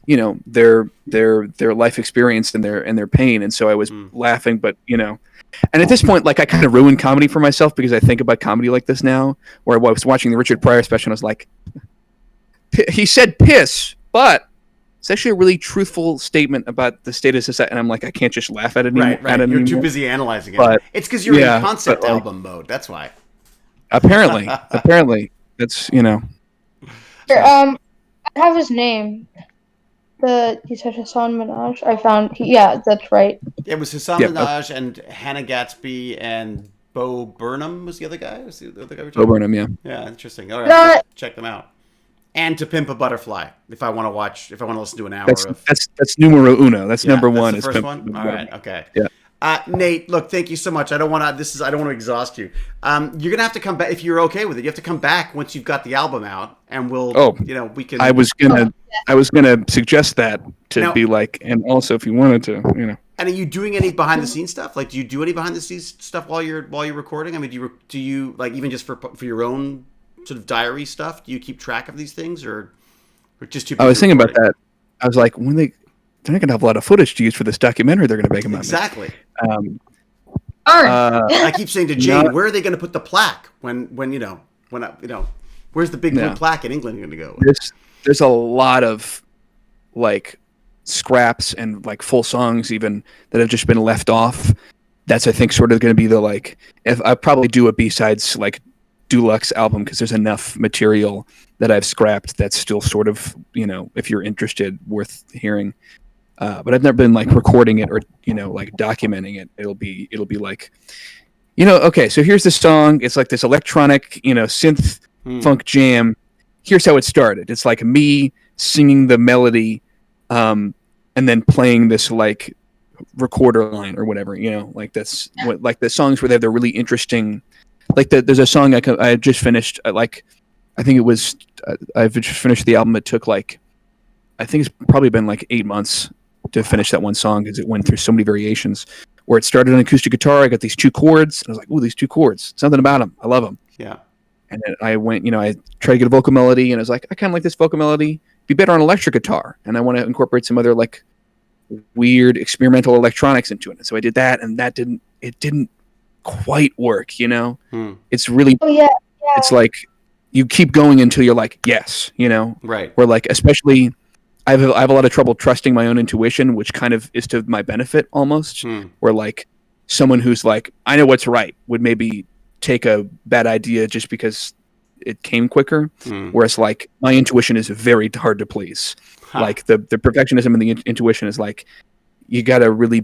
their life experience and their pain, and so I was laughing, but and at this point, like I kind of ruined comedy for myself because I think about comedy like this now, where I was watching the Richard Pryor special and I was like, he said piss, but it's actually a really truthful statement about the state of society, and I'm like, I can't just laugh at it anymore. Right. You're too busy analyzing it. But, it's because you're in concept album mode. That's why. Apparently, that's Here, I have his name. You said Hassan Minaj. I found. That's right. It was Hassan Minaj and Hannah Gatsby and Bo Burnham was the other guy. Was the other guy we're talking Bo Burnham, yeah. Yeah, interesting. All right, check them out. And To Pimp a Butterfly. If I want to listen to an hour that's numero uno. That's number one. That's the first one. All right. Okay. Yeah. Nate, look, thank you so much. I don't want to exhaust you. You're gonna have to come back if you're okay with it. You have to come back once you've got the album out, and we can. I was gonna suggest that to be like, and also if you wanted to, And are you doing any behind the scenes stuff? Like, do you do any behind the scenes stuff while you're recording? I mean, do you like even just for your own sort of diary stuff? Do you keep track of these things, or just too? I was thinking about that. I was like, they're not going to have a lot of footage to use for this documentary they're going to make about me. Exactly. I keep saying to Jane, where are they going to put the plaque when where's the big blue plaque in England going to go? There's a lot of like scraps and like full songs even that have just been left off. That's I think sort of going to be the like if I probably do a B-sides like deluxe album because there's enough material that I've scrapped that's still sort of if you're interested worth hearing. But I've never been like recording it or like documenting it. It'll be like okay, so here's the song. It's like this electronic synth funk jam. Here's how it started. It's like me singing the melody and then playing this like recorder line or whatever, like that's what like the songs where they have the really interesting like there's a song I just finished like I think it was I've just finished the album. It took like I think it's probably been like 8 months to finish that one song because it went through so many variations where it started on acoustic guitar. I got these 2 chords. And I was like, ooh, these 2 chords. Something about them. I love them. Yeah. And then I went, I tried to get a vocal melody, and I was like, I kind of like this vocal melody. Be better on electric guitar. And I want to incorporate some other like weird experimental electronics into it. And so I did that, and it didn't quite work, It's really, it's like you keep going until you're like, yes, Right. Where like, especially I have a lot of trouble trusting my own intuition, which kind of is to my benefit almost, where like someone who's like, I know what's right would maybe take a bad idea just because it came quicker. Whereas like my intuition is very hard to please. Like the perfectionism and the intuition is like, you gotta really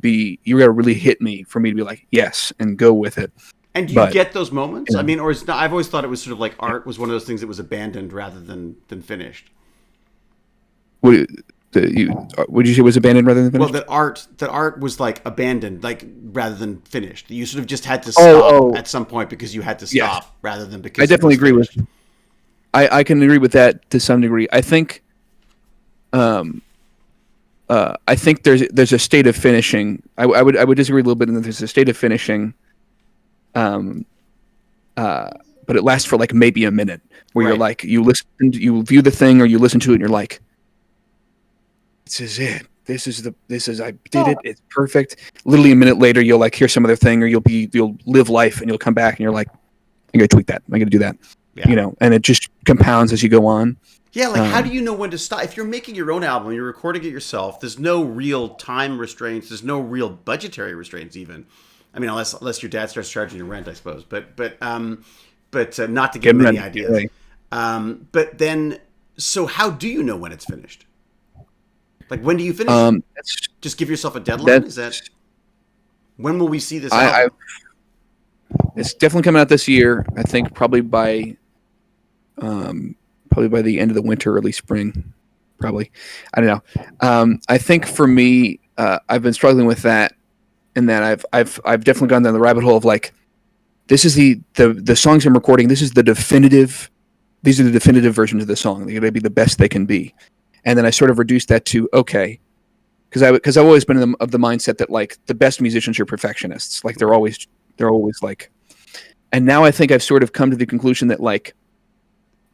hit me for me to be like, yes, and go with it. And do you get those moments? I mean, or it's not, I've always thought it was sort of like art was one of those things that was abandoned rather than finished. Would you say was abandoned rather than finished? Well, that art was like abandoned, like rather than finished. You sort of just had to stop at some point because you had to stop rather than because I definitely agree with. I can agree with that to some degree. I think there's a state of finishing. I would disagree a little bit in that there's a state of finishing, but it lasts for like maybe a minute where you're like, you view the thing or you listen to it and you're like, this is it. I did it. It's perfect. Literally a minute later, you'll like hear some other thing, or you'll live life and you'll come back and you're like, I'm gonna tweak that. I'm gonna do that. Yeah. And it just compounds as you go on. Yeah, like how do you know when to stop? If you're making your own album, you're recording it yourself. There's no real time restraints. There's no real budgetary restraints, even. I mean, unless your dad starts charging you rent, I suppose. But not to give him any ideas. Really. But then, so how do you know when it's finished? Like, when do you finish? Just give yourself a deadline. Is that when will we see this album? It's definitely coming out this year. I think probably by the end of the winter, early spring. Probably, I don't know. I think for me, I've been struggling with that, and that I've definitely gone down the rabbit hole of like, this is the songs I'm recording. These are the definitive versions of the song. They're going to be the best they can be. And then I sort of reduced that to, okay, because I've always been of the mindset that like the best musicians are perfectionists. Like they're always like, and now I think I've sort of come to the conclusion that like,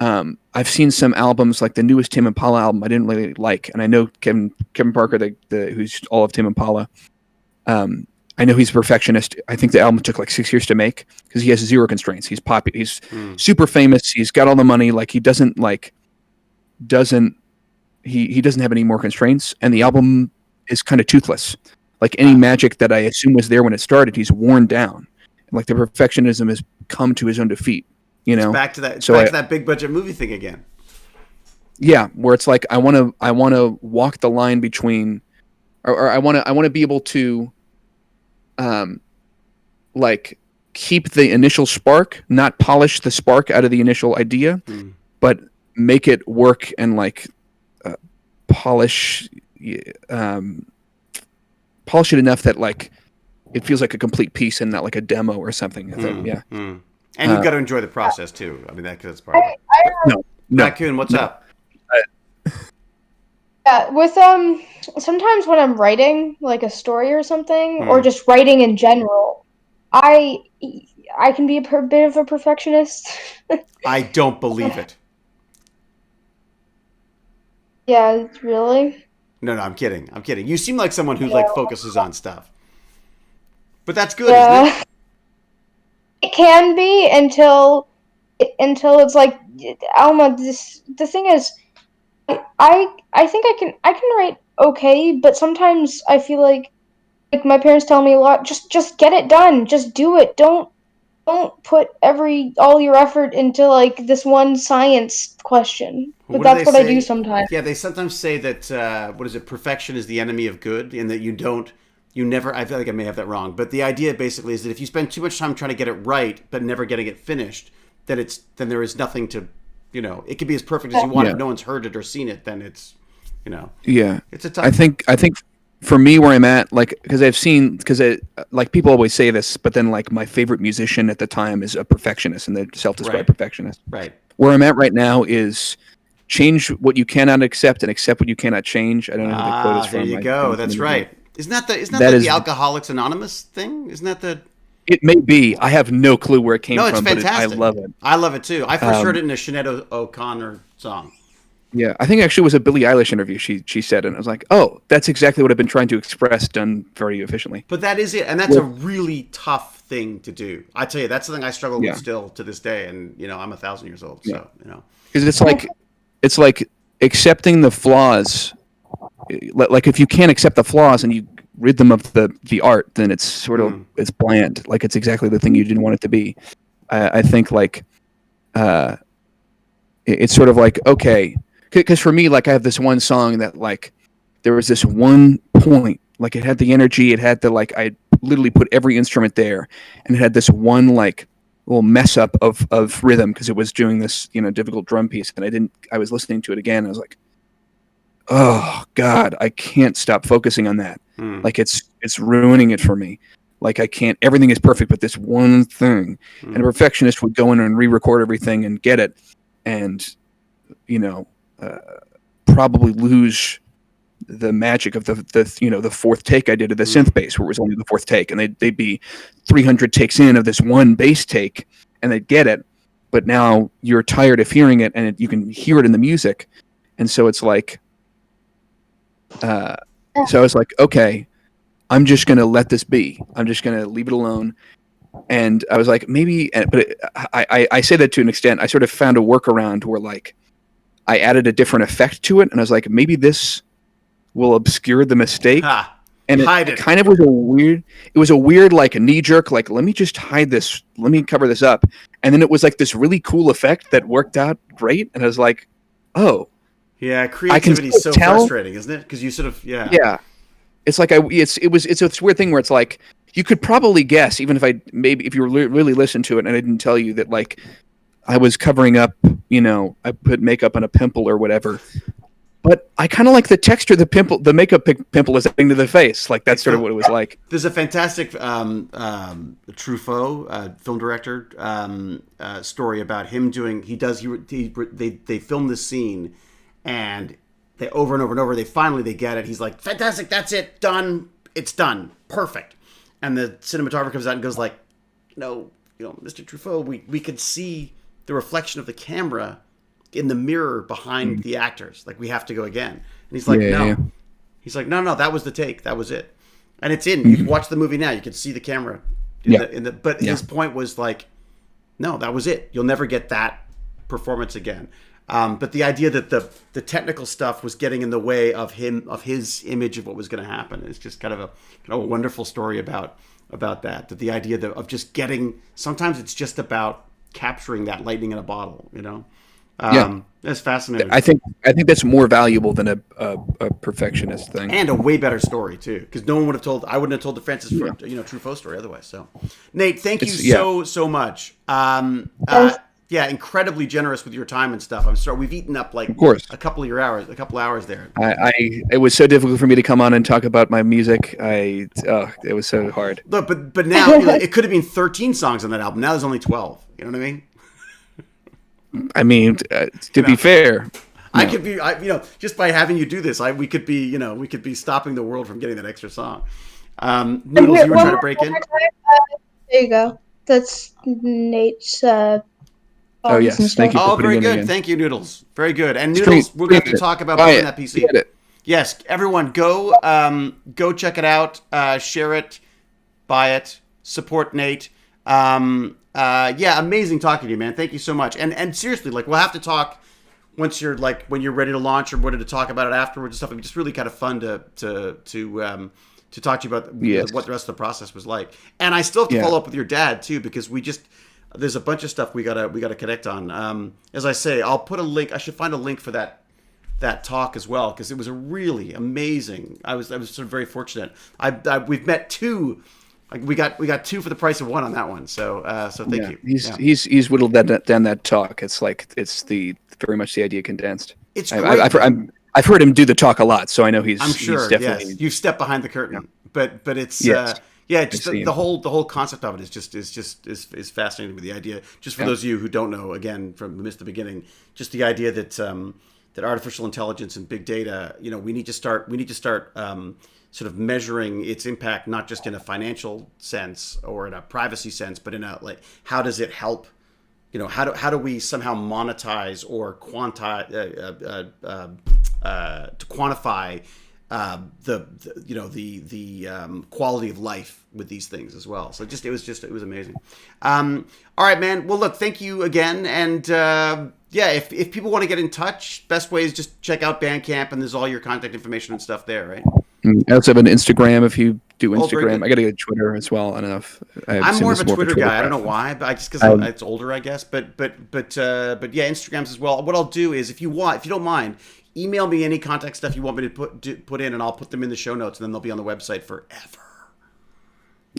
I've seen some albums like the newest Tame Impala album I didn't really like, and I know Kevin Parker, who's all of Tame Impala. I know he's a perfectionist. I think the album took like 6 years to make because he has 0 constraints. He's popular. He's super famous. He's got all the money. Like he doesn't have any more constraints, and the album is kind of toothless. Like any magic that I assume was there when it started, he's worn down. Like the perfectionism has come to his own defeat. It's back to that. To that big budget movie thing again. Yeah, where it's like I want to walk the line between, or I want to be able to, like keep the initial spark, not polish the spark out of the initial idea, but make it work and like polish it enough that like it feels like a complete piece and not like a demo or something. And you've got to enjoy the process too. I mean, that's part of it. No. Raccoon, what's up? Yeah, with sometimes when I'm writing like a story or something, or just writing in general, I can be a bit of a perfectionist. I don't believe it. Yeah, really? No, I'm kidding. You seem like someone who like focuses on stuff. But that's good, isn't it? It can be until it's like, Alma, the thing is, I think I can write okay, but sometimes I feel like my parents tell me a lot, just get it done, just do it. Don't put all your effort into like this one science question. But that's what I do sometimes. Yeah, they sometimes say that perfection is the enemy of good, and that you never, I feel like I may have that wrong, but the idea basically is that if you spend too much time trying to get it right but never getting it finished, then there is nothing to, it could be as perfect as you want. If no one's heard it or seen it, then it's, it's a tough. I think for me where I'm at, like, because like people always say this, but then like my favorite musician at the time is a perfectionist, and they're self-described perfectionist. Right. Where I'm at right now is change what you cannot accept and accept what you cannot change. I don't know who the quote is from. There you go. That's right. Isn't that That like is- the Alcoholics Anonymous thing? Isn't that the? It may be. I have no clue where it came No, it's from, but fantastic. I love it. I love it too. I first heard it in a Sinead O'Connor song. Yeah, I think actually it was a Billie Eilish interview. She said it, and I was like, oh, that's exactly what I've been trying to express, done very efficiently. But that is it, and that's a really tough thing to do. I tell you, that's something I struggle with still to this day. And I'm 1,000 years old, so Because it's like accepting the flaws. Like if you can't accept the flaws and you rid them of the art, then it's sort of it's bland. Like it's exactly the thing you didn't want it to be. I think like it's sort of like, okay, because for me, like I have this one song that like there was this one point, like it had the energy, it had the like I literally put every instrument there, and it had this one like little mess up of rhythm because it was doing this difficult drum piece, and I was listening to it again, and I was like, oh God, I can't stop focusing on that. Like it's ruining it for me. Like I can't. Everything is perfect, but this one thing, and a perfectionist would go in and re-record everything and get it, and probably lose the magic of the fourth take I did of the synth bass, where it was only the fourth take, and they'd be 300 takes in of this one bass take, and they'd get it, but now you're tired of hearing it, and you can hear it in the music, and so it's like, so I was like, okay, I'm just gonna let this be. I'm just gonna leave it alone. And I was like, maybe, but I say that to an extent. I sort of found a workaround where like I added a different effect to it, and I was like, maybe this will obscure the mistake. And it kind of was a weird like a knee jerk, like let me just hide this, let me cover this up, and then it was like this really cool effect that worked out great, and I was like, oh, yeah, creativity is so frustrating, isn't it? Because you sort of it's like it's a weird thing where it's like you could probably guess, even if you really listened to it, and I didn't tell you that like I was covering up, I put makeup on a pimple or whatever. But I kind of like the texture the makeup pimple is adding to the face. Like that's sort of what it was like. There's a fantastic Truffaut, film director, story about him doing. They filmed this scene, and they over and over and over. They get it. He's like, fantastic. That's it. Done. It's done. Perfect. And the cinematographer comes out and goes like, Mr. Truffaut, we could see the reflection of the camera in the mirror behind the actors. Like, we have to go again. And he's like, no. Yeah. He's like, no, that was the take. That was it. And it's in. You can watch the movie now. You can see the camera. But his point was like, no, that was it. You'll never get that performance again. But the idea that the technical stuff was getting in the way of his image of what was going to happen is just kind of a wonderful story about that. That the idea of just getting, sometimes it's just about capturing that lightning in a bottle, That's fascinating. I think that's more valuable than a perfectionist thing, and a way better story too, because I wouldn't have told the Francis Truffaut story otherwise. So, Nate, thank you so much. Incredibly generous with your time and stuff. I'm sorry we've eaten up like a couple hours there. It was so difficult for me to come on and talk about my music. It was so hard. Look, but now it could have been 13 songs on that album. Now there's only 12. You know what I mean? I mean, to be fair, I could be, just by having you do this, we could be stopping the world from getting that extra song. Noodles, you were trying to break in. There you go. That's Nate's. Oh yes, thank you. Oh, very good. Thank you, Noodles. Very good. And Noodles, we're going to have to talk about building that PC. Yes, everyone, go check it out. Share it, buy it, support Nate. Amazing talking to you, man. Thank you so much. And seriously, like, we'll have to talk once you're like, when you're ready to launch or ready to talk about it afterwards and stuff. It's just really kind of fun to talk to you about what the rest of the process was like. And I still have to follow up with your dad too, because there's a bunch of stuff we gotta connect on. As I say, I'll put a link. I should find a link for that talk as well, because it was a really amazing. I was sort of very fortunate. We've met two. Like we got two for the price of one on that one. So thank you. He's whittled down that talk. It's like it's very much the idea condensed. It's great. I've heard him do the talk a lot, so I know he's. I'm sure. He's definitely, yes, you've stepped behind the curtain, but it's just the whole concept of it is fascinating with the idea. Just for those of you who don't know, again, who missed the beginning, just the idea that artificial intelligence and big data, we need to start sort of measuring its impact, not just in a financial sense or in a privacy sense, but in a like, how does it help? How do we somehow monetize or to quantify the quality of life with these things as well. So it was amazing. All right, man. Well, look, thank you again. And if people want to get in touch, best way is just check out Bandcamp, and there's all your contact information and stuff there, right? I also have an Instagram if you do Oh, very Instagram. good. I got to get Twitter as well. I don't know if I'm more of a Twitter guy. I don't know why, but just because it's older, I guess. But yeah, Instagrams as well. What I'll do is, if you don't mind, email me any contact stuff you want me to put in, and I'll put them in the show notes, and then they'll be on the website forever.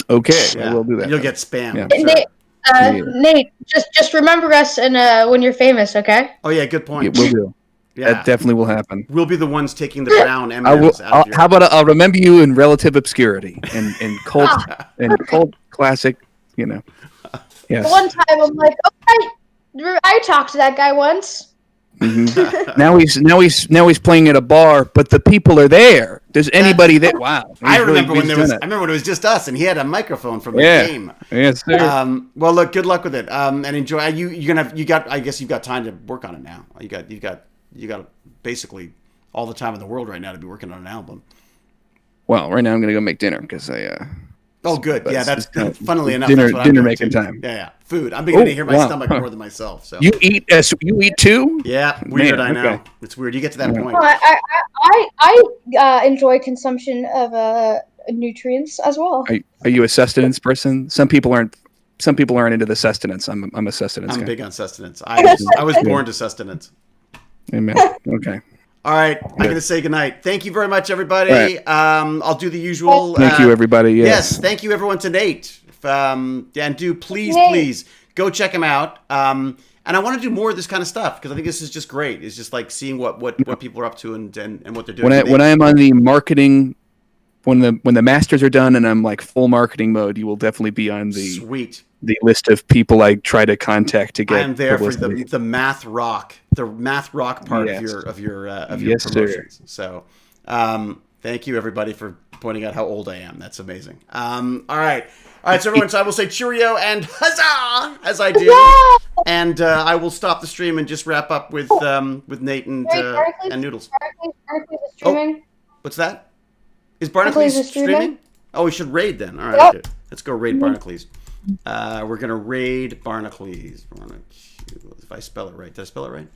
Okay, Yeah. I will do that. You'll get spam. Yeah. Sure. Nate, just remember us and when you're famous, okay? Oh yeah, good point. It will do. Yeah. That definitely will happen. We'll be the ones taking the brown I will. M&Ms out of your... How about I'll remember you in relative obscurity and cult classic. Yes. One time I'm like, I talked to that guy once. Mm-hmm. now he's playing at a bar, but the people are there. There's anybody there? Wow. I remember when it was just us, and he had a microphone from the game. Yes, sir. Well, look, good luck with it, and enjoy. I guess you've got time to work on it now. You got basically all the time in the world right now to be working on an album. Well, right now I'm gonna go make dinner because I. Oh, good. Yeah, that's funnily enough. Dinner that's what I'm doing making too. time. Yeah. Food. I'm beginning to hear my stomach more than myself. So you eat too? Yeah, weird. Man, I know. okay. It's weird. You get to that point. I enjoy consumption of nutrients as well. Are you a sustenance person? Some people aren't. Some people aren't into the sustenance. I'm a sustenance guy. I'm big on sustenance. I was born to sustenance. Amen. Okay. All right, I'm going to say goodnight. Thank you very much, everybody. Right. I'll do the usual. Thank you, everybody. Yes, thank you, everyone, to Nate. And please go check him out. And I want to do more of this kind of stuff because I think this is just great. It's just like seeing what people are up to and what they're doing. When I am on the marketing, when the masters are done and I'm like full marketing mode, you will definitely be on the list of people I try to contact to get. I am there for publicity. the math rock part of your Yes, promotions. sir. So, thank you everybody for pointing out how old I am. That's amazing. All right. So everyone, so I will say cheerio and huzzah as I do, and I will stop the stream and just wrap up with Nate and Noodles. Barnacle is streaming. What's that? Is Barnacles is streaming? Oh, we should raid then. All right, Yep. okay. Let's go raid Barnacles. We're gonna raid Barnacles. If I spell it right, did I spell it right?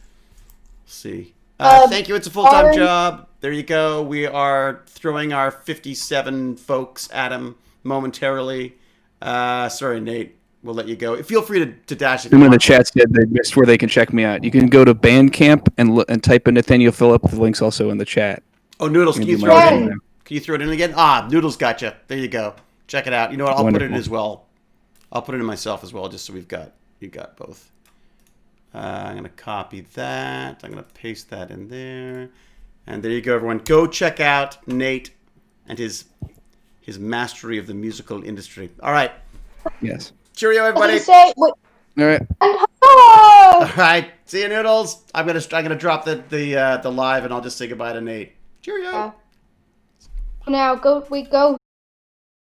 Let's see. Thank you. It's a full-time job. There you go. We are throwing our 57 folks at him momentarily. Sorry, Nate. We'll let you go. Feel free to dash. Someone in the chat said they missed where they can check me out. You can go to Bandcamp and type in Nathaniel Philip. The link's also in the chat. Oh, Noodles, can you throw it in? Can you throw it in again? Noodles gotcha. There you go. Check it out. You know what? I'll put it in as well. I'll put it in myself as well, just so you got both. I'm gonna copy that. I'm gonna paste that in there, and there you go, everyone. Go check out Nate and his mastery of the musical industry. All right. Yes. Cheerio, everybody. All right. All right. See you, Noodles. I'm gonna drop the live, and I'll just say goodbye to Nate. Cheerio. Now go